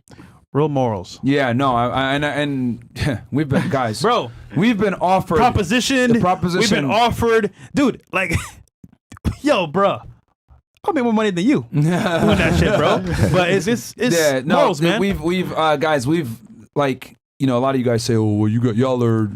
Real morals. Yeah, no, and we've been guys, bro. We've been offered proposition. We've been offered, dude. Like, yo, bro. I'll make more money than you doing that shit, bro. But it's morals, man. We've guys, we've like a lot of you guys say, oh, well, y'all are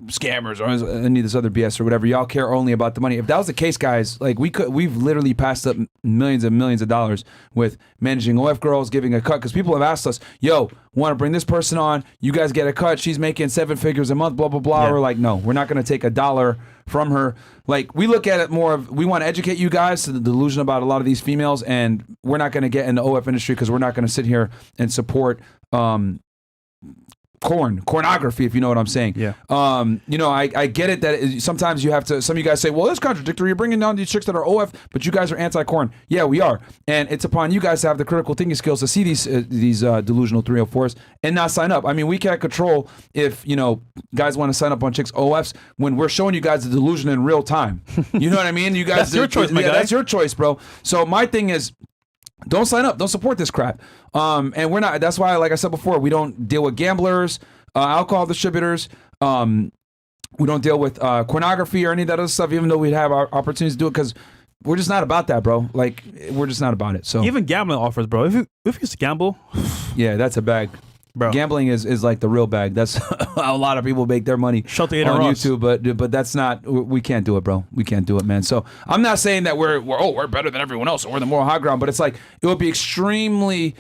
scammers or any of this other BS or whatever. Y'all care only about the money. If that was the case, guys, like we've literally passed up millions and millions of dollars with managing OF girls, giving a cut, because people have asked us, yo, want to bring this person on, you guys get a cut, she's making 7 figures a month, blah blah blah. Yeah. We're like, no, we're not going to take $1 from her. Like, we look at it more of, we want to educate you guys to the delusion about a lot of these females, and we're not going to get in the OF industry because we're not going to sit here and support pornography, if you know what I'm saying. Yeah. I get it that sometimes you have to, some of you guys say, well, that's contradictory. You're bringing down these chicks that are OF, but you guys are anti-corn. Yeah, we are. And it's upon you guys to have the critical thinking skills to see these delusional 304s and not sign up. I mean, we can't control if, guys want to sign up on chicks OFs when we're showing you guys the delusion in real time. You know what I mean? You guys, that's your choice, my guy. That's your choice, bro. So my thing is, don't sign up. Don't support this crap. And we're not. That's why, like I said before, we don't deal with gamblers, alcohol distributors. We don't deal with pornography or any of that other stuff, even though we'd have our opportunities to do it, because we're just not about that, bro. Like, we're just not about it. So even gambling offers, bro. If you used to gamble, yeah, that's a bag. Bro. Gambling is like the real bag. That's how a lot of people make their money on YouTube, but that's not. We can't do it, bro. We can't do it, man. So I'm not saying that we're better than everyone else or we're the moral high ground, but it's like it would be extremely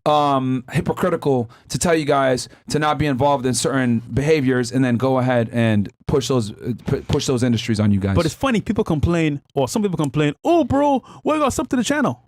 hypocritical to tell you guys to not be involved in certain behaviors and then go ahead and push those industries on you guys. But it's funny, people complain, or some people complain, oh, bro, why you got sub to the channel?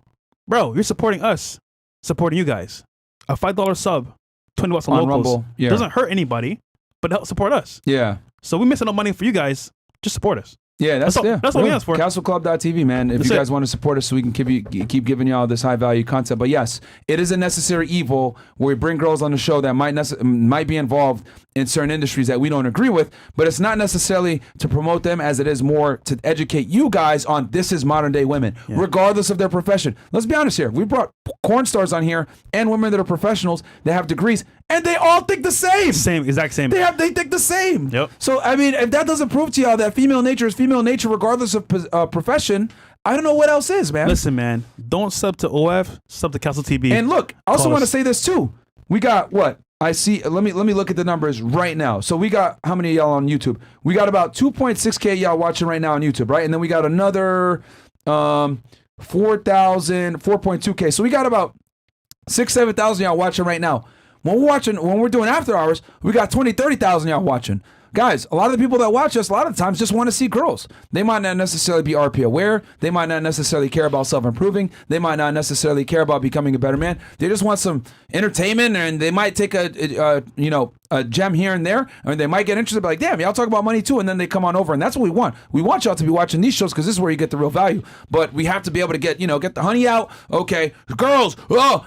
Bro, you're supporting us, supporting you guys. A $5 sub. $20 on locals. Rumble, yeah. Doesn't hurt anybody, but help support us. Yeah. So we're missing no money for you guys. Just support us. Yeah, that's what we ask for. CastleClub.tv, man. If you guys want to support us so we can keep giving y'all this high value content. But yes, it is a necessary evil where we bring girls on the show that might be involved in certain industries that we don't agree with, but it's not necessarily to promote them as it is more to educate you guys on this is modern day women, regardless of their profession. Let's be honest here. We brought corn stars on here and women that are professionals that have degrees, and they all think the same. Exact same. They think the same. Yep. So, I mean, if that doesn't prove to y'all that female nature is female nature regardless of profession, I don't know what else is, man. Listen, man, don't sub to OF, sub to Castle TV. And look, I also want to say this too. We got what? I see. Let me look at the numbers right now. So we got how many of y'all on YouTube? We got about 2.6K y'all watching right now on YouTube, right? And then we got another 4.2K. So we got about 7,000 y'all watching right now. When we're doing after hours, we got 30,000 y'all watching. guys, a lot of the people that watch us, a lot of times just want to see girls. They might not necessarily be RP aware. They might not necessarily care about self-improving. They might not necessarily care about becoming a better man. They just want some entertainment, and they might take a gem here and there, and they might get interested, be like, damn, y'all talk about money too, and then they come on over, and that's what we want. We want y'all to be watching these shows because this is where you get the real value. But we have to be able to get the honey out. Okay, girls,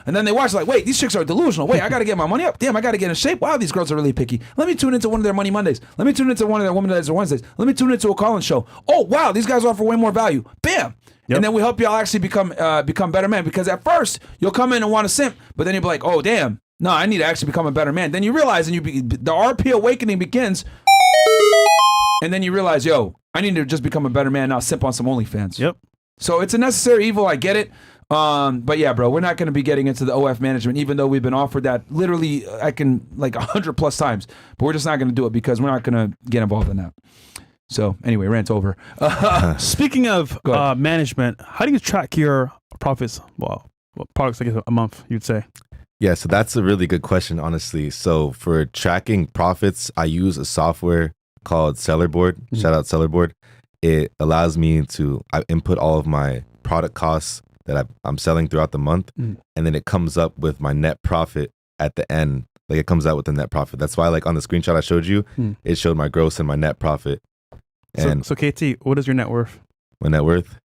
and then they watch like, wait, these chicks are delusional. Wait, I got to get my money up. Damn, I got to get in shape. Wow, these girls are really picky. Let me tune into one of their Money Mondays. Let me tune into one of their Womanizer Wednesdays. Let me tune into a call-in show. Oh, wow, these guys offer way more value. Bam. Yep. And then we help y'all actually become better men, because at first you'll come in and want to simp, but then you'll be like, oh, damn. No, I need to actually become a better man. Then you realize, and the RP awakening begins, and then you realize, yo, I need to just become a better man, not simp on some OnlyFans. Yep. So it's a necessary evil. I get it. But yeah, bro, we're not going to be getting into the OF management, even though we've been offered that literally, I can like 100+ times, but we're just not going to do it because we're not going to get involved in that. So anyway, rant's over. Speaking of management, how do you track your profits? Well, products, I guess, a month, you'd say. Yeah, so that's a really good question, honestly. So for tracking profits, I use a software called Sellerboard. Shout out Sellerboard. It allows me to input all of my product costs that I'm selling throughout the month, and then it comes up with my net profit at the end. Like it comes out with the net profit. That's why, like on the screenshot I showed you, it showed my gross and my net profit. And so KT, what is your net worth? My net worth?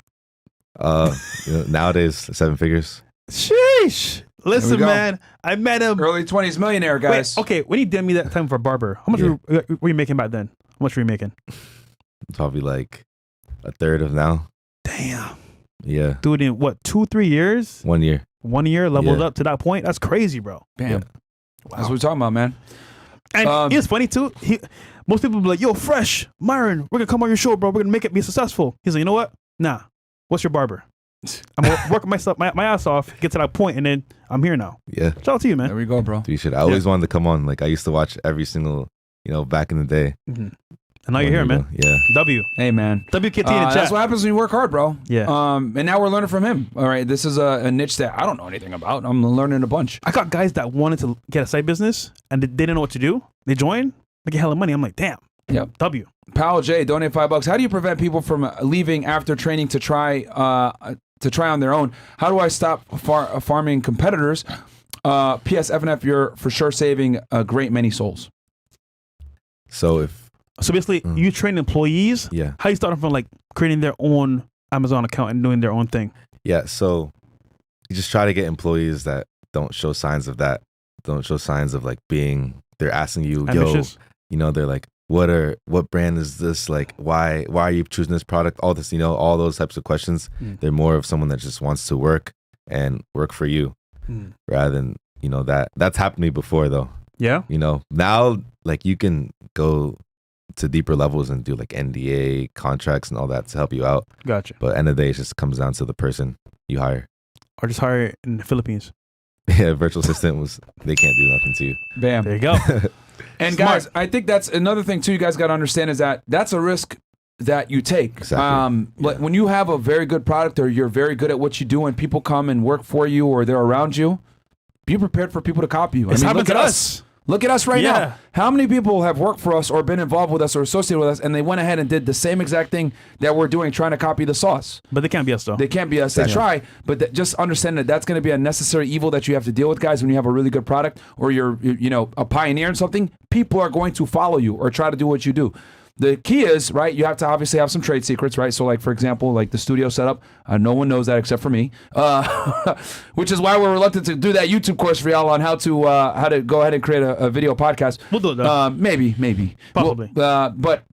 Nowadays, 7 figures. Sheesh. Listen, man, I met him. Early 20s millionaire, guys. Wait, okay, when you did me that time for a barber, how much were you making back then? How much were you making? Probably like a third of now. Damn. Yeah. Dude, in what, 2-3 years? 1 year. 1 year leveled up to that point? That's crazy, bro. Bam. Yeah. Wow. That's what we're talking about, man. And it's funny too. Most people be like, yo, Fresh, Myron, we're gonna come on your show, bro. We're gonna make it be successful. He's like, you know what? Nah. What's your barber? I'm working myself my ass off, get to that point, and then I'm here now. Yeah. Shout out to you, man. There we go, bro. You should. I always wanted to come on. Like I used to watch every single, back in the day. And now you're here, man. Yeah. W. Hey, man. WKT in the chat. That's what happens when you work hard, bro. Yeah. And now we're learning from him. All right. This is a niche that I don't know anything about. I'm learning a bunch. I got guys that wanted to get a side business and they didn't know what to do. They joined, they get hella money. I'm like, damn. Yep. W. Pal J, donate $5. How do you prevent people from leaving after training to try on their own? How do I stop farming competitors? P.S. FNF, you're for sure saving a great many souls. So basically, you train employees. Yeah. How you start from like creating their own Amazon account and doing their own thing? Yeah. So you just try to get employees that don't show signs of that. Don't show signs of like they're asking you, ambitious. They're like, what brand is this? Like, why are you choosing this product? All this, all those types of questions. They're more of someone that just wants to work and work for you rather than, that's happened to me before though. Yeah. Now like you can go to deeper levels and do like NDA contracts and all that to help you out. Gotcha. But end of the day, it just comes down to the person you hire. Or just hire in the Philippines. Yeah, virtual assistant they can't do nothing to you. Bam. There you go. And guys, I think that's another thing too. You guys got to understand is that's a risk that you take. Exactly. Like when you have a very good product or you're very good at what you do and people come and work for you or they're around you, be prepared for people to copy you. It's happened to us. Look at us right now. How many people have worked for us or been involved with us or associated with us and they went ahead and did the same exact thing that we're doing, trying to copy the sauce? But they can't be us though. They can't be us. They try, but just understand that that's going to be a necessary evil that you have to deal with, guys. When you have a really good product or you're a pioneer in something, people are going to follow you or try to do what you do. The key is, right, you have to obviously have some trade secrets, right? So, like, for example, like the studio setup, no one knows that except for me, which is why we're reluctant to do that YouTube course for y'all on how to go ahead and create a video podcast. We'll do that. Maybe. Probably. But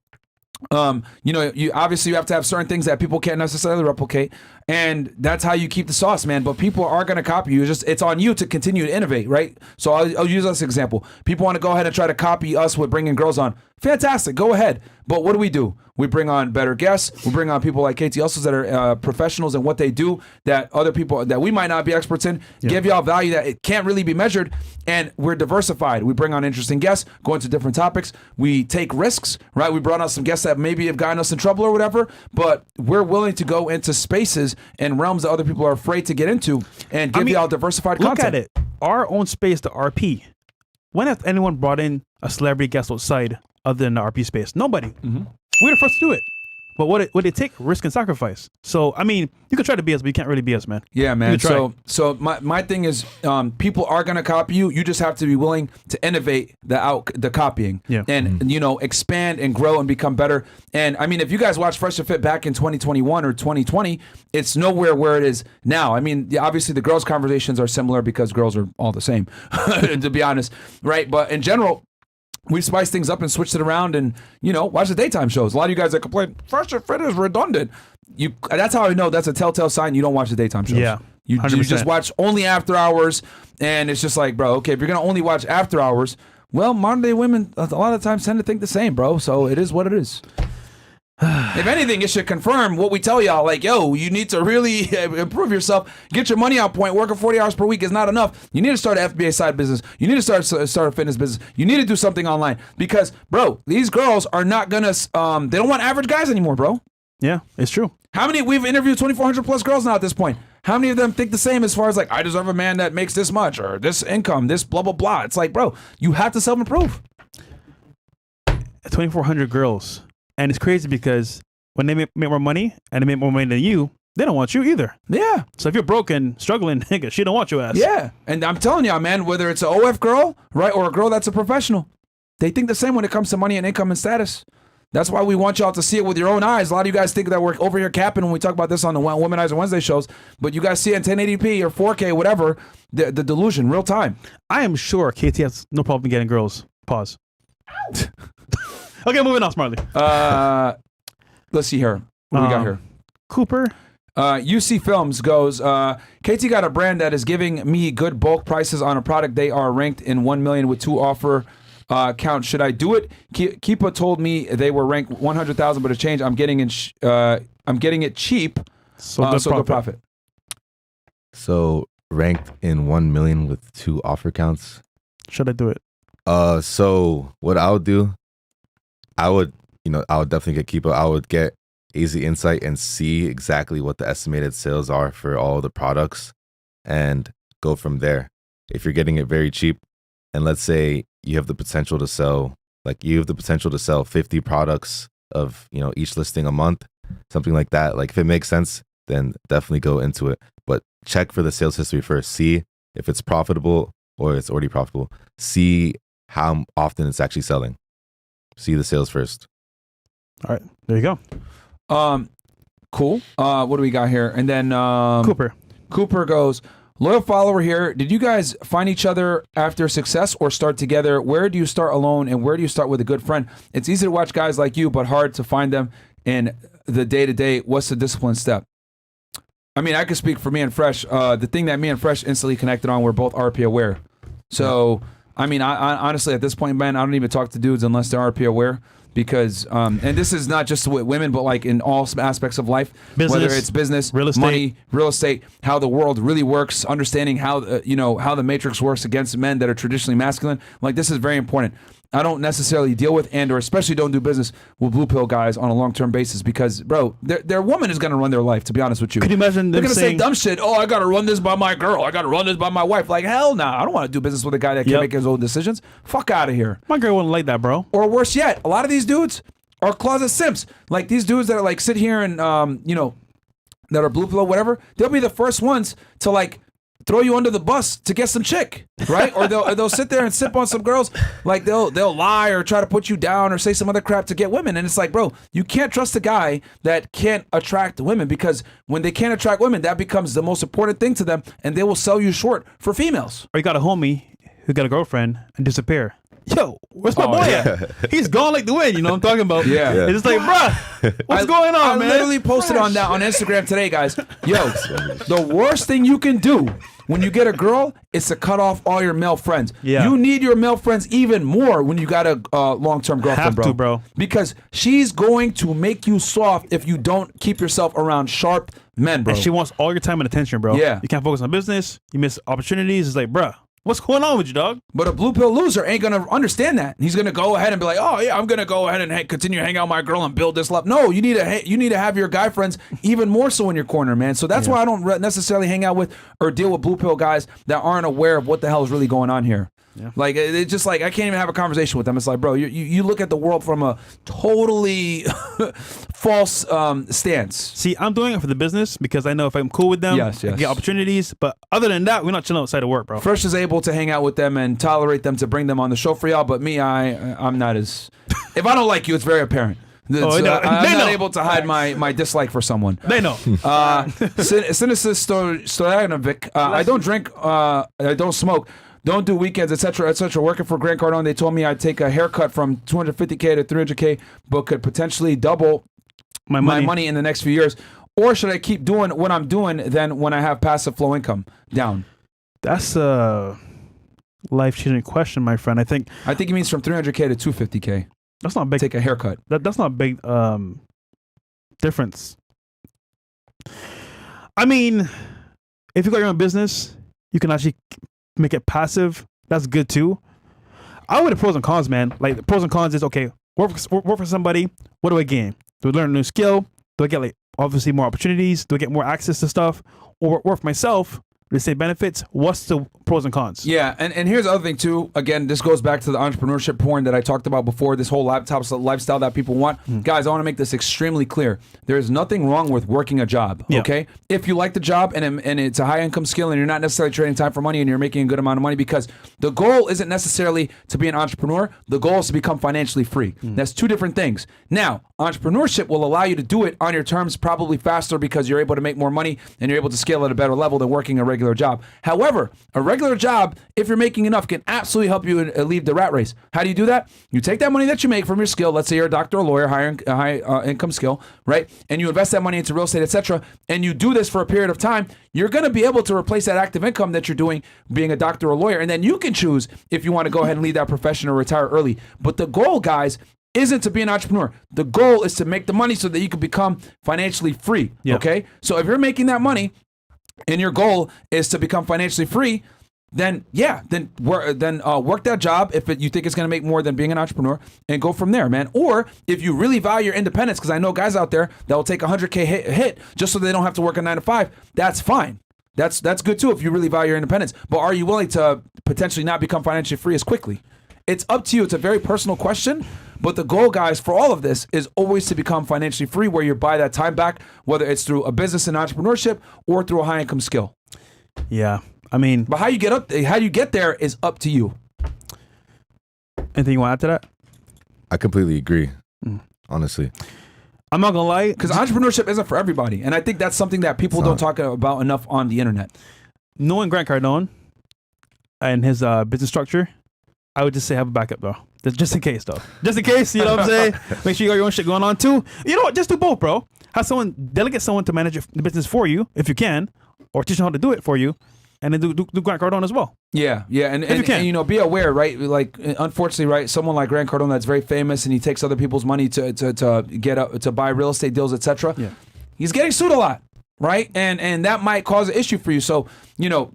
you obviously you have to have certain things that people can't necessarily replicate, and that's how you keep the sauce, man. But people are going to copy you. It's on you to continue to innovate, right? So I'll use us as an example. People want to go ahead and try to copy us with bringing girls on. Fantastic, go ahead. But what do? We bring on better guests. We bring on people like Kthustles that are professionals in what they do that other people that we might not be experts in. Give y'all value that it can't really be measured, and we're diversified. We bring on interesting guests, go into different topics. We take risks, right? We brought on some guests that maybe have gotten us in trouble or whatever, but we're willing to go into spaces and realms that other people are afraid to get into and give y'all diversified content. Look at it. Our own space, the RP. When has anyone brought in a celebrity guest outside other than the RP space? Nobody. We're the first to do it. But what it take? Risk and sacrifice. So, I mean, you can try to be us, but you can't really be us, man. Yeah, man. You can try. So my thing is, people are gonna copy you. You just have to be willing to innovate the copying, and expand and grow and become better. And I mean, if you guys watched Fresh and Fit back in 2021 or 2020, it's nowhere where it is now. I mean, obviously the girls' conversations are similar because girls are all the same, to be honest, right? But in general, we spiced things up and switched it around, and watch the daytime shows. A lot of you guys that complain, Fresh and Fit is redundant. That's how I know that's a telltale sign you don't watch the daytime shows. Yeah, you just watch only after hours, and it's just like, bro, okay, if you're gonna only watch after hours, well, modern day women a lot of times tend to think the same, bro. So it is what it is. If anything, it should confirm what we tell y'all. Like, yo, you need to really improve yourself. Get your money on point. Working 40 hours per week is not enough. You need to start an FBA side business. You need to start a fitness business. You need to do something online because, bro, these girls are not gonna. They don't want average guys anymore, bro. Yeah, it's true. How many? We've interviewed 2,400 plus girls now at this point. How many of them think the same as far as like, I deserve a man that makes this much or this income, this blah blah blah? It's like, bro, you have to self improve. 2,400 girls, and it's crazy because when they make more money and they make more money than you, they don't want you either. Yeah. So if you're broke and struggling, nigga, she don't want your ass. Yeah. And I'm telling y'all, man, whether it's an OF girl, right, or a girl that's a professional, they think the same when it comes to money and income and status. That's why we want y'all to see it with your own eyes. A lot of you guys think that we're over here capping when we talk about this on the Womanizer Wednesday shows, but you guys see it in 1080p or 4K, whatever, the delusion, real time. I am sure KT has no problem getting girls. Pause. Okay, moving on, smartly. Let's see here. What do we got here? Cooper. UC Films goes, KT got a brand that is giving me good bulk prices on a product. They are ranked in 1 million with 2 offer count. Should I do it? Keepa told me they were ranked 100,000, but a change. I'm getting it cheap. So good profit. So ranked in 1 million with 2 offer counts. Should I do it? So what I would do, I would definitely get Keepa. I would get AZ Insight and see exactly what the estimated sales are for all the products and go from there. If you're getting it very cheap, and let's say you have the potential to sell 50 products of, each listing a month, something like that. Like if it makes sense, then definitely go into it. But check for the sales history first. See if it's profitable or it's already profitable. See how often it's actually selling. See the sales first. All right, there you go. Cool. What do we got here? And then Cooper goes, loyal follower here. Did you guys find each other after success or start together? Where do you start alone and where do you start with a good friend? It's easy to watch guys like you, but hard to find them in the day-to-day. What's the discipline step? I mean, I could speak for me and Fresh. The thing that me and Fresh instantly connected on, we're both RP aware. So, I mean, I honestly, at this point, man, I don't even talk to dudes unless they're RP aware. Because, and this is not just with women, but like in all aspects of life, whether it's business, real estate, money, real estate, how the world really works, understanding how how the matrix works against men that are traditionally masculine. Like this is very important. I don't necessarily deal with or especially don't do business with blue pill guys on a long-term basis because, bro, their woman is going to run their life, to be honest with you. Could you imagine they're them going to say dumb shit? Oh, I got to run this by my girl. I got to run this by my wife. Like, hell no. I don't want to do business with a guy that can't make his own decisions. Fuck out of here. My girl wouldn't like that, bro. Or worse yet, a lot of these dudes are closet simps. Like these dudes that are like sit here and, that are blue pill, whatever, they'll be the first ones to like throw you under the bus to get some chick, right? Or they'll sit there and sip on some girls, like they'll lie or try to put you down or say some other crap to get women. And it's like, bro, you can't trust a guy that can't attract women because when they can't attract women, that becomes the most important thing to them, and they will sell you short for females. Or you got a homie who got a girlfriend and disappear. Yo, where's my boy at? He's gone like the wind, you know what I'm talking about? Yeah. It's just like, bruh, what's going on, man? I literally posted on Instagram today, guys. Yo, the worst thing you can do when you get a girl is to cut off all your male friends. Yeah. You need your male friends even more when you got a long-term girlfriend, Have to, bro. Because she's going to make you soft if you don't keep yourself around sharp men, bro. And she wants all your time and attention, bro. Yeah. You can't focus on business. You miss opportunities. It's like, bruh, what's going on with you, dog? But a blue pill loser ain't gonna understand that. He's gonna go ahead and be like, "Oh yeah, I'm gonna go ahead and continue to hang out with my girl and build this love." No, you need to have your guy friends even more so in your corner, man. So that's why I don't necessarily hang out with or deal with blue pill guys that aren't aware of what the hell is really going on here. Yeah. Like it's just like I can't even have a conversation with them. It's like, bro, you look at the world from a totally false stance. See, I'm doing it for the business because I know if I'm cool with them, Yes, I yes. get opportunities. But other than that, we're not chilling outside of work, bro. Fresh is able to hang out with them and tolerate them to bring them on the show for y'all, but me, I'm not as. If I don't like you, it's very apparent. I know. I'm They not know. able to hide my dislike for someone. They know. Sinister Stojanovic. I don't drink. I don't smoke. Don't do weekends, etc., etc. Working for Grand Cardone, they told me I'd take a haircut from 250K to 300K, but could potentially double My my money. money in the next few years. Or should I keep doing what I'm doing then when I have passive flow income down? That's a life-changing question, my friend. I think he means from 300K to 250K. that's not big. Take a haircut. That's not a big difference. I mean, if you got your own business, you can actually make it passive. That's good too. I would have pros and cons, man. Like the pros and cons is okay. Work for somebody. What do I gain? Do I learn a new skill? Do I get like obviously more opportunities? Do I get more access to stuff? Or work for myself? Do they say benefits? What's the pros and cons? Yeah, and here's the other thing too. Again, this goes back to the entrepreneurship porn that I talked about before, this whole lifestyle that people want. Guys, I want to make this extremely clear. There is nothing wrong with working a job, Yeah. okay? If you like the job and it's a high income skill and you're not necessarily trading time for money and you're making a good amount of money, because the goal isn't necessarily to be an entrepreneur. The goal is to become financially free. That's two different things. Now, entrepreneurship will allow you to do it on your terms, probably faster because you're able to make more money and you're able to scale at a better level than working a regular job. However, a regular job, if you're making enough, can absolutely help you leave the rat race. How do you do that? You take that money that you make from your skill. Let's say you're a doctor or lawyer, high income skill, right? And you invest that money into real estate, etc. And you do this for a period of time. You're going to be able to replace that active income that you're doing being a doctor or lawyer. And then you can choose if you want to go ahead and leave that profession or retire early. But the goal, guys, isn't to be an entrepreneur. The goal is to make the money so that you can become financially free. Yeah. Okay? So if you're making that money and your goal is to become financially free, then work that job if you think it's going to make more than being an entrepreneur, and go from there, man. Or if you really value your independence, because I know guys out there that will take a 100K hit just so they don't have to work a 9 to 5, that's fine. That's good too if you really value your independence. But are you willing to potentially not become financially free as quickly? It's up to you. It's a very personal question. But the goal, guys, for all of this is always to become financially free, where you buy that time back, whether it's through a business and entrepreneurship or through a high income skill. Yeah. I mean, But how you get there is up to you. anything you want to add to that? I completely agree. Honestly, I'm not gonna lie, Because entrepreneurship isn't for everybody. And I think that's something that people don't talk about enough on the internet. knowing Grand Cardone and his business structure, I would just say have a backup though. Just in case though. Just in case, you know what I'm saying? Make sure you got your own shit going on too. You know what? Just do both, bro. Have someone delegate someone to manage the business for you if you can, or teach them how to do it for you, and then do Grand Cardone as well. Yeah, and you can. and you know, be aware, right? Like, unfortunately, right, someone like Grand Cardone that's very famous and he takes other people's money to buy real estate deals, etc. Yeah. He's getting sued a lot, right? And that might cause an issue for you. So, you know,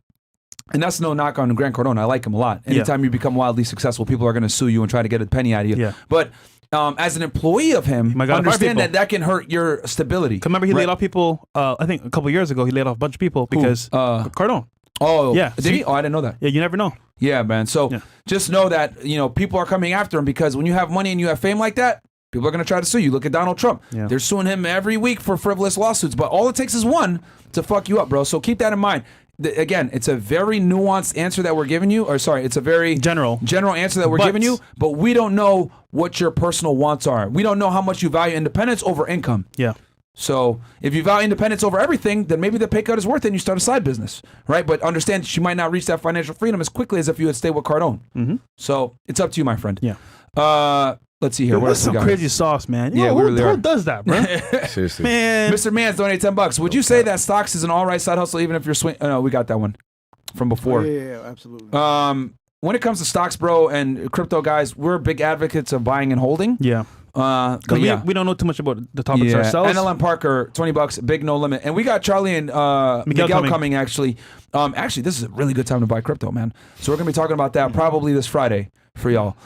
and that's no knock on Grand Cardone. I like him a lot. Anytime you become wildly successful, people are going to sue you and try to get a penny out of you. Yeah. But as an employee of him, My God, understand people. that can hurt your stability. Remember, he Right. laid off people. I think a couple years ago, he laid off a bunch of people because Cardone. Oh, Yeah. Did he? Oh, I didn't know that. Yeah, you never know. Yeah, man. So Yeah. just know that, you know, people are coming after him because when you have money and you have fame like that, people are going to try to sue you. Look at Donald Trump. Yeah. They're suing him every week for frivolous lawsuits, but all it takes is one to fuck you up, bro. So keep that in mind. Again, it's a very nuanced answer that we're giving you, or sorry, it's a very General answer that we're But- giving you, but we don't know what your personal wants are. We don't know how much you value independence over income. Yeah. So if you value independence over everything, then maybe the pay cut is worth it and you start a side business, right? But understand that you might not reach that financial freedom as quickly as if you had stayed with Cardone. Mm-hmm. So it's up to you, my friend. Yeah. Let's see here. What That's else we some got? crazy sauce, man. Yeah, Yo, we who, really are. who does that, bro? seriously. Man. Mr. Mans donated $10. Would you say that stocks is an all right side hustle even if you're swing? Oh, no, we got that one from before. Yeah, absolutely. When it comes to stocks, bro, and crypto guys, we're big advocates of buying and holding. Yeah. But Because yeah. we don't know too much about the topics ourselves. NLM Parker, $20, big no limit. And we got Charlie and Miguel coming actually. Actually, this is a really good time to buy crypto, man. So we're going to be talking about that probably this Friday for y'all.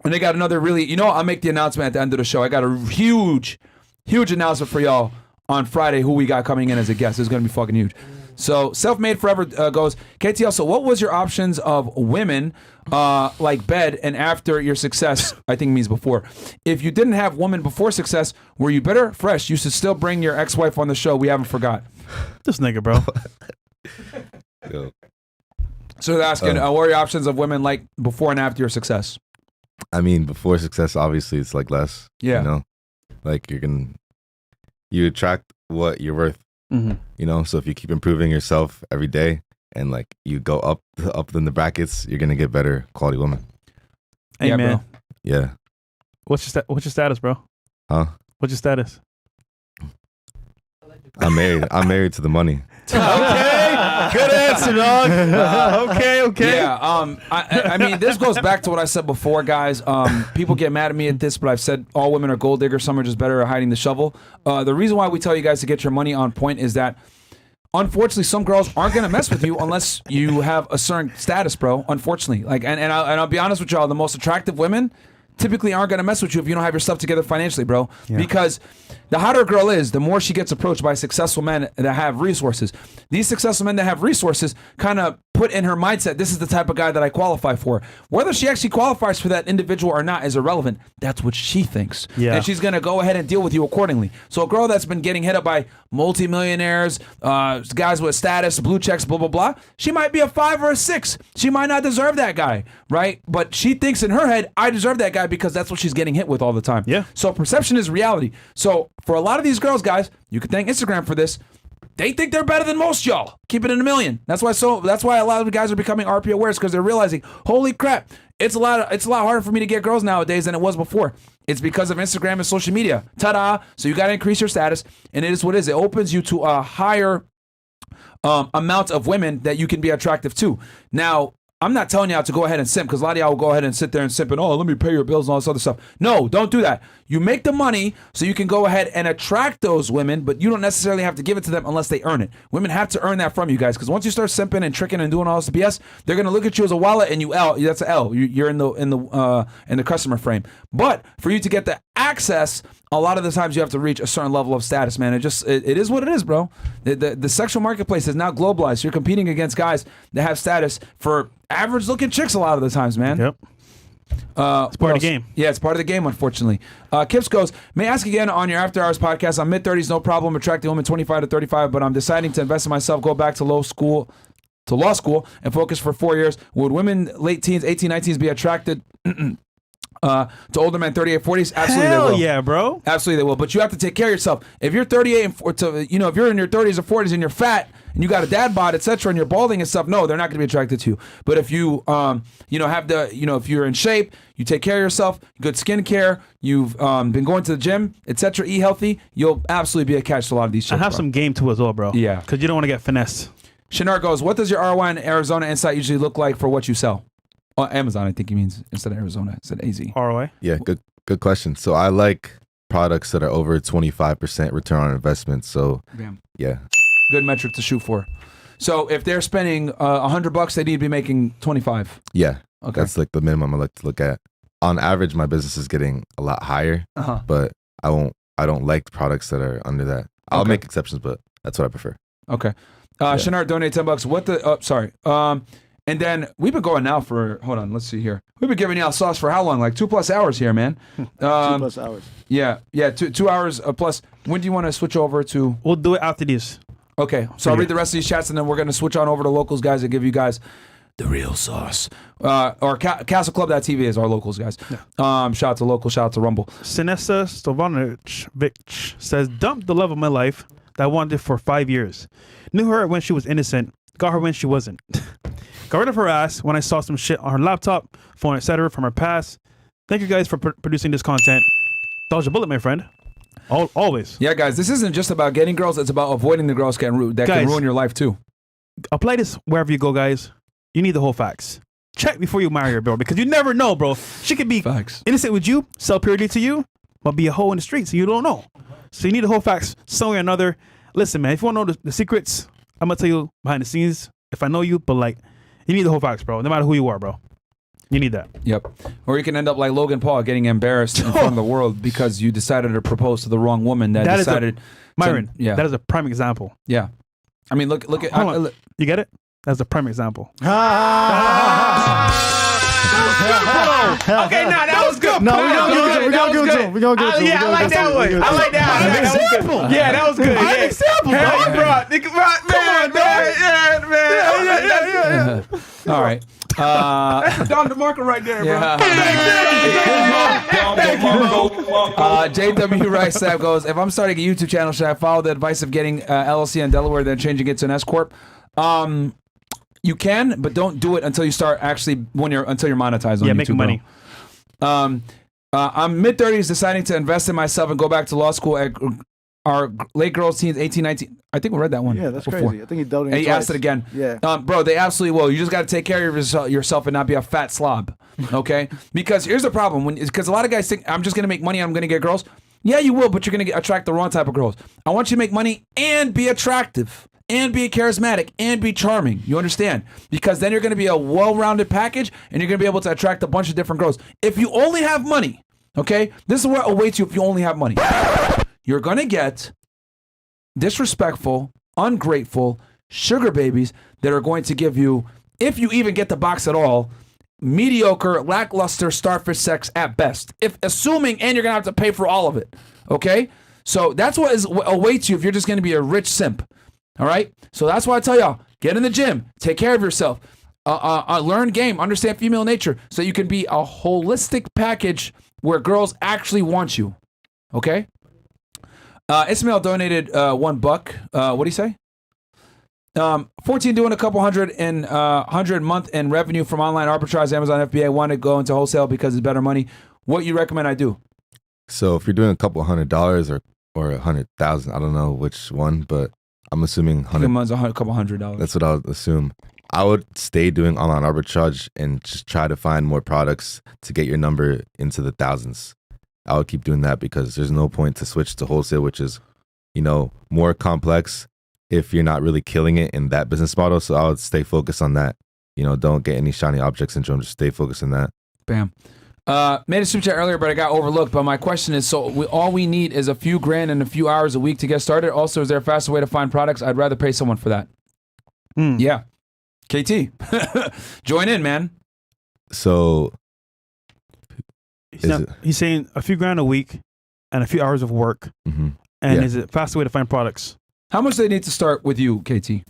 And they got another really, you know, I'll make the announcement at the end of the show. I got a huge announcement for y'all on Friday who we got coming in as a guest. It's going to be fucking huge. So Self-Made Forever goes, KTL, so what was your options of women like bed and after your success? I think means before. If you didn't have women before success, were you bitter? Fresh. You should still bring your ex-wife on the show. We haven't forgot. This nigga, bro. Yo. So they're asking, what are your options of women like before and after your success? I mean, before success, obviously, it's like less. Yeah. You know, like you attract what you're worth. Mm-hmm. You know, so if you keep improving yourself every day and like you go up in the brackets, you're gonna get better quality women. Hey, Yeah, man. bro. Yeah. What's your status, bro? Huh? What's your status? I'm married. I'm married to the money. Okay, good answer, dog. Okay. Yeah, I mean, this goes back to what I said before, guys. People get mad at me at this, but I've said all women are gold diggers. Some are just better at hiding the shovel. The reason why we tell you guys to get your money on point is that, unfortunately, some girls aren't gonna mess with you unless you have a certain status, bro. Unfortunately, like, and I'll be honest with y'all, the most attractive women typically aren't gonna mess with you if you don't have your stuff together financially, bro. Yeah. Because the hotter a girl is, the more she gets approached by successful men that have resources. These successful men that have resources kind of put in her mindset, this is the type of guy that I qualify for. Whether she actually qualifies for that individual or not is irrelevant. That's what she thinks. Yeah. And she's going to go ahead and deal with you accordingly. So a girl that's been getting hit up by multimillionaires, guys with status, blue checks, blah, blah, blah, she might be a 5 or a 6. She might not deserve that guy, right? But she thinks in her head, I deserve that guy because that's what she's getting hit with all the time. Yeah. So perception is reality. So for a lot of these girls, guys, you can thank Instagram for this. They think they're better than most y'all. Keep it in a million. That's why a lot of guys are becoming RP aware, because they're realizing, holy crap, it's a lot harder for me to get girls nowadays than it was before. It's because of Instagram and social media. Ta-da! So you got to increase your status, and it is what it is. It opens you to a higher amount of women that you can be attractive to. Now, I'm not telling y'all to go ahead and simp, because a lot of y'all will go ahead and sit there and simp and, let me pay your bills and all this other stuff. No, don't do that. You make the money so you can go ahead and attract those women, but you don't necessarily have to give it to them unless they earn it. Women have to earn that from you guys, because once you start simping and tricking and doing all this BS, they're gonna look at you as a wallet and that's an L. You're in the customer frame. But for you to get the access, a lot of the times you have to reach a certain level of status, man. It is what it is, bro. The sexual marketplace is now globalized. You're competing against guys that have status for average looking chicks a lot of the times, man. Yep. It's part of the game. Yeah, it's part of the game, unfortunately. Kips goes, may I ask again on your After Hours podcast, I'm mid-30s, no problem, attracting women 25 to 35, but I'm deciding to invest in myself, go back to law school, and focus for 4 years. Would women late teens, 18, 19s be attracted to older men 38, 40s? Absolutely they will. Hell yeah, bro. Absolutely they will, but you have to take care of yourself. If you're 38 if you're in your 30s or 40s and you're fat and you got a dad bod, etc., and you're balding and stuff, no, they're not going to be attracted to you. But if you if you're in shape, you take care of yourself, good skincare, you've been going to the gym, etc., eat healthy, you'll absolutely be a catch to a lot of these chicks. And have bro. some game too as well, bro. Yeah. Because you don't want to get finessed. Shinar goes, what does your ROI in Arizona Insight usually look like for what you sell? Amazon, I think he means, instead of Arizona. It said AZ. ROI. Yeah, good question. So I like products that are over 25% return on investment. So Bam. yeah. Good metric to shoot for. So if they're spending $100, they need to be making 25. Yeah. Okay. That's like the minimum I like to look at. On average, my business is getting a lot higher, but I don't like products that are under that. I'll Okay. make exceptions, but that's what I prefer. Okay. Shinar, donate $10. What the? Sorry. And then we've been going now for. Hold on. Let's see here. We've been giving y'all sauce for how long? Like 2+ hours here, man. 2+ hours. Yeah. 2 hours plus. When do you want to switch over to? We'll do it after this. Okay. So I'll read the rest of these chats, and then we're gonna switch on over to locals, guys, and give you guys the real sauce. Or CastleClub.tv is our locals, guys. Yeah. Shout out to local. Shout out to Rumble. Sinessa Stovanovich says, dumped the love of my life that I wanted for 5 years. Knew her when she was innocent. Got her when she wasn't. Got rid of her ass when I saw some shit on her laptop, phone, etc. from her past. Thank you guys for producing this content. Dodge a bullet, my friend. Always. Yeah, guys, this isn't just about getting girls. It's about avoiding the girls that can ruin your life too. Apply this wherever you go, guys. You need the whole facts. Check before you marry her, bro, because you never know, bro. She could be innocent with you, sell purity to you, but be a hoe in the streets, and you don't know. So you need the whole facts some way or another. Listen, man, if you want to know the secrets, I'm going to tell you behind the scenes if I know you, but like, you need the whole facts, bro. No matter who you are, bro. You need that. Yep. Or you can end up like Logan Paul getting embarrassed in front of the world because you decided to propose to the wrong woman that decided. Myron, yeah. that is a prime example. Yeah. I mean, look at. Hold on. You get it? That's a prime example. Okay, nah, that was good. No, we gonna give it to him. We gonna give it to him. Yeah, I like that one. I like that one. That was good. Yeah, that was good. Prime example, Man. All right. Don DeMarco right there, bro. JW Rice Sapp goes, if I'm starting a YouTube channel, should I follow the advice of getting LLC in Delaware, then changing it to an S corp? You can, but don't do it until you start until you're monetized on YouTube. Making money. I'm mid-30s, deciding to invest in myself and go back to law school at our late girls, teens, 18, 19. I think we read that one. Yeah, that's before. crazy. I think he donated. And he asked it again. Yeah. Bro, they absolutely will. You just got to take care of yourself and not be a fat slob. Okay? Because here's the problem. Because a lot of guys think, I'm just going to make money, I'm going to get girls. Yeah, you will, but you're going to attract the wrong type of girls. I want you to make money and be attractive and be charismatic and be charming. You understand? Because then you're going to be a well-rounded package and you're going to be able to attract a bunch of different girls. If you only have money, okay? This is what awaits you if you only have money. You're going to get disrespectful, ungrateful sugar babies that are going to give you, if you even get the box at all, mediocre, lackluster starfish sex at best. If assuming, and you're going to have to pay for all of it. Okay? So that's what awaits you if you're just going to be a rich simp. All right? So that's why I tell y'all, get in the gym, take care of yourself, learn game, understand female nature, so you can be a holistic package where girls actually want you. Okay? Ismail donated $1. What do you say? 14 doing a couple hundred a month in revenue from online arbitrage, Amazon FBA. Want to go into wholesale because it's better money. What you recommend I do? So if you're doing a couple $100 or 100,000, I don't know which one, but I'm assuming A couple $100. That's what I would assume. I would stay doing online arbitrage and just try to find more products to get your number into the thousands. I would keep doing that because there's no point to switch to wholesale, which is, more complex if you're not really killing it in that business model. So I would stay focused on that. Don't get any shiny object syndrome. Just stay focused on that. Bam. Made a super chat earlier, but I got overlooked. But my question is, all we need is a few grand and a few hours a week to get started. Also, is there a faster way to find products? I'd rather pay someone for that. Yeah. KT, join in, man. So he's saying a few grand a week and a few hours of work. Mm-hmm. And is it a faster way to find products? How much do they need to start with you, KT?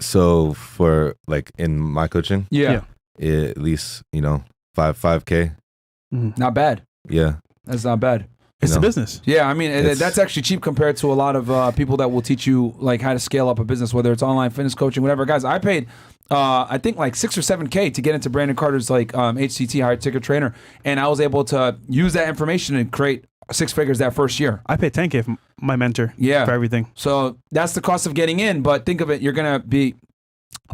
So for in my coaching, Yeah. at least, 5K. Not bad. Yeah. That's not bad. It's a business. Yeah, I mean, that's actually cheap compared to a lot of people that will teach you how to scale up a business, whether it's online fitness coaching, whatever. Guys, I paid, I think $6 or $7K to get into Brandon Carter's HCT, high ticket trainer, and I was able to use that information and create 6 figures that first year. I paid $10K for my mentor. Yeah, for everything. So that's the cost of getting in. But think of it, you're gonna be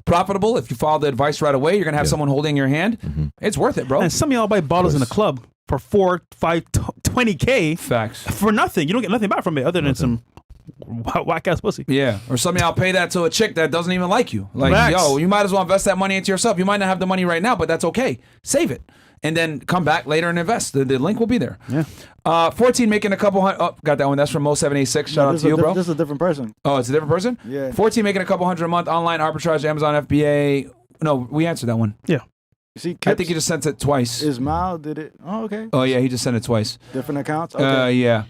profitable if you follow the advice right away. You're gonna have someone holding your hand. Mm-hmm. It's worth it, bro. And some of y'all buy bottles in the club for 4, 5, 20K. Facts. For nothing. You don't get nothing back from it other than some whack ass pussy. Yeah. Or some of y'all pay that to a chick that doesn't even like you. Yo, you might as well invest that money into yourself. You might not have the money right now, but that's okay. Save it. And then come back later and invest. The link will be there. Yeah. 14 making a couple hundred. Oh, got that one. That's from Mo786. Shout out to you, bro. This is a different person. Oh, it's a different person? Yeah. 14 making a couple hundred a month. Online arbitrage, Amazon FBA. No, we answered that one. Yeah. You see, I think he just sent it twice. Ismail did it. Oh, okay. Oh, yeah. He just sent it twice. Different accounts? Okay. Yeah.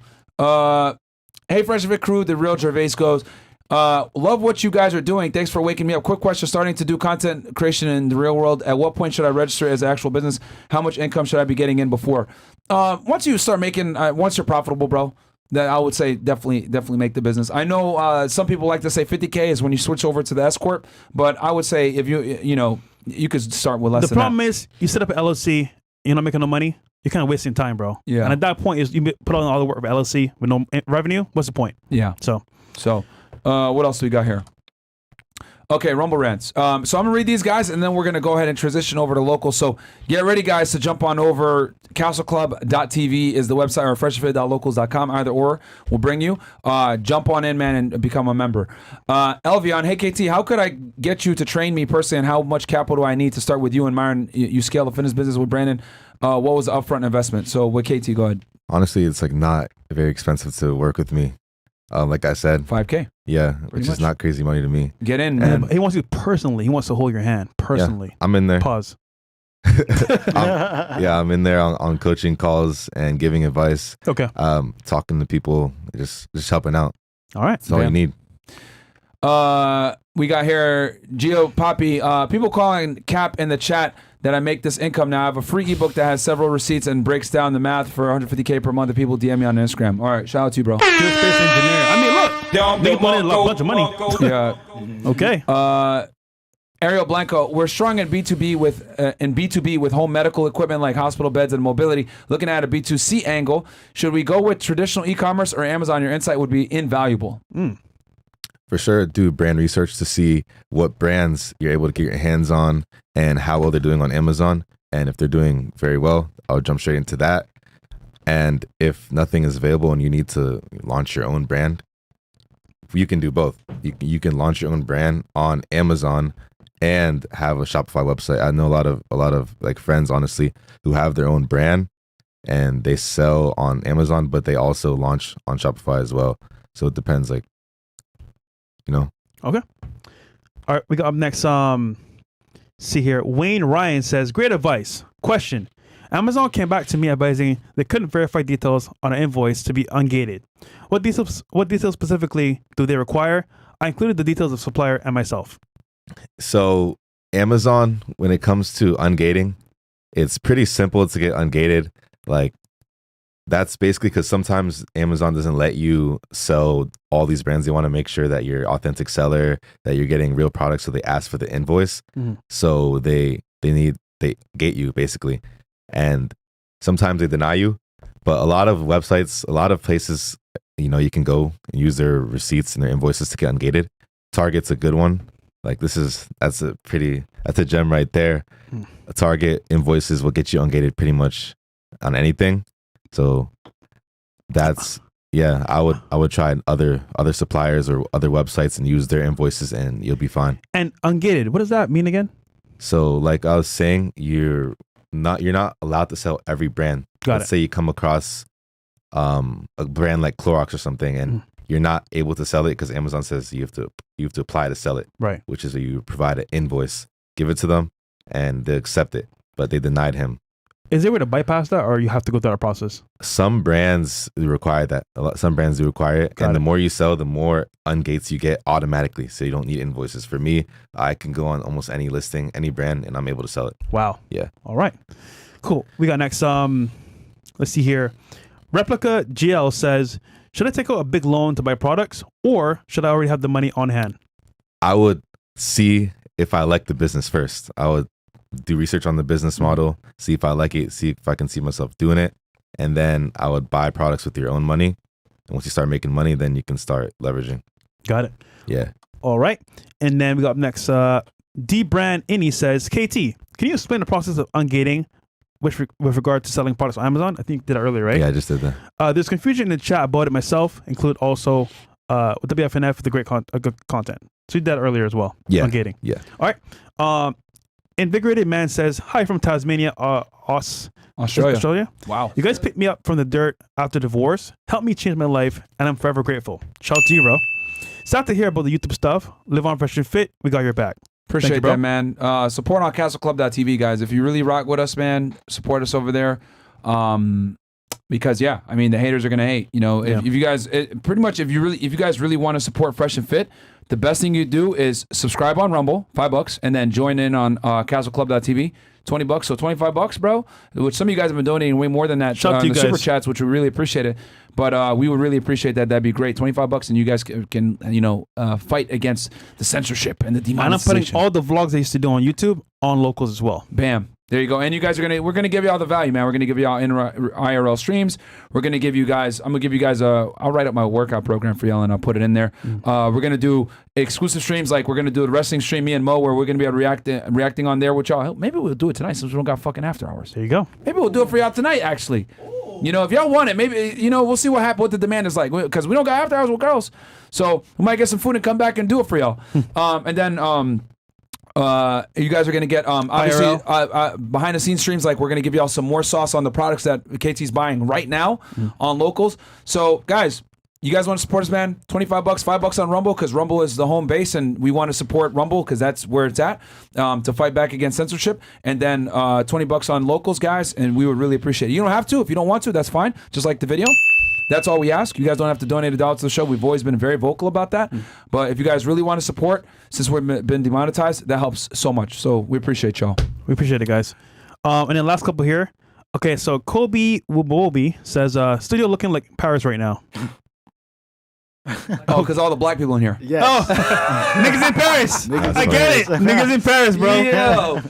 Hey, Fresh Fit Crew. The real Gervais goes, love what you guys are doing. Thanks for waking me up. Quick question. Starting to do content creation in the real world. At what point should I register as an actual business? How much income should I be getting in before? Once you start making, once you're profitable, bro, then I would say definitely make the business. I know some people like to say 50K is when you switch over to the S Corp, but I would say if you could start with less than that. The problem is you set up an LLC, you're not making no money, you're kind of wasting time, bro. Yeah. And at that point is you put on all the work of LLC with no revenue. What's the point? Yeah. So what else do we got here? Okay, Rumble Rants. So I'm going to read these guys, and then we're going to go ahead and transition over to local. So get ready, guys, to jump on over. CastleClub.tv is the website, or freshfit.locals.com. Either or will bring you. Jump on in, man, and become a member. Elvion, hey, KT, how could I get you to train me personally, and how much capital do I need to start with you and Myron? You scale the fitness business with Brandon. What was the upfront investment? So with KT, go ahead. Honestly, it's not very expensive to work with me. Like I said, 5K. yeah, which much. is not crazy money to me. Get in, Yeah, man. but he wants you personally. He wants to hold your hand personally. Yeah, I'm in there. Pause. I'm in there on coaching calls and giving advice. Okay. Talking to people, just helping out. All right. That's all you need. We got here Geo Poppy. People calling Cap in the chat that I make this income now. I have a free ebook that has several receipts and breaks down the math for 150K per month. The people DM me on Instagram. All right, shout out to you, bro. You're a space engineer. I mean, look. Nigga put in a bunch of money. Yeah. Okay. Ariel Blanco, we're strong in B2B with home medical equipment like hospital beds and mobility. Looking at a B2C angle, should we go with traditional e-commerce or Amazon? Your insight would be invaluable. For sure, do brand research to see what brands you're able to get your hands on and how well they're doing on Amazon. And if they're doing very well, I'll jump straight into that. And if nothing is available and you need to launch your own brand, you can do both. You can launch your own brand on Amazon and have a Shopify website. I know a lot of like friends, honestly, who have their own brand and they sell on Amazon, but they also launch on Shopify as well. So it depends, like, you know. Okay. All right, we got up next. See here. Wayne Ryan says, great advice. Question. Amazon came back to me advising they couldn't verify details on an invoice to be ungated. What details specifically do they require? I included the details of supplier and myself. So Amazon, when it comes to ungating, it's pretty simple to get ungated. Like, that's basically because sometimes Amazon doesn't let you sell all these brands. They want to make sure that you're authentic seller, that you're getting real products. So they ask for the invoice. Mm-hmm. So they gate you basically. And sometimes they deny you, but a lot of websites, a lot of places, you know, you can go and use their receipts and their invoices to get ungated. Target's a good one. Like, that's a gem right there. A Target invoices will get you ungated pretty much on anything. So that's, yeah, I would try other suppliers or other websites and use their invoices and you'll be fine. And ungated, what does that mean again? So like I was saying, you're not allowed to sell every brand. Let's say you come across a brand like Clorox or something and you're not able to sell it because Amazon says you have to apply to sell it. Right. Which is where you provide an invoice, give it to them and they accept it, but they denied him. Is there a way to bypass that, or you have to go through that process? Some brands require that. Some brands do require it. The more you sell, the more ungates you get automatically. So you don't need invoices. For me, I can go on almost any listing, any brand, and I'm able to sell it. Wow. Yeah. All right. Cool. We got next. Let's see here. Replica GL says, should I take out a big loan to buy products, or should I already have the money on hand? I would see if I like the business first. I would do research on the business model, see if I like it, see if I can see myself doing it. And then I would buy products with your own money. And once you start making money, then you can start leveraging. Got it. Yeah. All right. And then we got up next. D Brand Innie says, KT, can you explain the process of ungating with regard to selling products on Amazon? I think you did it earlier, right? Yeah, I just did that. There's confusion in the chat about it myself, include also WFNF, the great good content. So you did that earlier as well. Yeah. Ungating. Yeah. All right. Invigorated Man says, hi from Tasmania, Australia. Wow. You guys picked me up from the dirt after divorce, helped me change my life, and I'm forever grateful. Shout out to you, bro. Sad to hear about the YouTube stuff. Live on Fresh and Fit. We got your back. Appreciate you, bro. that, man. Support on castleclub.tv, guys. If you really rock with us, man, support us over there. Because yeah, I mean, the haters are gonna hate. You know, if you guys, pretty much, if you guys really want to support Fresh and Fit, the best thing you do is subscribe on Rumble, $5, and then join in on castleclub.tv, $20, so $25, bro. Which some of you guys have been donating way more than that. Shout out to you the guys. super chats, which we really appreciate it. But we would really appreciate that. That'd be great. $25, and you guys can fight against the censorship and the demonetization. And I'm putting all the vlogs I used to do on YouTube on locals as well. Bam. There you go. And you guys we're gonna give you all the value, man. We're gonna give you all IRL streams. We're gonna give you guys, I'm gonna give you guys I'll write up my workout program for y'all and I'll put it in there. We're gonna do exclusive streams, like we're gonna do the wrestling stream, me and Mo, where we're gonna be able to reacting on there with y'all. Maybe we'll do it tonight since we don't got fucking after hours. There you go. Maybe we'll do it for y'all tonight, actually. You know, if y'all want it, maybe, we'll see what the demand is like, because we don't got after hours with girls. So we might get some food and come back and do it for y'all. And then you guys are going to get obviously behind the scenes streams, like we're going to give y'all some more sauce on the products that KT's buying right now on locals. So guys, you guys want to support us, man? $25, $5 on Rumble, because Rumble is the home base, and we want to support Rumble because that's where it's at to fight back against censorship. And then $20 on Locals, guys, and we would really appreciate it. You don't have to. If you don't want to, that's fine. Just like the video. That's all we ask. You guys don't have to donate $1 to the show. We've always been very vocal about that. But if you guys really want to support, since we've been demonetized, that helps so much. So we appreciate y'all. We appreciate it, guys. And then last couple here. Okay, so Kobe Wubobi says, studio looking like Paris right now. Oh, because all the black people in here. Yes. Oh, niggas in Paris. I get it. Niggas in Paris, bro. Yo.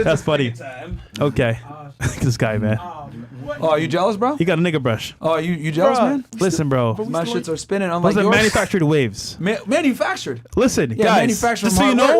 That's funny. Okay. This guy, man. Oh, you jealous, bro? He got a nigga brush. Oh, you jealous, man? Listen, bro. My shits are spinning. I'm Those like, are yours? manufactured waves. Manufactured. Listen, Yeah, guys. manufactured Just from so you hard know,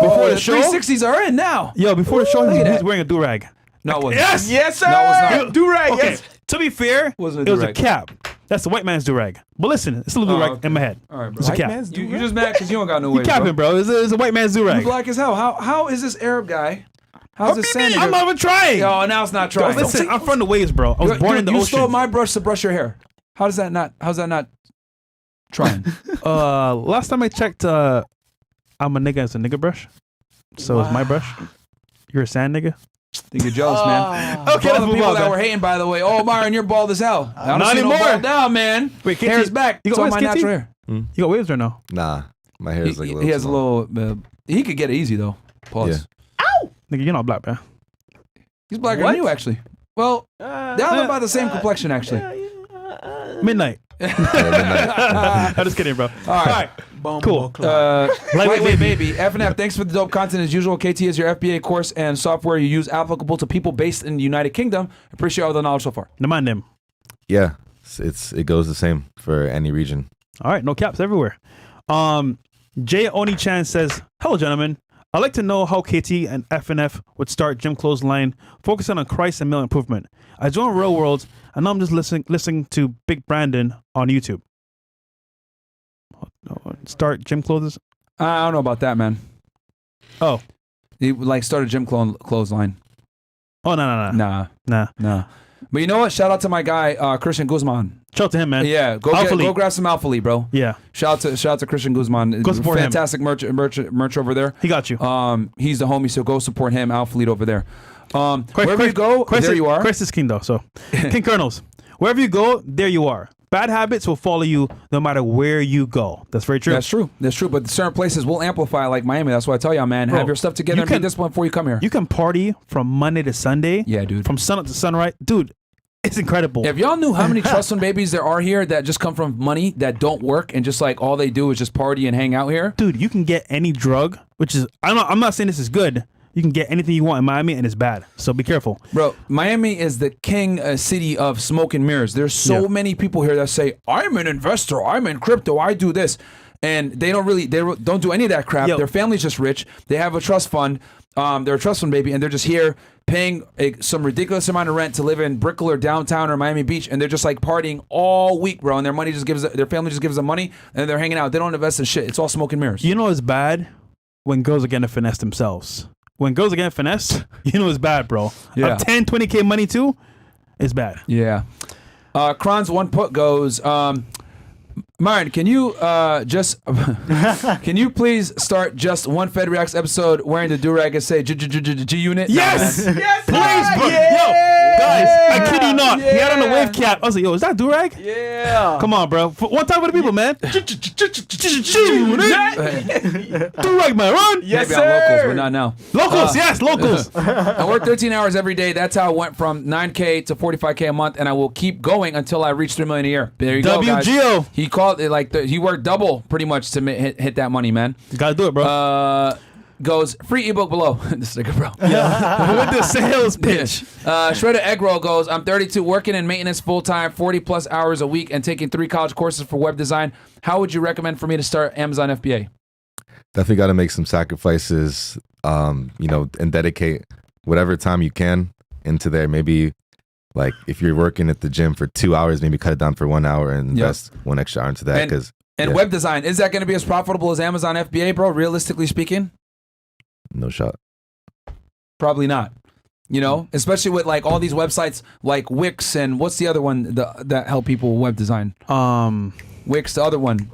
work. before the the show, 360s are in now. yo, before the show, Look at he's that. wearing a do-rag. No, it wasn't. Yes. Yes, sir. No, it's not. Do-rag, Okay. yes. To be fair, Wasn't a it was a do-rag. cap. That's the white man's do-rag. But listen, it's a little do-rag okay. in my head. All right, bro. It's a cap. man's You just mad because you don't got no You waves, capping, bro. It's a white man's You do-rag. black as hell. How is this Arab guy? How's this sand? I'm not even trying. Oh, now it's not trying. Listen, I'm from the waves, bro. I was born in the you ocean. stole my brush to brush your hair. How's that not trying? Last time I checked, I'm a nigga. It's a nigga brush. So it's my brush. You're a sand nigga. think you're jealous, man. Okay, For all let's the move people on, that man. were hating, by the way. Oh, Myron, you're bald as hell. I don't Not see anymore. no bald down, man. Wait, KT, Hair's back. you It's got all my waves, KT? natural hair. You got waves or no? Nah, my hair is like a little. He has a small. little. He could get it easy though. Pause. Nigga, you're not black, man. He's blacker than you, actually. Well, they have about the same complexion, actually. Midnight. Yeah, I'm just kidding, bro. All right. Cool. Lightweight baby. F&F, thanks for the dope content as usual. KT is your FBA course and software you use applicable to people based in the United Kingdom. Appreciate all the knowledge so far. No mind them. yeah, it goes the same for any region. All right, no caps everywhere. Jay Oni Chan says, "Hello, gentlemen. I'd like to know how KT and FNF would start gym clothes line, focusing on Christ and meal improvement. I joined Real Worlds, and now I'm just listening to Big Brandon on YouTube. Start gym clothes? I don't know about that, man. Oh, He like started gym clothes line. oh no. Nah. But you know what? Shout out to my guy Christian Guzman. Shout out to him, man. Yeah, go grab some Alpha Lee, bro. Yeah, Shout out to Christian Guzman. Go support him. Fantastic merch over there. he got you. He's the homie, so go support him. Alpha Lead over there. Wherever you go, Christ there is, you are. Christ is king, though. So, King Colonels, wherever you go, there you are. Bad habits will follow you no matter where you go. That's very true. That's true. That's true. But certain places will amplify, like Miami. That's why I tell y'all, man, Bro, have your stuff together you and be can- disciplined before you come here. You can party from Monday to Sunday. Yeah, dude. From sun up to sunrise. Dude, it's incredible. If y'all knew how many trust fund babies there are here that just come from money that don't work and just like all they do is just party and hang out here. Dude, you can get any drug, which is, I'm not saying this is good. You can get anything you want in Miami and it's bad. So be careful. Bro, Miami is the king city of smoke and mirrors. There's so many people here that say, I'm an investor, I'm in crypto, I do this. And they don't do any of that crap. Yo. Their family's just rich. They have a trust fund. They're a trust fund baby, and they're just here paying some ridiculous amount of rent to live in Brickell or downtown or Miami Beach, and they're just like partying all week, bro. And their family just gives them money, and they're hanging out. They don't invest in shit. It's all smoke and mirrors. You know it's bad when girls are getting finesse themselves. When girls are getting finesse, you know it's bad, bro. Yeah. 10, 20K money too, it's bad. Yeah. Kron's one put goes, Myron, can you can you please start just one Fed Reacts episode wearing the do-rag and say G unit? Yes! Yes, Please, bro. Yo, guys, I kid you not. He had on a wave cap. I was like, yo, is that do-rag? Yeah. Come on, bro. One time for the people, man. Do-rag, Myron. Yes, Maybe on locals, sir. but not now. Locals, yes, locals. I work 13 hours every day. That's how it went from 9K to 45K a month, and I will keep going until I reach $3 million a year. There you go, guys. WGO. He called it like he worked double pretty much to hit that money, man. You gotta do it, bro. Goes free ebook below. This nigga, bro. With the sales pitch. Shredder Egg Roll goes, I'm 32, working in maintenance full-time, 40 plus hours a week, and taking 3 college courses for web design. How would you recommend for me to start Amazon FBA? Definitely got to make some sacrifices, and dedicate whatever time you can into there. Maybe like if you're working at the gym for 2 hours, maybe cut it down for 1 hour and invest 1 extra hour into that. And web design, is that going to be as profitable as Amazon FBA, bro? Realistically speaking? No shot. Probably not. You know, especially with like all these websites like Wix and what's the other one that help people web design? Wix, the other one.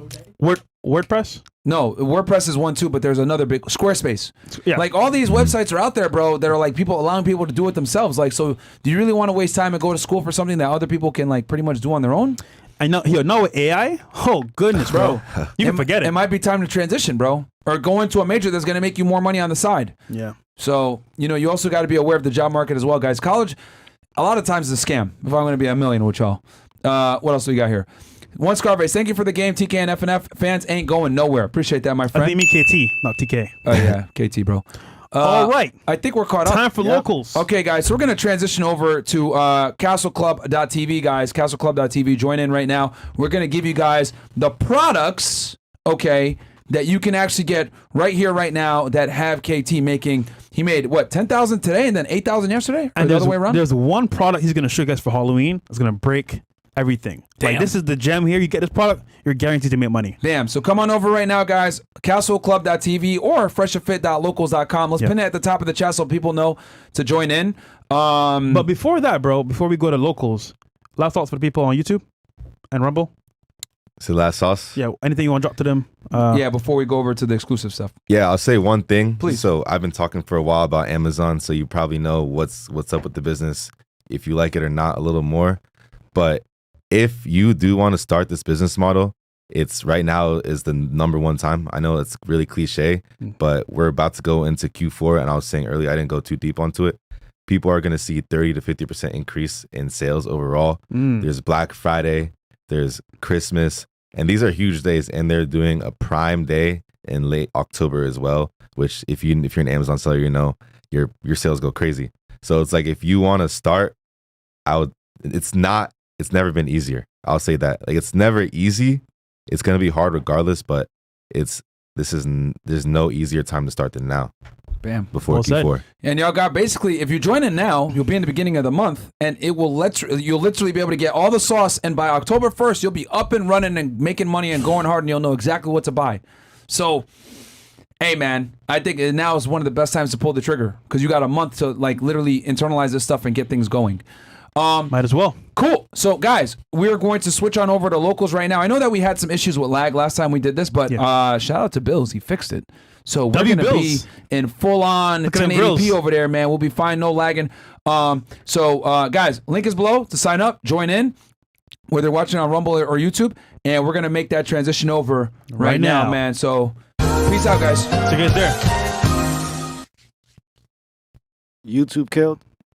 WordPress? No, WordPress is one too, but there's another big Squarespace. Yeah. Like all these websites are out there, bro. That are like people allowing people to do it themselves. Like, so do you really want to waste time and go to school for something that other people can like pretty much do on their own? I know. With AI? Oh goodness, bro. You can forget it. It might be time to transition, bro, or go into a major that's going to make you more money on the side. Yeah. So you also got to be aware of the job market as well, guys. College, a lot of times is a scam. If I'm going to be a million with y'all, what else do we got here? One Scarface, thank you for the game. TK and FNF fans ain't going nowhere. Appreciate that, my friend. I think you mean KT, not TK. Oh yeah, KT, bro. All right. I think we're caught up. Time for locals. Okay, guys. So we're going to transition over to castleclub.tv, guys. Castleclub.tv. Join in right now. We're going to give you guys the products, okay, that you can actually get right here, right now that have KT making. He made, what, 10,000 today and then 8,000 yesterday? And the other way around? There's one product he's going to show you guys for Halloween. It's going to break everything. Damn. Like, this is the gem here. You get this product, you're guaranteed to make money. Damn. So come on over right now, guys. Castleclub.tv or freshofit.locals.com. Let's pin it at the top of the chat so people know to join in. But before that, bro, before we go to locals, last thoughts for the people on YouTube and Rumble. So last sauce. Yeah, anything you want to drop to them? Yeah, before we go over to the exclusive stuff. Yeah, I'll say one thing. Please. So I've been talking for a while about Amazon, so you probably know what's up with the business, if you like it or not, a little more. But if you do want to start this business model, it's right now is the number one time. I know it's really cliche, but we're about to go into Q4, and I was saying earlier, I didn't go too deep onto it. People are going to see 30 to 50% increase in sales overall. There's Black Friday, there's Christmas, and these are huge days, and they're doing a Prime Day in late October as well, which if you're an Amazon seller, you know your sales go crazy. So it's like, if you want to start, it's never been easier. I'll say that. Like, it's never easy. It's going to be hard regardless, but there's no easier time to start than now. Bam. Before Q4. And y'all got, basically, if you join in now, you'll be in the beginning of the month, and it will you'll literally be able to get all the sauce, and by October 1st, you'll be up and running and making money and going hard, and you'll know exactly what to buy. So, hey man, I think now is one of the best times to pull the trigger, because you got a month to like literally internalize this stuff and get things going. Might as well. Cool. So, guys, we're going to switch on over to locals right now. I know that we had some issues with lag last time we did this, but shout out to Bills. He fixed it. So we're going to be in full-on 1080p over there, man. We'll be fine, no lagging. So, guys, link is below to sign up, join in, whether you're watching on Rumble or YouTube, and we're going to make that transition over right now, man. So, peace out, guys. See you guys there. YouTube killed.